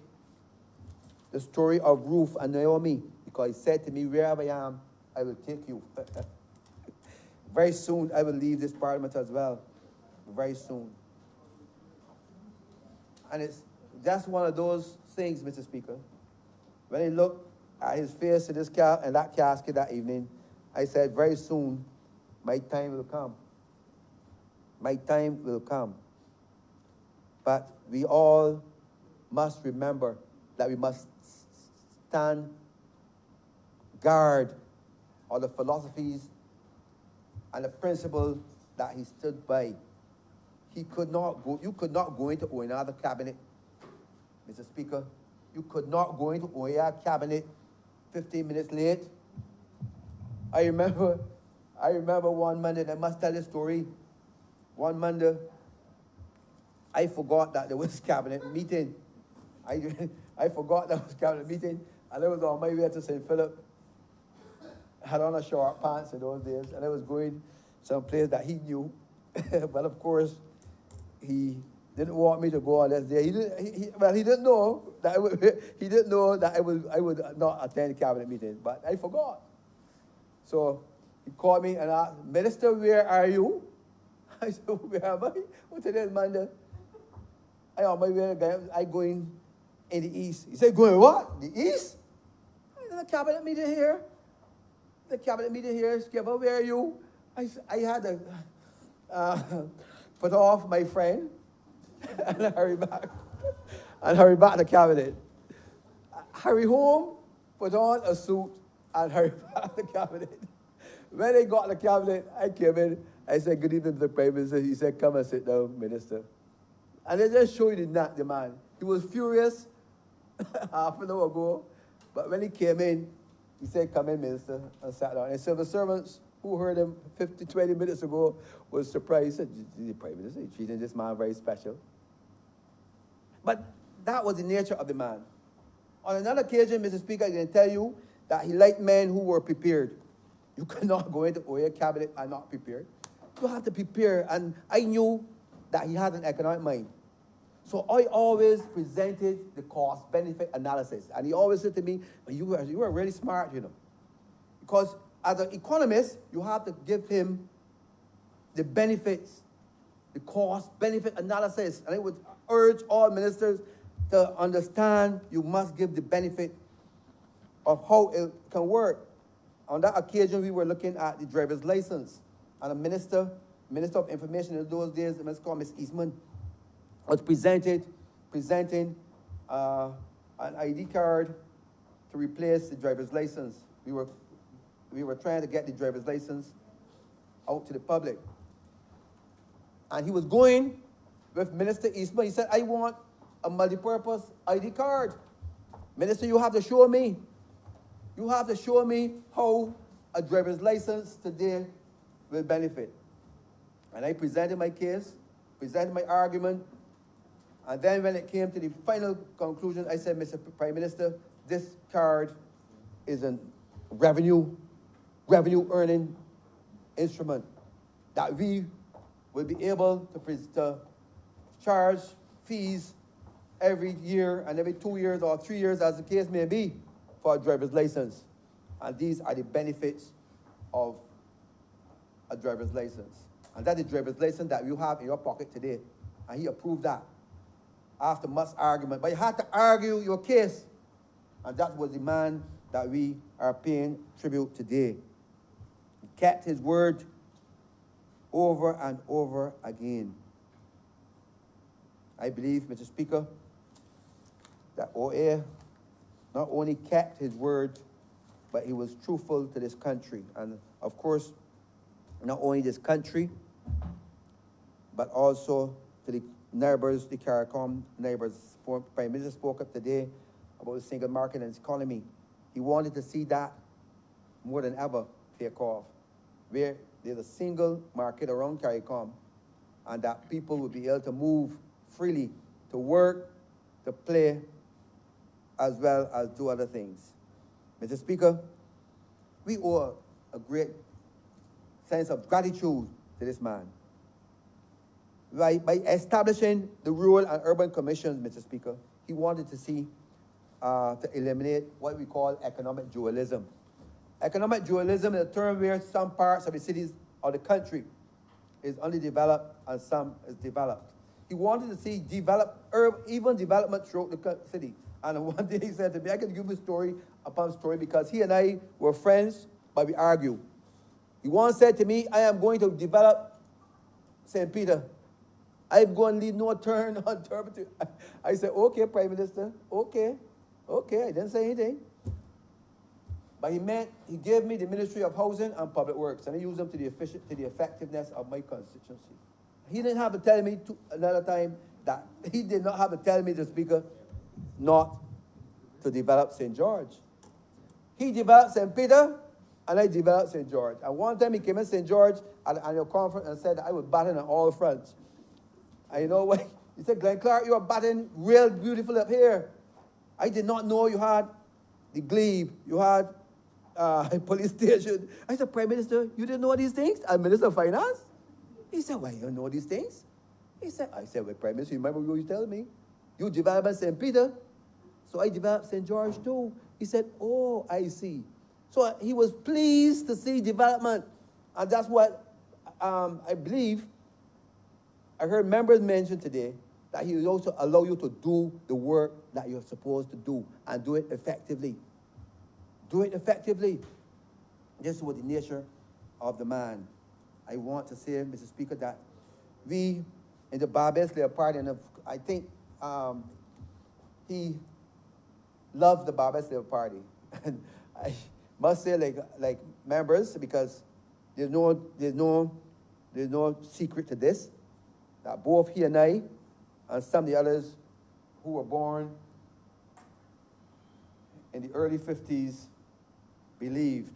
the story of Ruth and Naomi, because he said to me, wherever I am, I will take you. Very soon, I will leave this parliament as well. Very soon. And it's just one of those things, Mr. Speaker. When I looked at his face in this in that casket that evening, I said, very soon, my time will come. My time will come. But we all must remember that we must stand guard on the philosophies and the principles that he stood by. He could not go, you could not go into another cabinet, Mr. Speaker. You could not go into OER cabinet 15 minutes late. I remember one Monday, and I must tell this story. One Monday, I forgot that there was cabinet meeting. I forgot that was cabinet meeting, and I was on my way to St. Philip. I had on a short pants in those days, and I was going someplace that he knew. But of course, he didn't want me to go on this day. He didn't know that I would not attend the cabinet meeting, but I forgot. So he called me and asked, Minister, where are you? I said, where am I? What's today's Monday? I on my way, I going in the east. He said, going what? The east? The cabinet meeting here. The cabinet meeting here, Skipper, where are you? I had to put off my friend and hurry back. And hurry back to the cabinet. Hurry home, put on a suit, and hurry back to the cabinet. When I got to the cabinet, I came in. I said, good evening to the Prime Minister. He said, come and sit down, Minister. And I just showed you the man. He was furious half an hour ago. But when he came in, he said, come in, Minister, and sat down. And so the servants who heard him 20 minutes ago was surprised. He said, the Prime Minister, he's treating this man very special. But that was the nature of the man. On another occasion, Mr. Speaker, I can tell you that he liked men who were prepared. You cannot go into OER cabinet and not prepared. You have to prepare. And I knew that he had an economic mind. So I always presented the cost-benefit analysis. And he always said to me, you were really smart, you know. Because as an economist, you have to give him the benefits, the cost-benefit analysis. And I would urge all ministers to understand you must give the benefit of how it can work. On that occasion, we were looking at the driver's license. And a Minister of Information in those days, let's call Ms. Eastman, was presenting an ID card to replace the driver's license. We were trying to get the driver's license out to the public. And he was going with Minister Eastman. He said, I want a multi-purpose ID card. Minister, you have to show me. You have to show me how a driver's license today will benefit. And I presented my case, presented my argument, and then when it came to the final conclusion, I said, Mr. Prime Minister, this card is a revenue earning instrument that we will be able to charge fees every year and every 2 years or 3 years, as the case may be, for a driver's license. And these are the benefits of a driver's license. And that's the driver's license that you have in your pocket today. And he approved that after much argument. But you had to argue your case. And that was the man that we are paying tribute today. He kept his word over and over again. I believe, Mr. Speaker, that OA not only kept his word, but he was truthful to this country. And of course, not only this country, but also to the neighbors, the CARICOM neighbors. Prime Minister spoke up today about the single market and its economy. He wanted to see that more than ever take off. where there's a single market around CARICOM, and that people will be able to move freely to work, to play, as well as do other things. Mr. Speaker, we owe a great sense of gratitude to this man. By establishing the Rural and Urban Commissions, Mr. Speaker, he wanted to see, to eliminate what we call economic dualism. Economic dualism is a term where some parts of the cities or the country is underdeveloped and some is developed. He wanted to see even development throughout the city. And one day he said to me, I can give you story upon story, because he and I were friends, but we argue. He once said to me, I am going to develop St. Peter. I'm going to leave no turn unturbited. I said, okay, Prime Minister, okay, I didn't say anything. But he gave me the Ministry of Housing and Public Works, and I used them to the effectiveness of my constituency. He didn't have to tell me another time that he did not have to tell me, the Speaker, not to develop St. George. He developed St. Peter, and I developed St. George. And one time he came in St. George at an annual conference and said that I was batting on all fronts. And you know what? He said, Glenn Clark, you are batting real beautiful up here. I did not know you had the glebe, you had a police station. I said, Prime Minister, you didn't know these things? I'm Minister of Finance. He said, why you don't know these things? I said, well, Prime Minister, you remember what you told me? You developed St. Peter, so I developed St. George too. He said, oh, I see. So he was pleased to see development. And that's what I believe I heard members mention today, that he will also allow you to do the work that you're supposed to do and do it effectively. Do it effectively. This was the nature of the man. I want to say, Mr. Speaker, that we in the Barbers Labour Party, and I think he loved the Barbers Labour Party. And I must say, like members, because there's no secret to this, that both he and I, and some of the others who were born in the early 50s, believed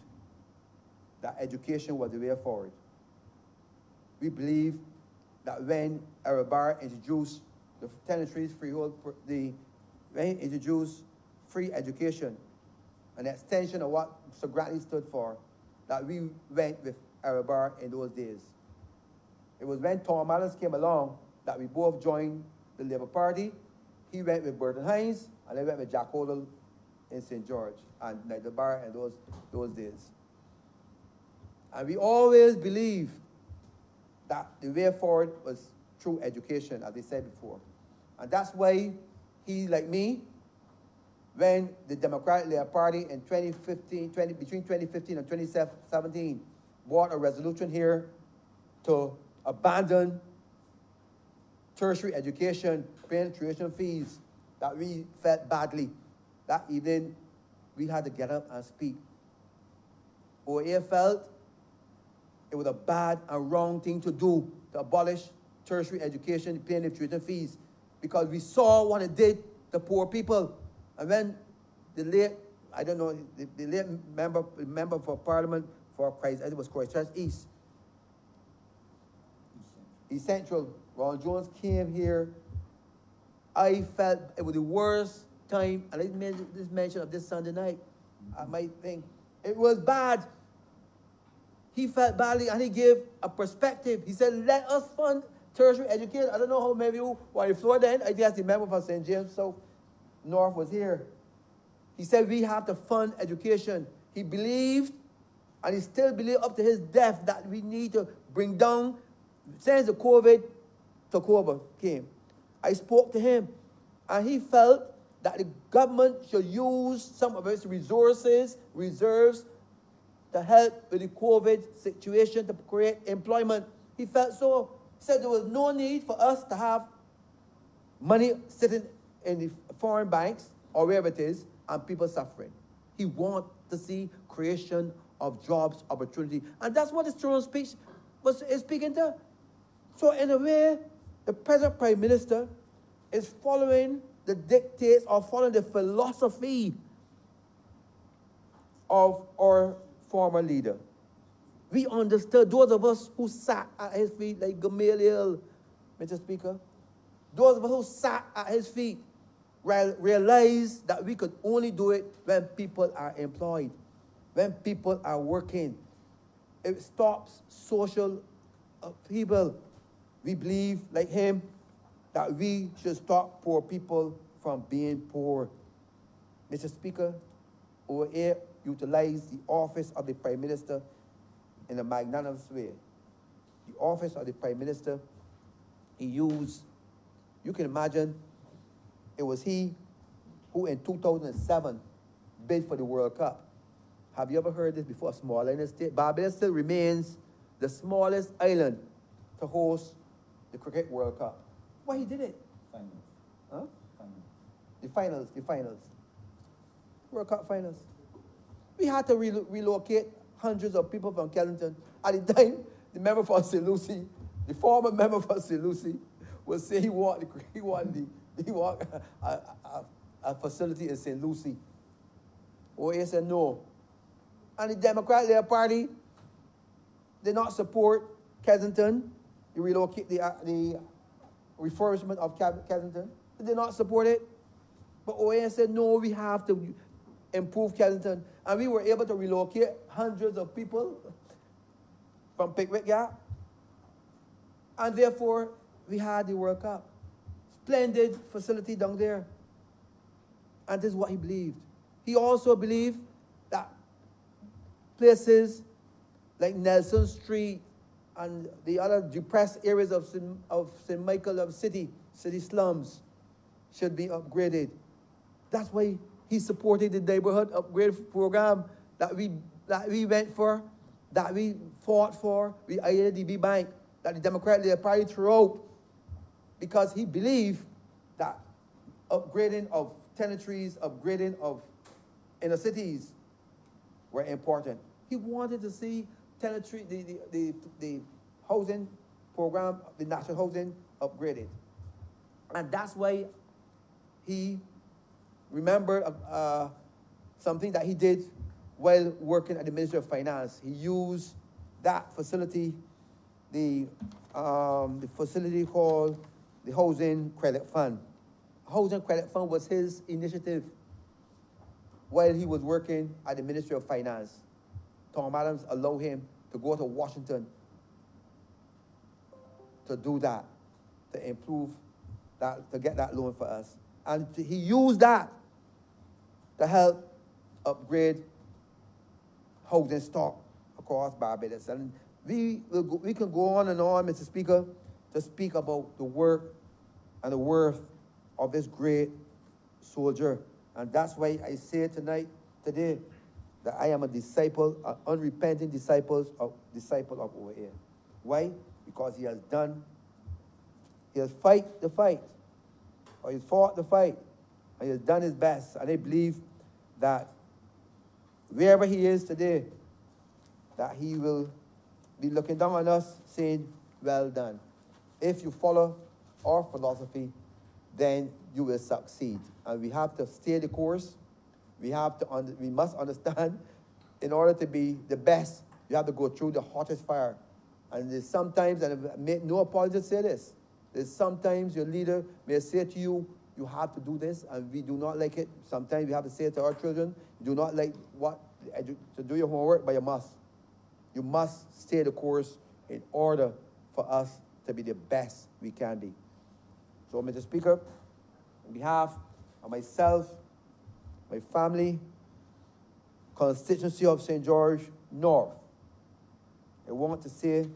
that education was the way forward. We believe that when Honourable introduced the tenantries freehold, when he introduced free education, an extension of what Sir Grantley stood for, that we went with Honourable in those days. It was when Tom Adams came along that we both joined the Labour Party. He went with Burton Hines, and I went with Jack Hodel in St. George and the bar in those days. And we always believed that the way forward was through education, as they said before. And that's why he, like me, when the Democratic Labour Party in between 2015 and 2017 brought a resolution here to abandon tertiary education, paying tuition fees, that we felt badly. That evening, we had to get up and speak. OA felt it was a bad and wrong thing to do, to abolish tertiary education, paying the tuition fees, because we saw what it did to poor people. And when the late, I don't know, the late member for Parliament for Christ, I think it was Christchurch East Central, Ron Jones came here, I felt it was the worst time, and I made this mention of this Sunday night. I might think it was bad. He felt badly, and he gave a perspective. He said, let us fund tertiary education. I don't know how many of you were on the floor then. I just remember from St. James South North was here. He said, we have to fund education. He believed, and he still believes up to his death, that we need to bring down, since the COVID came. I spoke to him, and he felt that the government should use some of its resources, reserves, to help with the COVID situation, to create employment. He felt so. He said there was no need for us to have money sitting in the foreign banks or wherever it is, and people suffering. He wants to see creation of jobs, opportunity. And that's what his throne speech is speaking to. So in a way, the present Prime Minister is following the dictates or following the philosophy of our former leader. We understood, those of us who sat at his feet like Gamaliel, Mr. Speaker, those of us who sat at his feet realized that we could only do it when people are employed, when people are working. It stops social upheaval. We believe, like him, that we should stop poor people from being poor. Mr. Speaker, OA utilized the office of the Prime Minister in a magnanimous way. The office of the Prime Minister, he used, you can imagine, it was he who in 2007 bid for the World Cup. Have you ever heard this before? A small island state. Barbados still remains the smallest island to host the Cricket World Cup. Why he did it? Finals. Huh? Finals. The finals. World Cup finals. We had to relocate hundreds of people from Kensington. At the time, the member for St. Lucie, the former member for St. Lucie, would say he want a facility in St. Lucie. OA said no. And the Democrat Labour Party did not support Kensington, the refurbishment of Kensington. They did not support it. But OA said, no, we have to improve Kensington. And we were able to relocate hundreds of people from Pickwick Gap. And therefore, we had the World Cup. Splendid facility down there. And this is what he believed. He also believed that places like Nelson Street and the other depressed areas of St. Michael of city slums should be upgraded. That's why he supported the neighborhood upgrade program that we went for, that we fought for, we IADB Bank, that the Democrat Labour Party threw out, because he believed that upgrading of tenantries, upgrading of inner cities were important. He wanted to see tenantry, the housing program, the national housing upgraded. And that's why he remembered something that he did while working at the Ministry of Finance. He used that facility, the facility called the Housing Credit Fund. Housing Credit Fund was his initiative while he was working at the Ministry of Finance. Tom Adams allowed him to go to Washington to do that, to improve that, to get that loan for us. And he used that to help upgrade housing stock across Barbados. And we can go on and on, Mr. Speaker, to speak about the work and the worth of this great soldier. And that's why I say today, that I am a disciple, an unrepentant disciple of OAA. Why? Because he has fight the fight, or he's fought the fight, and he has done his best. And I believe that wherever he is today, that he will be looking down on us saying, well done. If you follow our philosophy, then you will succeed. And we have to stay the course. We must understand, in order to be the best, you have to go through the hottest fire. And there's sometimes, and I make no apology to say this, there's sometimes your leader may say to you, you have to do this, and we do not like it. Sometimes we have to say to our children, you do not like to do your homework, but you must. You must stay the course in order for us to be the best we can be. So, Mr. Speaker, on behalf of myself, my family, constituency of St. George North, I want to say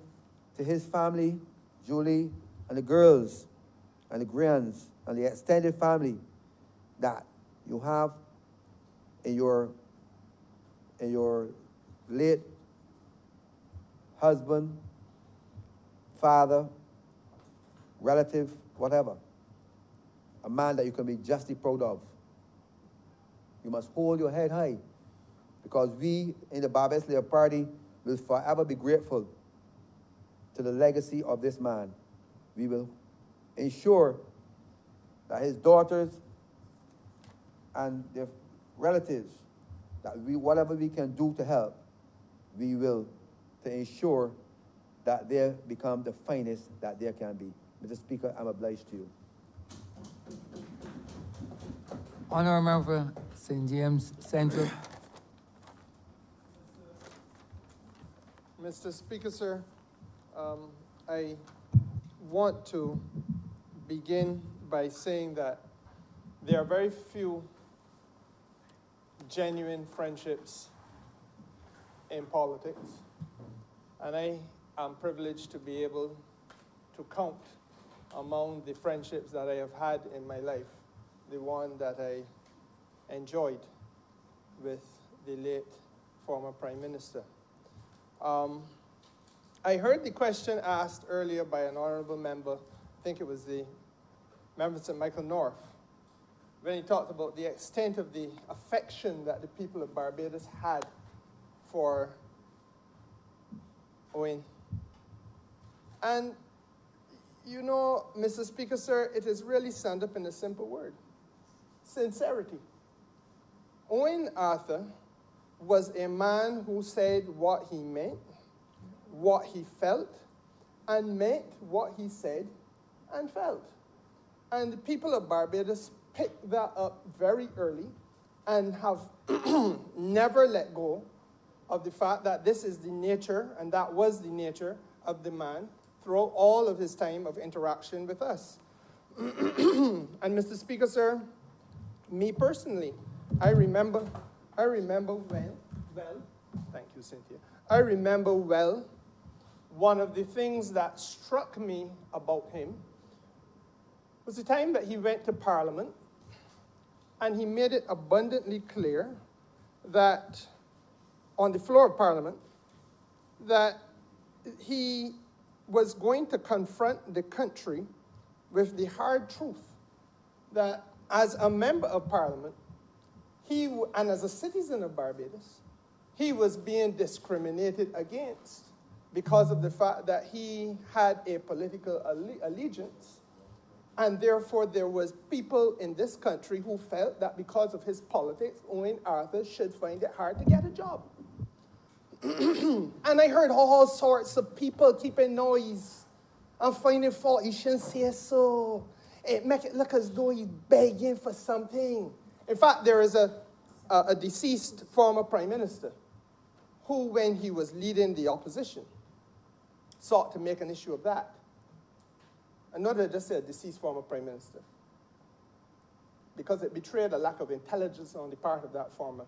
to his family, Julie, and the girls, and the grands, and the extended family, that you have in your late husband, father, relative, whatever, a man that you can be justly proud of. You must hold your head high, because we in the Barbados Labour Party will forever be grateful to the legacy of this man. We will ensure that his daughters and their relatives, that whatever we can do to help, we will to ensure that they become the finest that they can be. Mr. Speaker, I'm obliged to you. Honourable member for St. James Central. Mr. Speaker, sir, I want to begin by saying that there are very few genuine friendships in politics, and I am privileged to be able to count among the friendships that I have had in my life, the one that I enjoyed with the late former Prime Minister. I heard the question asked earlier by an honourable member, I think it was the member St. Michael North, when he talked about the extent of the affection that the people of Barbados had for Owen. And, you know, Mr. Speaker, sir, it is really summed up in a simple word: sincerity. Owen Arthur was a man who said what he meant, what he felt, and meant what he said and felt. And the people of Barbados picked that up very early and have never let go of the fact that this is the nature, and that was the nature of the man throughout all of his time of interaction with us. And Mr. Speaker, sir, me personally, I remember well, thank you, Cynthia. I remember well, one of the things that struck me about him was the time that he went to Parliament, and he made it abundantly clear that on the floor of Parliament, that he was going to confront the country with the hard truth that as a member of Parliament, and as a citizen of Barbados, he was being discriminated against because of the fact that he had a political allegiance. And therefore, there was people in this country who felt that because of his politics, Owen Arthur should find it hard to get a job. And I heard all sorts of people keeping noise and finding fault. He shouldn't say so. It make it look as though he's begging for something. In fact, there is a deceased former prime minister who, when he was leading the opposition, sought to make an issue of that. And not that I just say a deceased former prime minister, because it betrayed a lack of intelligence on the part of that former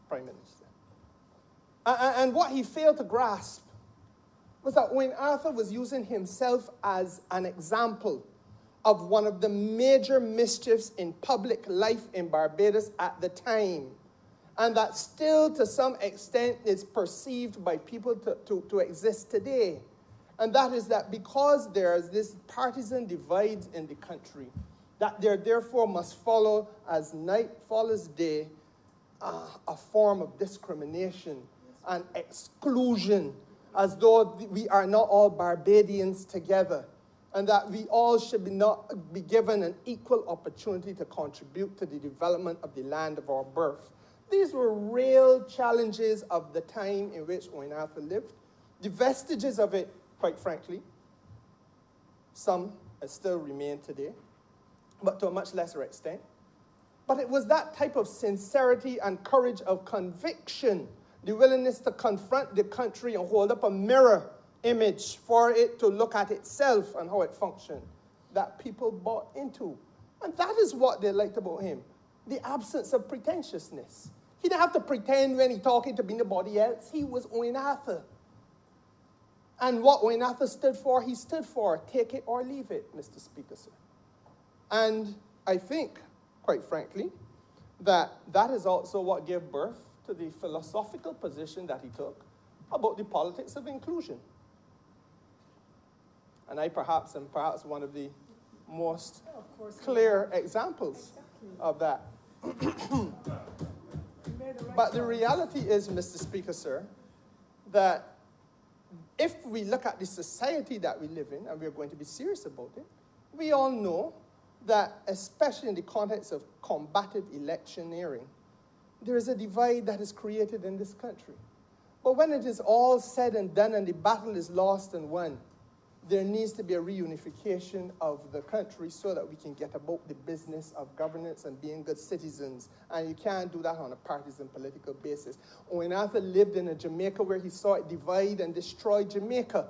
prime minister. And what he failed to grasp was that when Arthur was using himself as an example of one of the major mischiefs in public life in Barbados at the time, and that still to some extent is perceived by people to exist today. And that is that because there is this partisan divide in the country, that there therefore must follow, as night follows day, a form of discrimination and exclusion, as though we are not all Barbadians together, and that we all should not be given an equal opportunity to contribute to the development of the land of our birth. These were real challenges of the time in which Owen Arthur lived. The vestiges of it, quite frankly, some still remain today, but to a much lesser extent. But it was that type of sincerity and courage of conviction, the willingness to confront the country and hold up a mirror image for it to look at itself and how it functioned, that people bought into. And that is what they liked about him, the absence of pretentiousness. He didn't have to pretend when he talking to be nobody else. He was Owen Arthur. And what Owen Arthur stood for, he stood for. Take it or leave it, Mr. Speaker, sir. And I think, quite frankly, that is also what gave birth to the philosophical position that he took about the politics of inclusion. And I perhaps am one of the most clear examples of that. But the reality is, Mr. Speaker, sir, that if we look at the society that we live in, and we're going to be serious about it, we all know that, especially in the context of combative electioneering, there is a divide that is created in this country. But when it is all said and done and the battle is lost and won, there needs to be a reunification of the country so that we can get about the business of governance and being good citizens. And you can't do that on a partisan political basis. Owen Arthur lived in a Jamaica where he saw it divide and destroy Jamaica.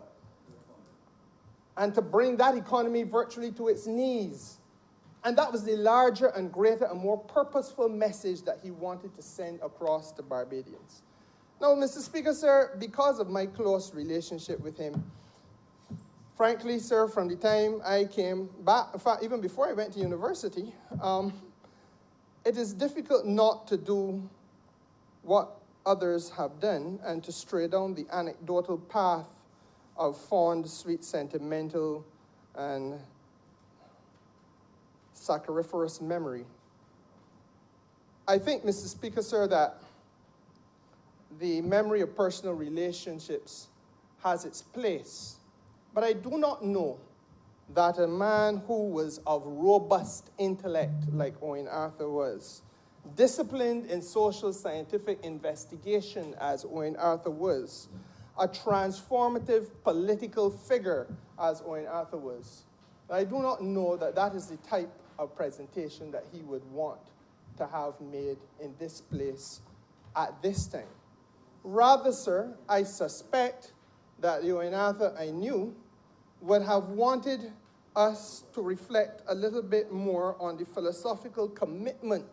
And to bring that economy virtually to its knees. And that was the larger and greater and more purposeful message that he wanted to send across to Barbadians. Now, Mr. Speaker, sir, because of my close relationship with him, frankly, sir, from the time I came back, in fact, even before I went to university, it is difficult not to do what others have done and to stray down the anecdotal path of fond, sweet, sentimental, and sacchariferous memory. I think, Mr. Speaker, sir, that the memory of personal relationships has its place. But I do not know that a man who was of robust intellect like Owen Arthur was, disciplined in social scientific investigation as Owen Arthur was, a transformative political figure as Owen Arthur was. I do not know that that is the type of presentation that he would want to have made in this place at this time. Rather, sir, I suspect that the Owen Arthur I knew would have wanted us to reflect a little bit more on the philosophical commitment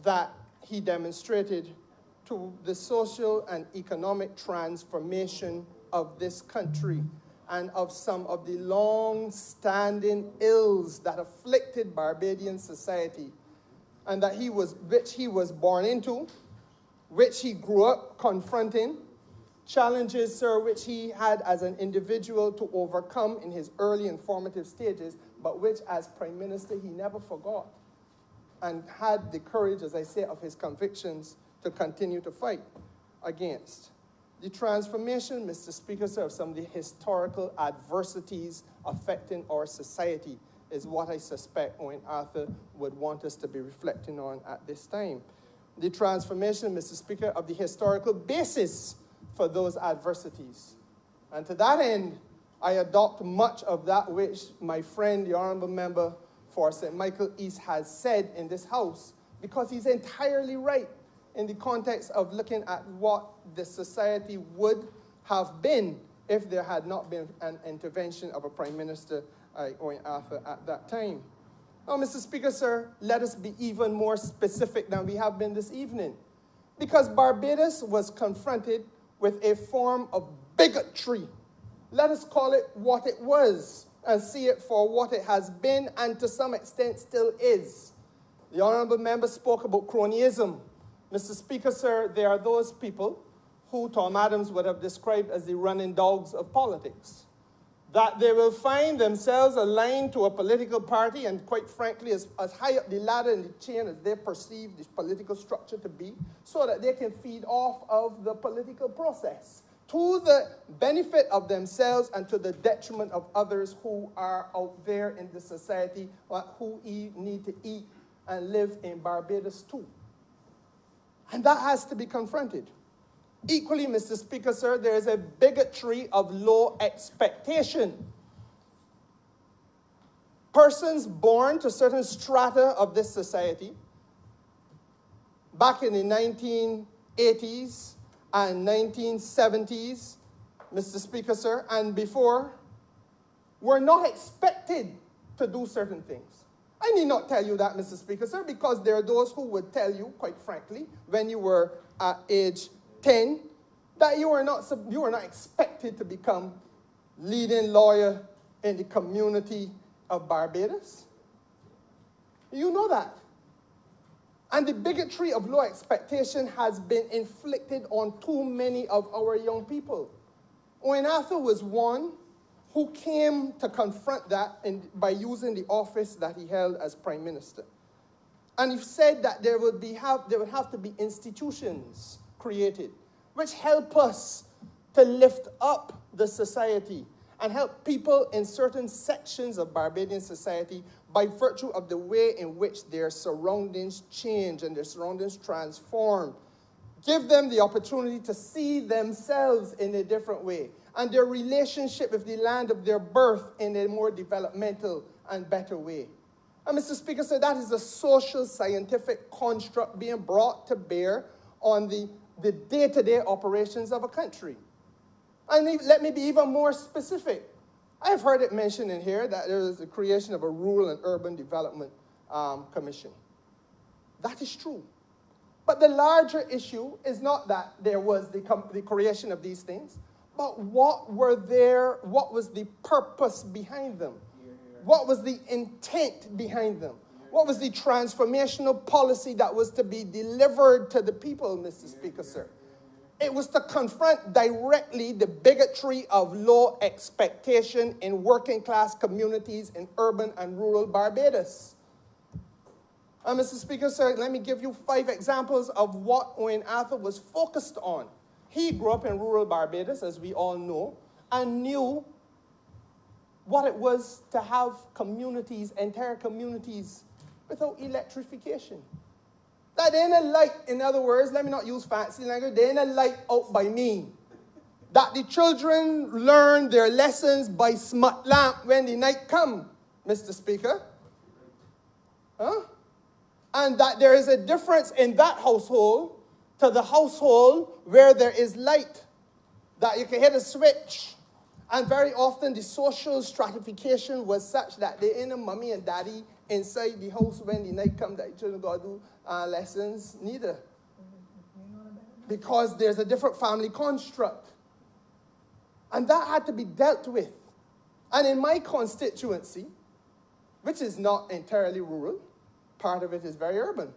that he demonstrated to the social and economic transformation of this country and of some of the long-standing ills that afflicted Barbadian society, and that which he was born into, which he grew up confronting, challenges, sir, which he had as an individual to overcome in his early and formative stages, but which as Prime Minister he never forgot and had the courage, as I say, of his convictions to continue to fight against. The transformation, Mr. Speaker, sir, of some of the historical adversities affecting our society is what I suspect Owen Arthur would want us to be reflecting on at this time. The transformation, Mr. Speaker, of the historical basis for those adversities. And to that end, I adopt much of that which my friend, the Honourable Member for St. Michael East, has said in this House, because he's entirely right in the context of looking at what the society would have been if there had not been an intervention of a Prime Minister, Owen Arthur, at that time. Now, Mr. Speaker, sir, let us be even more specific than we have been this evening, because Barbados was confronted with a form of bigotry. Let us call it what it was and see it for what it has been and to some extent still is. The Honourable Member spoke about cronyism. Mr. Speaker, sir, there are those people who Tom Adams would have described as the running dogs of politics. That they will find themselves aligned to a political party and, quite frankly, as high up the ladder in the chain as they perceive the political structure to be, so that they can feed off of the political process to the benefit of themselves and to the detriment of others who are out there in the society who need to eat and live in Barbados too. And that has to be confronted. Equally, Mr. Speaker, sir, there is a bigotry of low expectation. Persons born to certain strata of this society back in the 1980s and 1970s, Mr. Speaker, sir, and before, were not expected to do certain things. I need not tell you that, Mr. Speaker, sir, because there are those who would tell you, quite frankly, when you were at age 10, that you were not expected to become leading lawyer in the community of Barbados. You know that. And the bigotry of low expectation has been inflicted on too many of our young people. Owen Arthur was one who came to confront that by using the office that he held as Prime Minister. And he said that there would have to be institutions created which help us to lift up the society and help people in certain sections of Barbadian society by virtue of the way in which their surroundings change and their surroundings transform, Give them the opportunity to see themselves in a different way and their relationship with the land of their birth in a more developmental and better way. And Mr. Speaker, so that is a social scientific construct being brought to bear on the day-to-day operations of a country. And let me be even more specific. I've heard it mentioned in here that there is the creation of a Rural and Urban Development Commission. That is true. But the larger issue is not that there was the creation of these things, but what was the purpose behind them? What was the intent behind them? What was the transformational policy that was to be delivered to the people, Mr. Speaker, sir? It was to confront directly the bigotry of low expectation in working class communities in urban and rural Barbados. Mr. Speaker, sir, let me give you 5 examples of what Owen Arthur was focused on. He grew up in rural Barbados, as we all know, and knew what it was to have communities, entire communities, without electrification. That ain't a light, in other words, let me not use fancy language, there ain't a light out by me. That the children learn their lessons by smut lamp when the night come, Mr. Speaker. Huh? And that there is a difference in that household to the household where there is light. That you can hit a switch. And very often the social stratification was such that there ain't a mommy and daddy inside the house when the night come that the children got to do lessons, neither. Because there's a different family construct. And that had to be dealt with. And in my constituency, which is not entirely rural, part of it is very urban.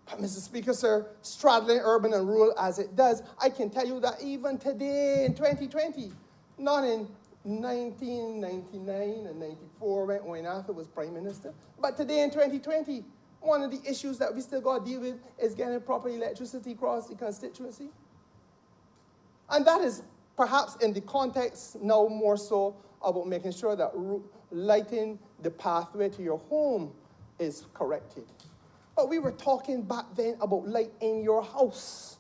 But Mr. Speaker, sir, straddling urban and rural as it does, I can tell you that even today in 2020, not in 1999 and 94 when Owen Arthur was Prime Minister, but today in 2020, one of the issues that we still got to deal with is getting proper electricity across the constituency. And that is perhaps in the context now more so about making sure that lighting the pathway to your home is corrected. But we were talking back then about light in your house.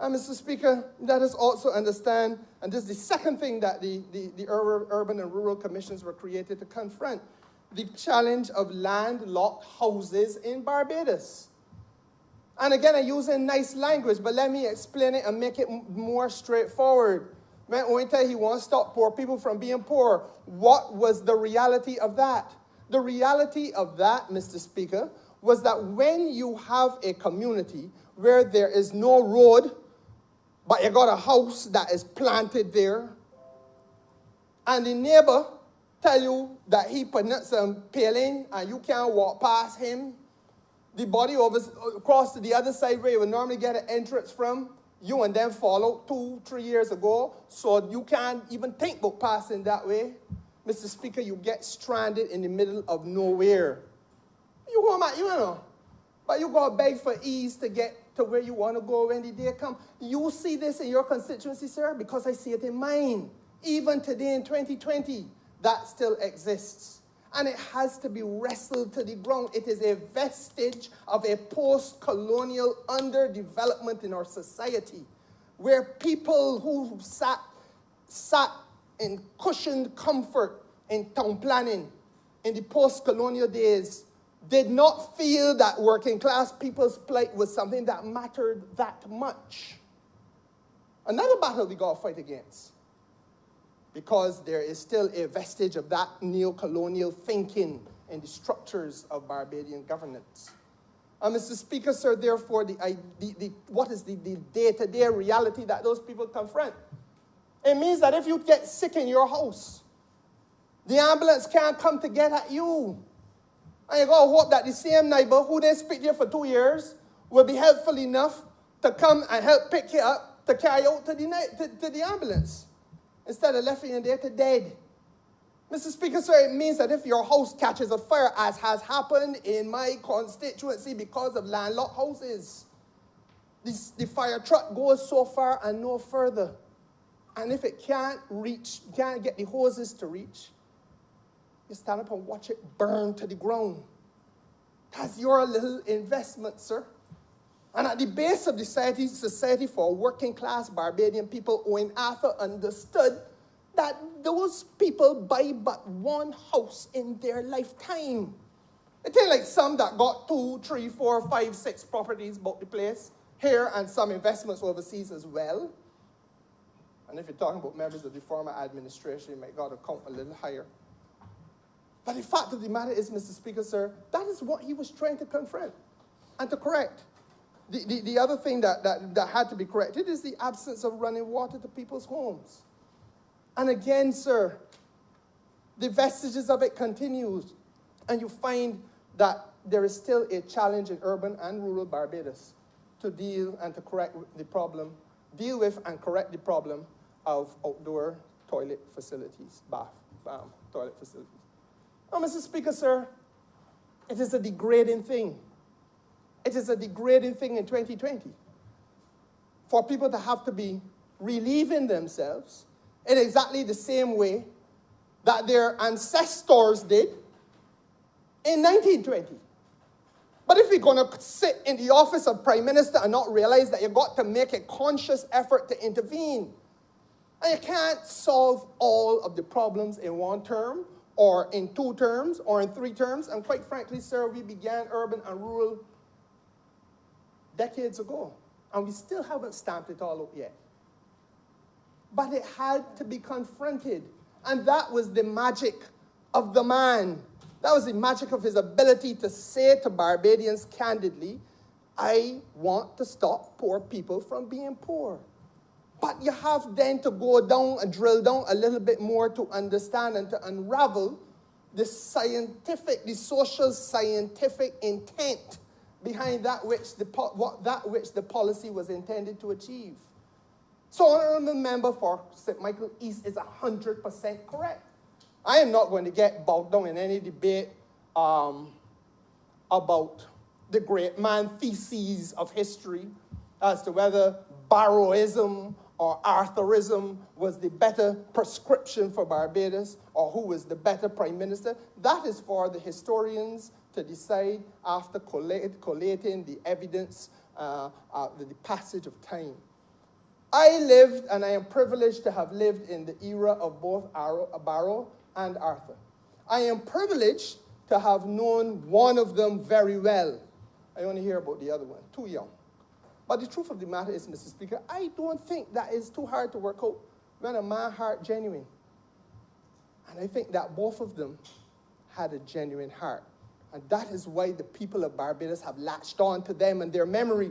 And Mr. Speaker, let us also understand, and this is the second thing that the urban and rural commissions were created to confront, the challenge of landlocked houses in Barbados. And again, I'm using nice language, but let me explain it and make it more straightforward. When Owen said he wants to stop poor people from being poor, what was the reality of that? The reality of that, Mr. Speaker, was that when you have a community where there is no road, but you got a house that is planted there, and the neighbor tell you that he put some paling and you can't walk past him, the body over across to the other side where you would normally get an entrance from, you and them followed 2-3 years ago, so you can't even think about passing that way. Mr. Speaker, you get stranded in the middle of nowhere. You go, man, you know, but you go beg for ease to get to where you want to go when the day comes. You see this in your constituency, sir, because I see it in mine. Even today in 2020, that still exists. And it has to be wrestled to the ground. It is a vestige of a post-colonial underdevelopment in our society, where people who sat in cushioned comfort in town planning in the post-colonial days did not feel that working class people's plight was something that mattered that much. Another battle we got to fight against, because there is still a vestige of that neo-colonial thinking in the structures of Barbadian governance. Mr. Speaker, sir, therefore, what is the day-to-day reality that those people confront? It means that if you get sick in your house, the ambulance can't come to get at you. And you got to hope that the same neighbor who didn't speak to you for 2 years will be helpful enough to come and help pick you up to carry you out to the ambulance, instead of left you there to dead. Mr. Speaker, sir, it means that if your house catches a fire, as has happened in my constituency because of landlocked houses, the fire truck goes so far and no further. And if it can't get the hoses to reach, you stand up and watch it burn to the ground. That's your little investment, sir. And at the base of the Society for Working Class Barbadian People, Owen Arthur understood that those people buy but one house in their lifetime. It ain't like some that got 2, 3, 4, 5, 6 properties about the place here and some investments overseas as well. And if you're talking about members of the former administration, you might got to count a little higher. But the fact of the matter is, Mr. Speaker, sir, that is what he was trying to confront and to correct. The other thing that had to be corrected is the absence of running water to people's homes. And again, sir, the vestiges of it continues. And you find that there is still a challenge in urban and rural Barbados to deal and to correct the problem, deal with and correct the problem of outdoor toilet facilities, toilet facilities. Now, Mr. Speaker, sir, it is a degrading thing. It is a degrading thing in 2020 for people to have to be relieving themselves in exactly the same way that their ancestors did in 1920. But if you're going to sit in the office of Prime Minister and not realize that you've got to make a conscious effort to intervene, and you can't solve all of the problems in one term, or in 2 terms, or in 3 terms, and quite frankly, sir, we began urban and rural decades ago, and we still haven't stamped it all out yet. But it had to be confronted, and that was the magic of the man. That was the magic of his ability to say to Barbadians candidly, I want to stop poor people from being poor. But you have then to go down and drill down a little bit more to understand and to unravel the social scientific intent behind that which the policy was intended to achieve. So, Honourable Member for St. Michael East is 100% correct. I am not going to get bogged down in any debate about the great man theses of history as to whether Barrowism or Arthurism was the better prescription for Barbados, or who was the better prime minister. That is for the historians to decide after collating the evidence, the passage of time. I lived, and I am privileged to have lived in the era of both Barrow and Arthur. I am privileged to have known one of them very well. I only hear about the other one, too young. But the truth of the matter is, Mr. Speaker, I don't think that is too hard to work out when a man heart genuine. And I think that both of them had a genuine heart. And that is why the people of Barbados have latched on to them and their memory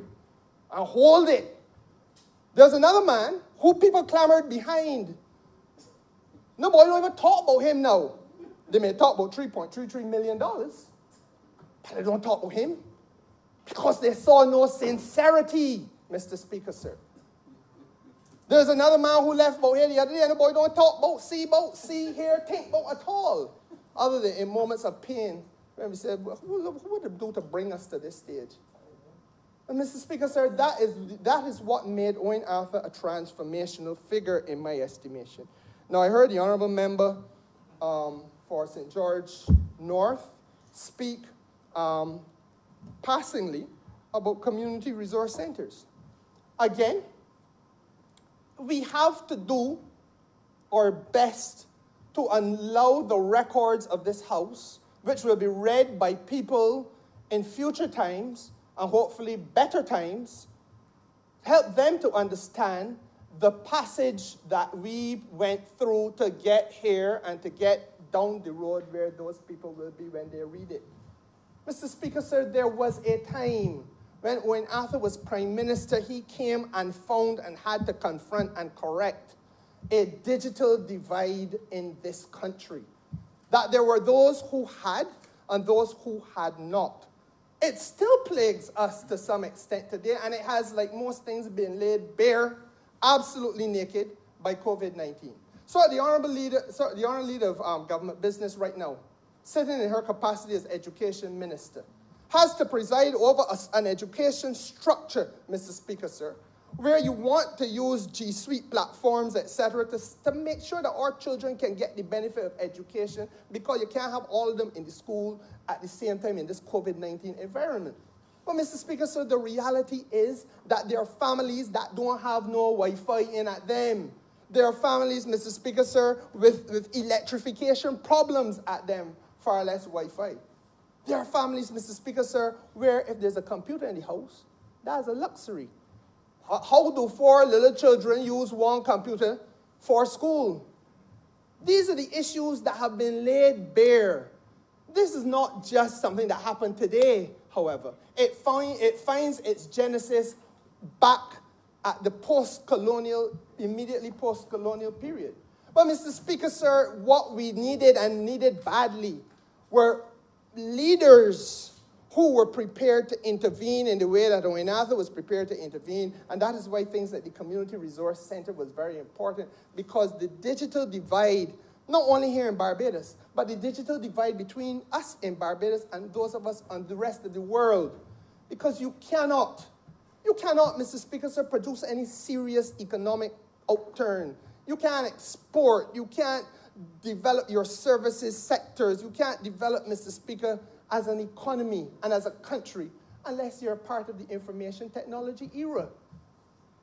and hold it. There's another man who people clamored behind. Nobody don't even talk about him now. They may talk about $3.33 million, but they don't talk about him because they saw no sincerity, Mr. Speaker, sir. There's another man who left about here the other day, and nobody don't talk about, see here, think about at all, other than in moments of pain when we said, well, who would it do to bring us to this stage? And Mr. Speaker, sir, that is what made Owen Arthur a transformational figure in my estimation. Now, I heard the Honourable Member for St. George North speak passingly about community resource centers. Again, we have to do our best to allow the records of this House, which will be read by people in future times, and hopefully better times, help them to understand the passage that we went through to get here and to get down the road where those people will be when they read it. Mr. Speaker, sir, there was a time when Arthur was Prime Minister, he came and found and had to confront and correct a digital divide in this country. That there were those who had and those who had not. It still plagues us to some extent today, and it has, like most things, been laid bare, absolutely naked, by COVID-19. So the Honourable Leader of Government Business right now, sitting in her capacity as Education Minister, has to preside over an education structure, Mr. Speaker, sir, where you want to use G Suite platforms, etc., to make sure that our children can get the benefit of education, because you can't have all of them in the school at the same time in this COVID-19 environment. But, Mr. Speaker, sir, the reality is that there are families that don't have no Wi-Fi in at them. There are families, Mr. Speaker, sir, with electrification problems at them, far less Wi-Fi. There are families, Mr. Speaker, sir, where if there's a computer in the house, that's a luxury. How do 4 little children use one computer for school? These are the issues that have been laid bare. This is not just something that happened today, however. It finds its genesis back at the post-colonial, immediately post-colonial period. But, Mr. Speaker, sir, what we needed and needed badly were leaders who were prepared to intervene in the way that Owen Arthur was prepared to intervene. And that is why things like the Community Resource Center was very important, because the digital divide, not only here in Barbados, but the digital divide between us in Barbados and those of us on the rest of the world. Because you cannot, Mr. Speaker, sir, produce any serious economic outturn. You can't export, you can't develop your services sectors, you can't develop, Mr. Speaker, as an economy and as a country unless you're a part of the information technology era.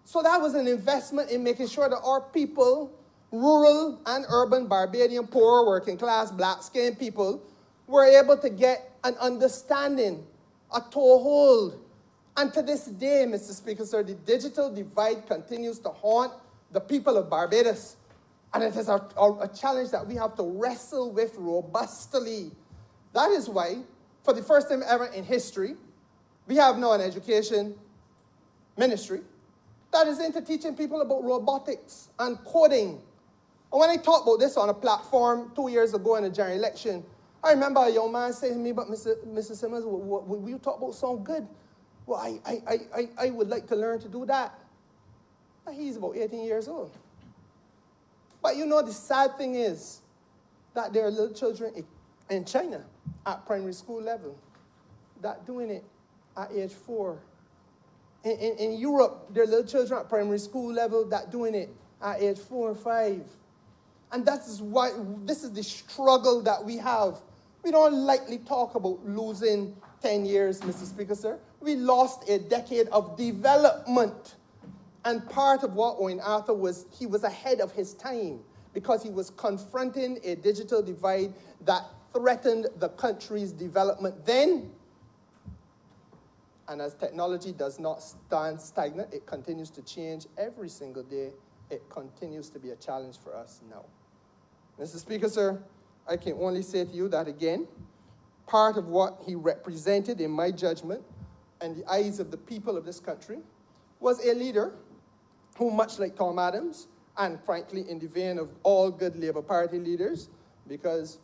So that was an investment in making sure that our people, rural and urban Barbadian, poor, working class, black-skinned people, were able to get an understanding, a toehold. And to this day, Mr. Speaker, sir, the digital divide continues to haunt the people of Barbados. And it is a challenge that we have to wrestle with robustly. That is why, for the first time ever in history, we have now an education ministry that is into teaching people about robotics and coding. And when I talked about this on a platform 2 years ago in a general election, I remember a young man saying to me, "But Mr. Simmons, what you talk about sound good. Well, I would like to learn to do that." And he's about 18 years old. But you know, the sad thing is that there are little children in China at primary school level that doing it at age 4. In Europe, there are little children at primary school level that doing it at age 4 and 5. And that is why this is the struggle that we have. We don't lightly talk about losing 10 years, Mr. Speaker, sir. We lost a decade of development. And part of what Owen Arthur was, he was ahead of his time because he was confronting a digital divide that threatened the country's development then. And as technology does not stand stagnant, it continues to change every single day. It continues to be a challenge for us now. Mr. Speaker, sir, I can only say to you that again, part of what he represented in my judgment and the eyes of the people of this country was a leader who, much like Tom Adams, and frankly in the vein of all good Labour Party leaders, because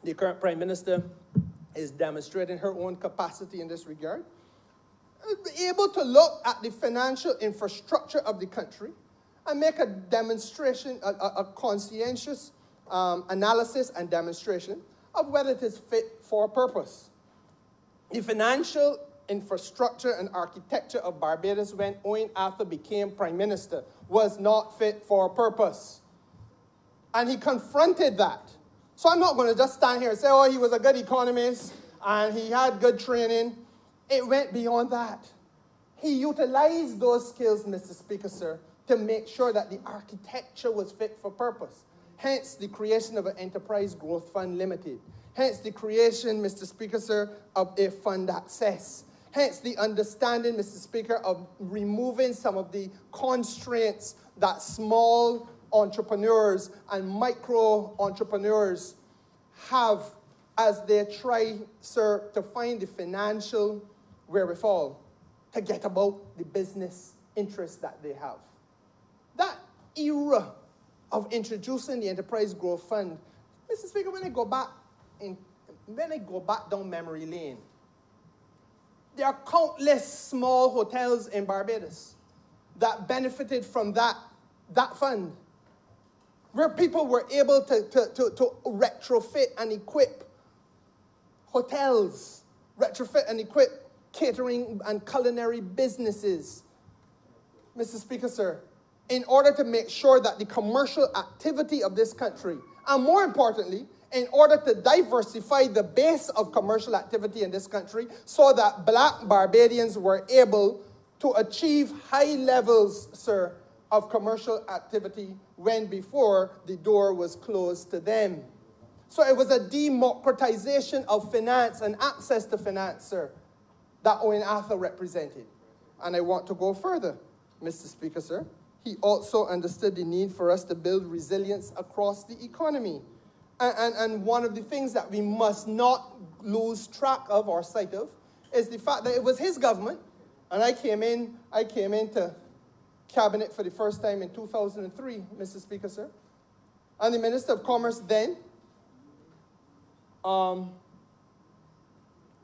the current Prime Minister is demonstrating her own capacity in this regard, able to look at the financial infrastructure of the country and make a demonstration, a conscientious analysis and demonstration of whether it is fit for purpose. The financial infrastructure and architecture of Barbados when Owen Arthur became Prime Minister was not fit for purpose. And he confronted that. So I'm not going to just stand here and say, oh, he was a good economist and he had good training. It went beyond that. He utilized those skills, Mr. Speaker, sir, to make sure that the architecture was fit for purpose. Hence the creation of an Enterprise Growth Fund Limited. Hence the creation, Mr. Speaker, sir, of a fund access. Hence the understanding, Mr. Speaker, of removing some of the constraints that small entrepreneurs and micro entrepreneurs have as they try, sir, to find the financial wherewithal to get about the business interests that they have. That era of introducing the Enterprise Growth Fund, Mr. Speaker, when I go back down memory lane, there are countless small hotels in Barbados that benefited from that fund, where people were able to retrofit and equip hotels, retrofit and equip catering and culinary businesses, Mr. Speaker, sir, in order to make sure that the commercial activity of this country, and more importantly, in order to diversify the base of commercial activity in this country so that black Barbadians were able to achieve high levels, sir, of commercial activity when before the door was closed to them. So it was a democratization of finance and access to finance, sir, that Owen Arthur represented. And I want to go further, Mr. Speaker, sir. He also understood the need for us to build resilience across the economy. And one of the things that we must not lose track of or sight of is the fact that it was his government, and I came into cabinet for the first time in 2003, Mr. Speaker, sir. And the Minister of Commerce then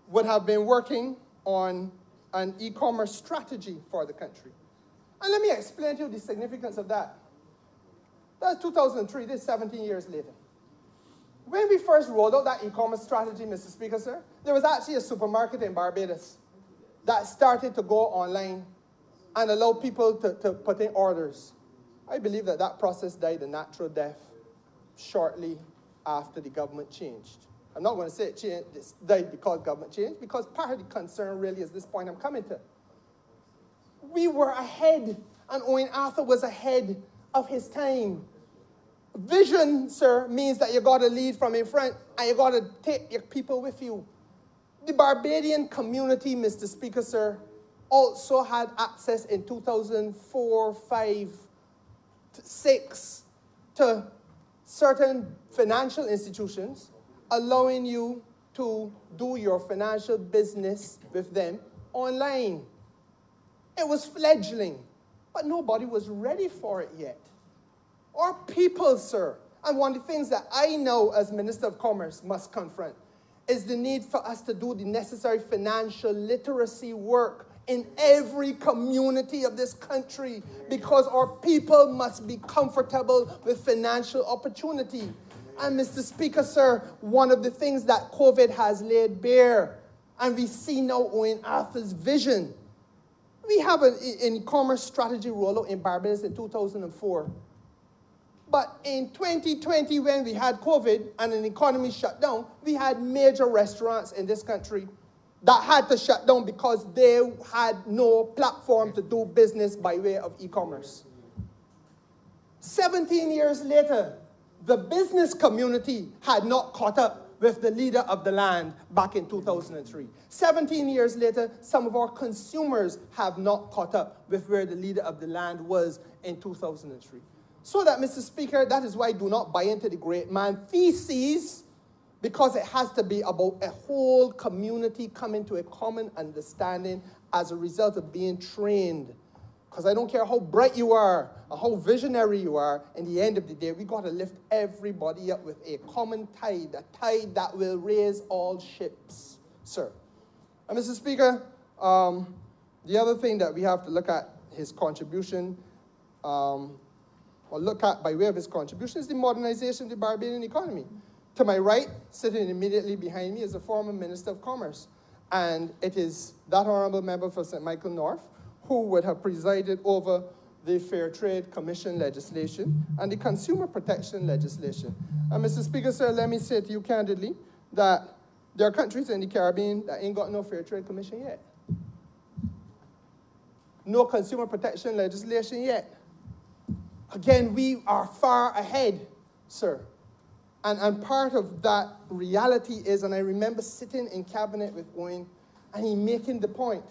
would have been working on an e-commerce strategy for the country. And let me explain to you the significance of that. That's 2003, this is 17 years later. When we first rolled out that e-commerce strategy, Mr. Speaker, sir, there was actually a supermarket in Barbados that started to go online and allow people to put in orders. I believe that that process died a natural death shortly after the government changed. I'm not going to say it died because government changed, because part of the concern really is this point I'm coming to. We were ahead, and Owen Arthur was ahead of his time. Vision, sir, means that you got to lead from in front, and you got to take your people with you. The Barbadian community, Mr. Speaker, sir, also had access in 2004, 5, 6 to certain financial institutions, allowing you to do your financial business with them online. It was fledgling, but nobody was ready for it yet. Our people, sir, and one of the things that I know as Minister of Commerce must confront is the need for us to do the necessary financial literacy work in every community of this country, because our people must be comfortable with financial opportunity. And Mr. Speaker, sir, one of the things that COVID has laid bare, and we see now Owen Arthur's vision. We have an e-commerce strategy rollout in Barbados in 2004. But in 2020, when we had COVID and an economy shut down, we had major restaurants in this country that had to shut down because they had no platform to do business by way of e-commerce. 17 years later, the business community had not caught up with the leader of the land back in 2003. 17 years later, some of our consumers have not caught up with where the leader of the land was in 2003. So that, Mr. Speaker, that is why I do not buy into the great man theses, because it has to be about a whole community coming to a common understanding as a result of being trained. Because I don't care how bright you are or how visionary you are, in the end of the day, we got to lift everybody up with a common tide, a tide that will raise all ships, sir. And Mr. Speaker, the other thing that we have to look at his contribution, or look at by way of his contribution, is the modernization of the Barbadian economy. To my right, sitting immediately behind me, is the former Minister of Commerce. And it is that honourable member for St. Michael North who would have presided over the Fair Trade Commission legislation and the consumer protection legislation. And Mr. Speaker, sir, let me say to you candidly that there are countries in the Caribbean that ain't got no Fair Trade Commission yet. No consumer protection legislation yet. Again, we are far ahead, sir. And part of that reality is, and I remember sitting in cabinet with Owen, and he making the point,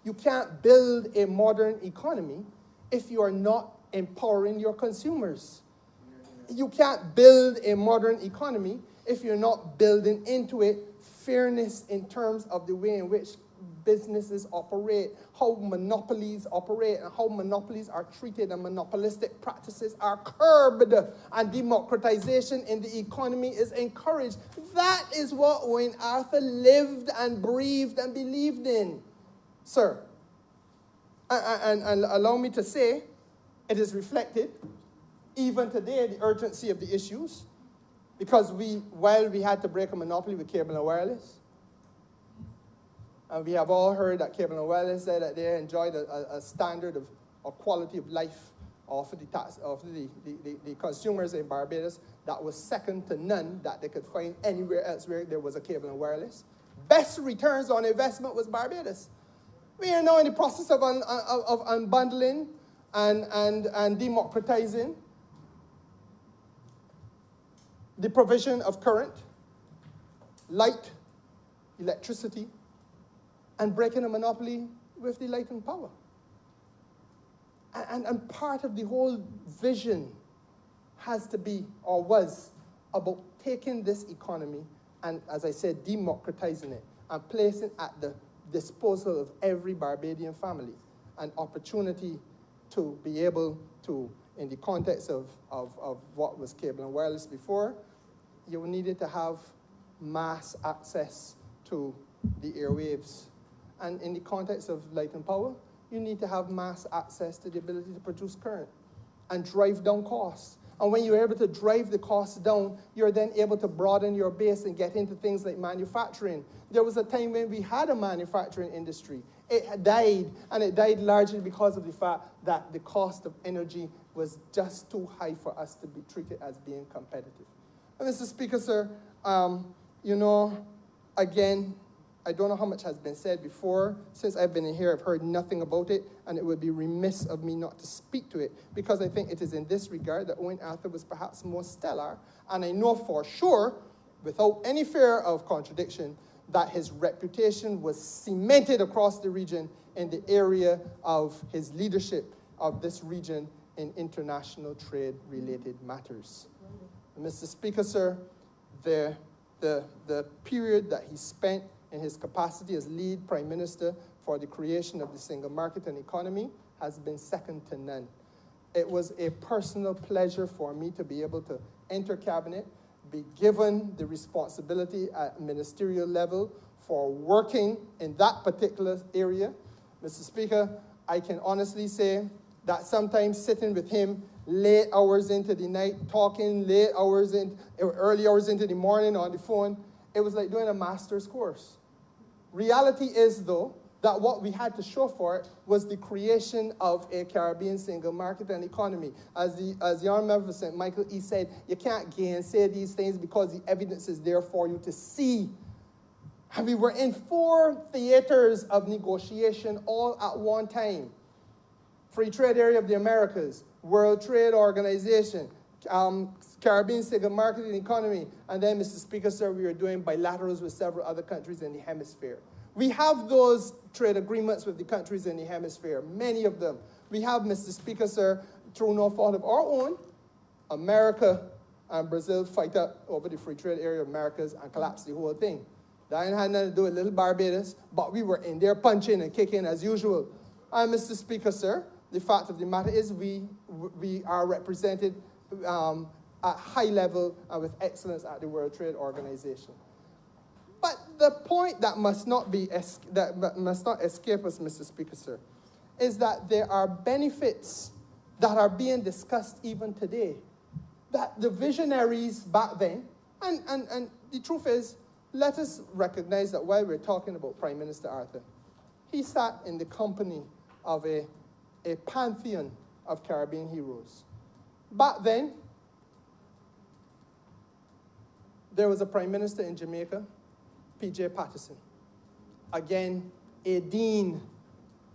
you can't build a modern economy if you are not empowering your consumers. You can't build a modern economy if you're not building into it fairness in terms of the way in which businesses operate, how monopolies operate, and how monopolies are treated and monopolistic practices are curbed and democratization in the economy is encouraged. That is what Owen Arthur lived and breathed and believed in, sir. And allow me to say, it is reflected even today, the urgency of the issues, because while we had to break a monopoly with cable and wireless, and we have all heard that cable and wireless said that they enjoyed a standard of quality of life the consumers in Barbados that was second to none that they could find anywhere else where there was a cable and wireless. Best returns on investment was Barbados. We are now in the process of unbundling and democratizing the provision of current, light, electricity, and breaking a monopoly with the light and power. And part of the whole vision has to be, or was, about taking this economy and, as I said, democratizing it and placing at the disposal of every Barbadian family an opportunity to be able to, in the context of what was cable and wireless before, you needed to have mass access to the airwaves. And in the context of light and power, you need to have mass access to the ability to produce current and drive down costs. And when you're able to drive the costs down, you're then able to broaden your base and get into things like manufacturing. There was a time when we had a manufacturing industry. It died, and it died largely because of the fact that the cost of energy was just too high for us to be treated as being competitive. And Mr. Speaker, sir, again, I don't know how much has been said before. Since I've been in here, I've heard nothing about it, and it would be remiss of me not to speak to it, because I think it is in this regard that Owen Arthur was perhaps more stellar, and I know for sure, without any fear of contradiction, that his reputation was cemented across the region in the area of his leadership of this region in international trade-related matters. Mr. Speaker, sir, the period that he spent in his capacity as lead prime minister for the creation of the single market and economy has been second to none. It was a personal pleasure for me to be able to enter cabinet, be given the responsibility at ministerial level for working in that particular area. Mr. Speaker, I can honestly say that sometimes sitting with him late hours into the night, talking early hours into the morning on the phone, it was like doing a master's course. Reality is, though, that what we had to show for it was the creation of a Caribbean single market and economy. As the Honourable St. Michael E. said, you can't gainsay these things because the evidence is there for you to see. And we were in 4 theaters of negotiation all at one time. Free Trade Area of the Americas, World Trade Organization, Caribbean single market and economy, and then, Mr. Speaker, sir, we were doing bilaterals with several other countries in the hemisphere. We have those trade agreements with the countries in the hemisphere, many of them. We have, Mr. Speaker, sir, through no fault of our own, America and Brazil fight up over the Free Trade Area of Americas and collapse the whole thing. That had nothing to do with little Barbados, but we were in there punching and kicking as usual. And, Mr. Speaker, sir, the fact of the matter is we are represented at high level and with excellence at the World Trade Organization. But the point that must not escape us, Mr. Speaker, sir, is that there are benefits that are being discussed even today that the visionaries back then, and the truth is, let us recognize that while we're talking about Prime Minister Arthur, he sat in the company of a pantheon of Caribbean heroes. Back then, there was a prime minister in Jamaica, P.J. Patterson. Again, a dean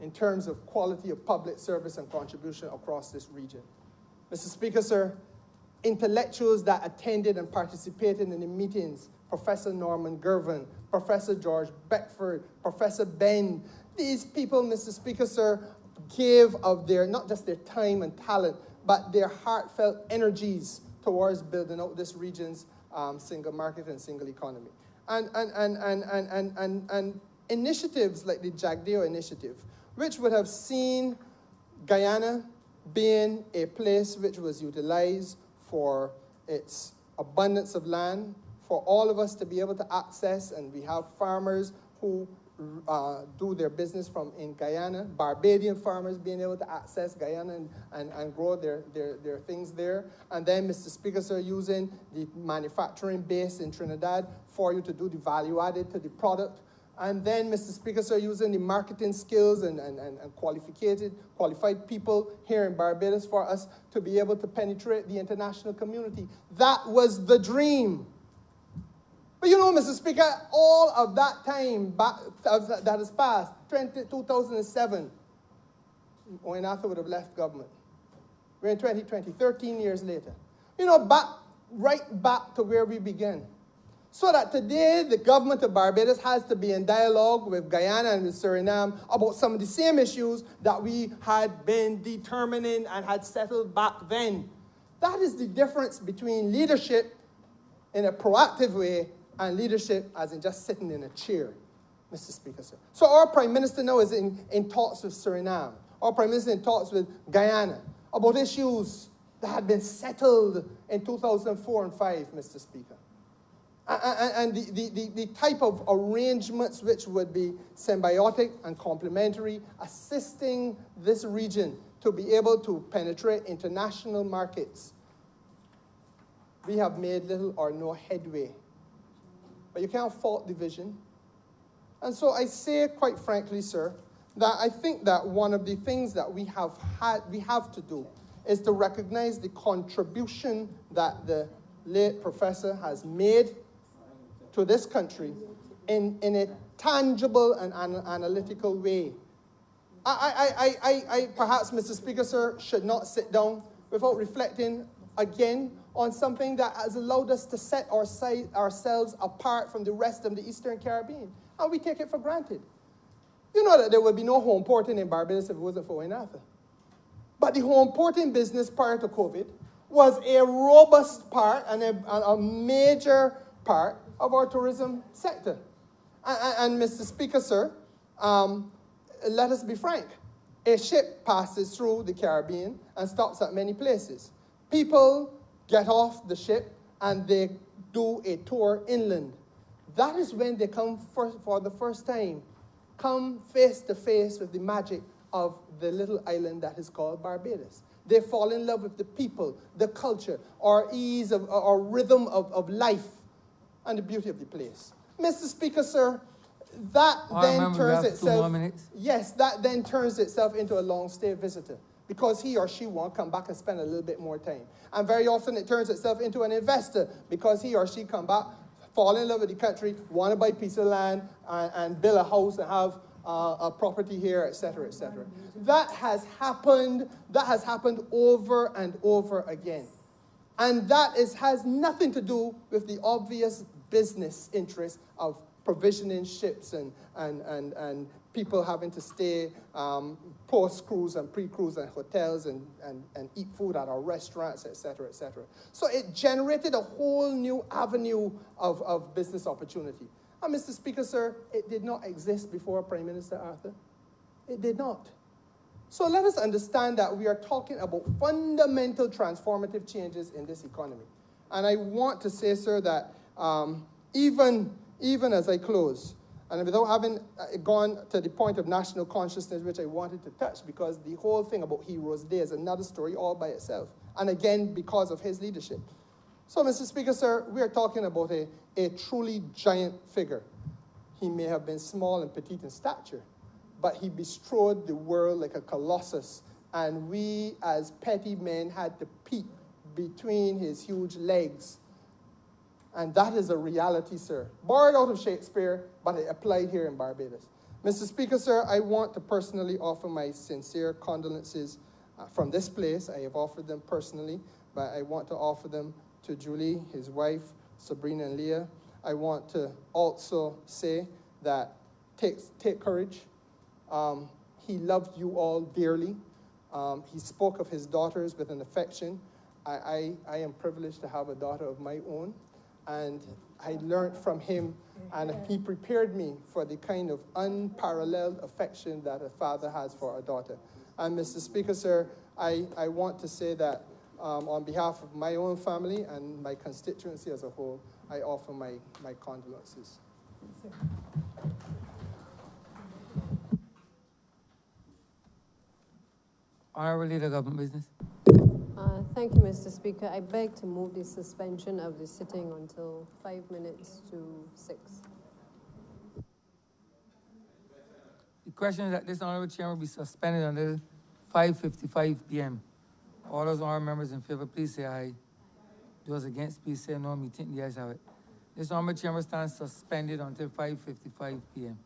in terms of quality of public service and contribution across this region. Mr. Speaker, sir, intellectuals that attended and participated in the meetings, Professor Norman Gervin, Professor George Beckford, Professor Ben, these people, Mr. Speaker, sir, gave of their, not just their time and talent, but their heartfelt energies towards building out this region's single market and single economy. And initiatives like the Jagdeo Initiative, which would have seen Guyana being a place which was utilized for its abundance of land, for all of us to be able to access, and we have farmers who do their business from in Guyana, Barbadian farmers being able to access Guyana and grow their things there. And then, Mr. Speaker, sir, using the manufacturing base in Trinidad for you to do the value added to the product. And then, Mr. Speaker, sir, using the marketing skills and qualified people here in Barbados for us to be able to penetrate the international community. That was the dream. But you know, Mr. Speaker, all of that time back, that has passed, 2007, Owen Arthur would have left government. We're in 2020, 13 years later. You know, right back to where we began. So that today, the government of Barbados has to be in dialogue with Guyana and with Suriname about some of the same issues that we had been determining and had settled back then. That is the difference between leadership in a proactive way and leadership as in just sitting in a chair, Mr. Speaker, sir. So our Prime Minister now is in talks with Suriname. Our Prime Minister in talks with Guyana about issues that had been settled in 2004 and 5, Mr. Speaker. And the type of arrangements which would be symbiotic and complementary, assisting this region to be able to penetrate international markets. We have made little or no headway. But you can't fault the vision. And so I say, quite frankly, sir, that I think that one of the things that we have to do is to recognize the contribution that the late professor has made to this country in a tangible and analytical way. I perhaps, Mr. Speaker, sir, should not sit down without reflecting again on something that has allowed us to set ourselves apart from the rest of the Eastern Caribbean. And we take it for granted. You know that there would be no home porting in Barbados if it wasn't for Owen Arthur. But the home porting business prior to COVID was a robust part and a major part of our tourism sector. And Mr. Speaker, sir, let us be frank. A ship passes through the Caribbean and stops at many places. People get off the ship and they do a tour inland. That is when they come for the first time, come face to face with the magic of the little island that is called Barbados. They fall in love with the people, the culture, our ease, our rhythm of life, and the beauty of the place. Mr. Speaker, sir, that then turns itself... Yes, that then turns itself into a long-stay visitor because he or she won't come back and spend a little bit more time. And very often it turns itself into an investor because he or she come back, fall in love with the country, want to buy a piece of land and build a house and have a property here, etc., etc. That has happened over and over again. And that has nothing to do with the obvious business interest of provisioning ships and people having to stay post-cruise and pre-cruise and hotels and eat food at our restaurants, etc., etc. So it generated a whole new avenue of business opportunity. And Mr. Speaker, sir, it did not exist before Prime Minister Arthur. It did not. So let us understand that we are talking about fundamental transformative changes in this economy. And I want to say, sir, that even as I close, and without having gone to the point of national consciousness, which I wanted to touch, because the whole thing about Heroes Day is another story all by itself. And again, because of his leadership. So, Mr. Speaker, sir, we are talking about a truly giant figure. He may have been small and petite in stature, but he bestrode the world like a colossus, and we as petty men had to peek between his huge legs. And that is a reality, sir. Borrowed out of Shakespeare, but it applied here in Barbados. Mr. Speaker, sir, I want to personally offer my sincere condolences from this place. I have offered them personally, but I want to offer them to Julie, his wife, Sabrina and Leah. I want to also say that take courage. He loved you all dearly. He spoke of his daughters with an affection. I am privileged to have a daughter of my own, and I learned from him, and he prepared me for the kind of unparalleled affection that a father has for a daughter. And Mr. Speaker, sir, I want to say that on behalf of my own family and my constituency as a whole, I offer my condolences. Honourable Leader, Government Business. Thank you, Mr. Speaker. I beg to move the suspension of the sitting until 5 minutes to 6. The question is that this honorable chamber be suspended until 5:55 p.m. All those honorable members in favor, please say aye. Those against, please say no. Me think the ayes have it. This honorable chamber stands suspended until 5:55 p.m.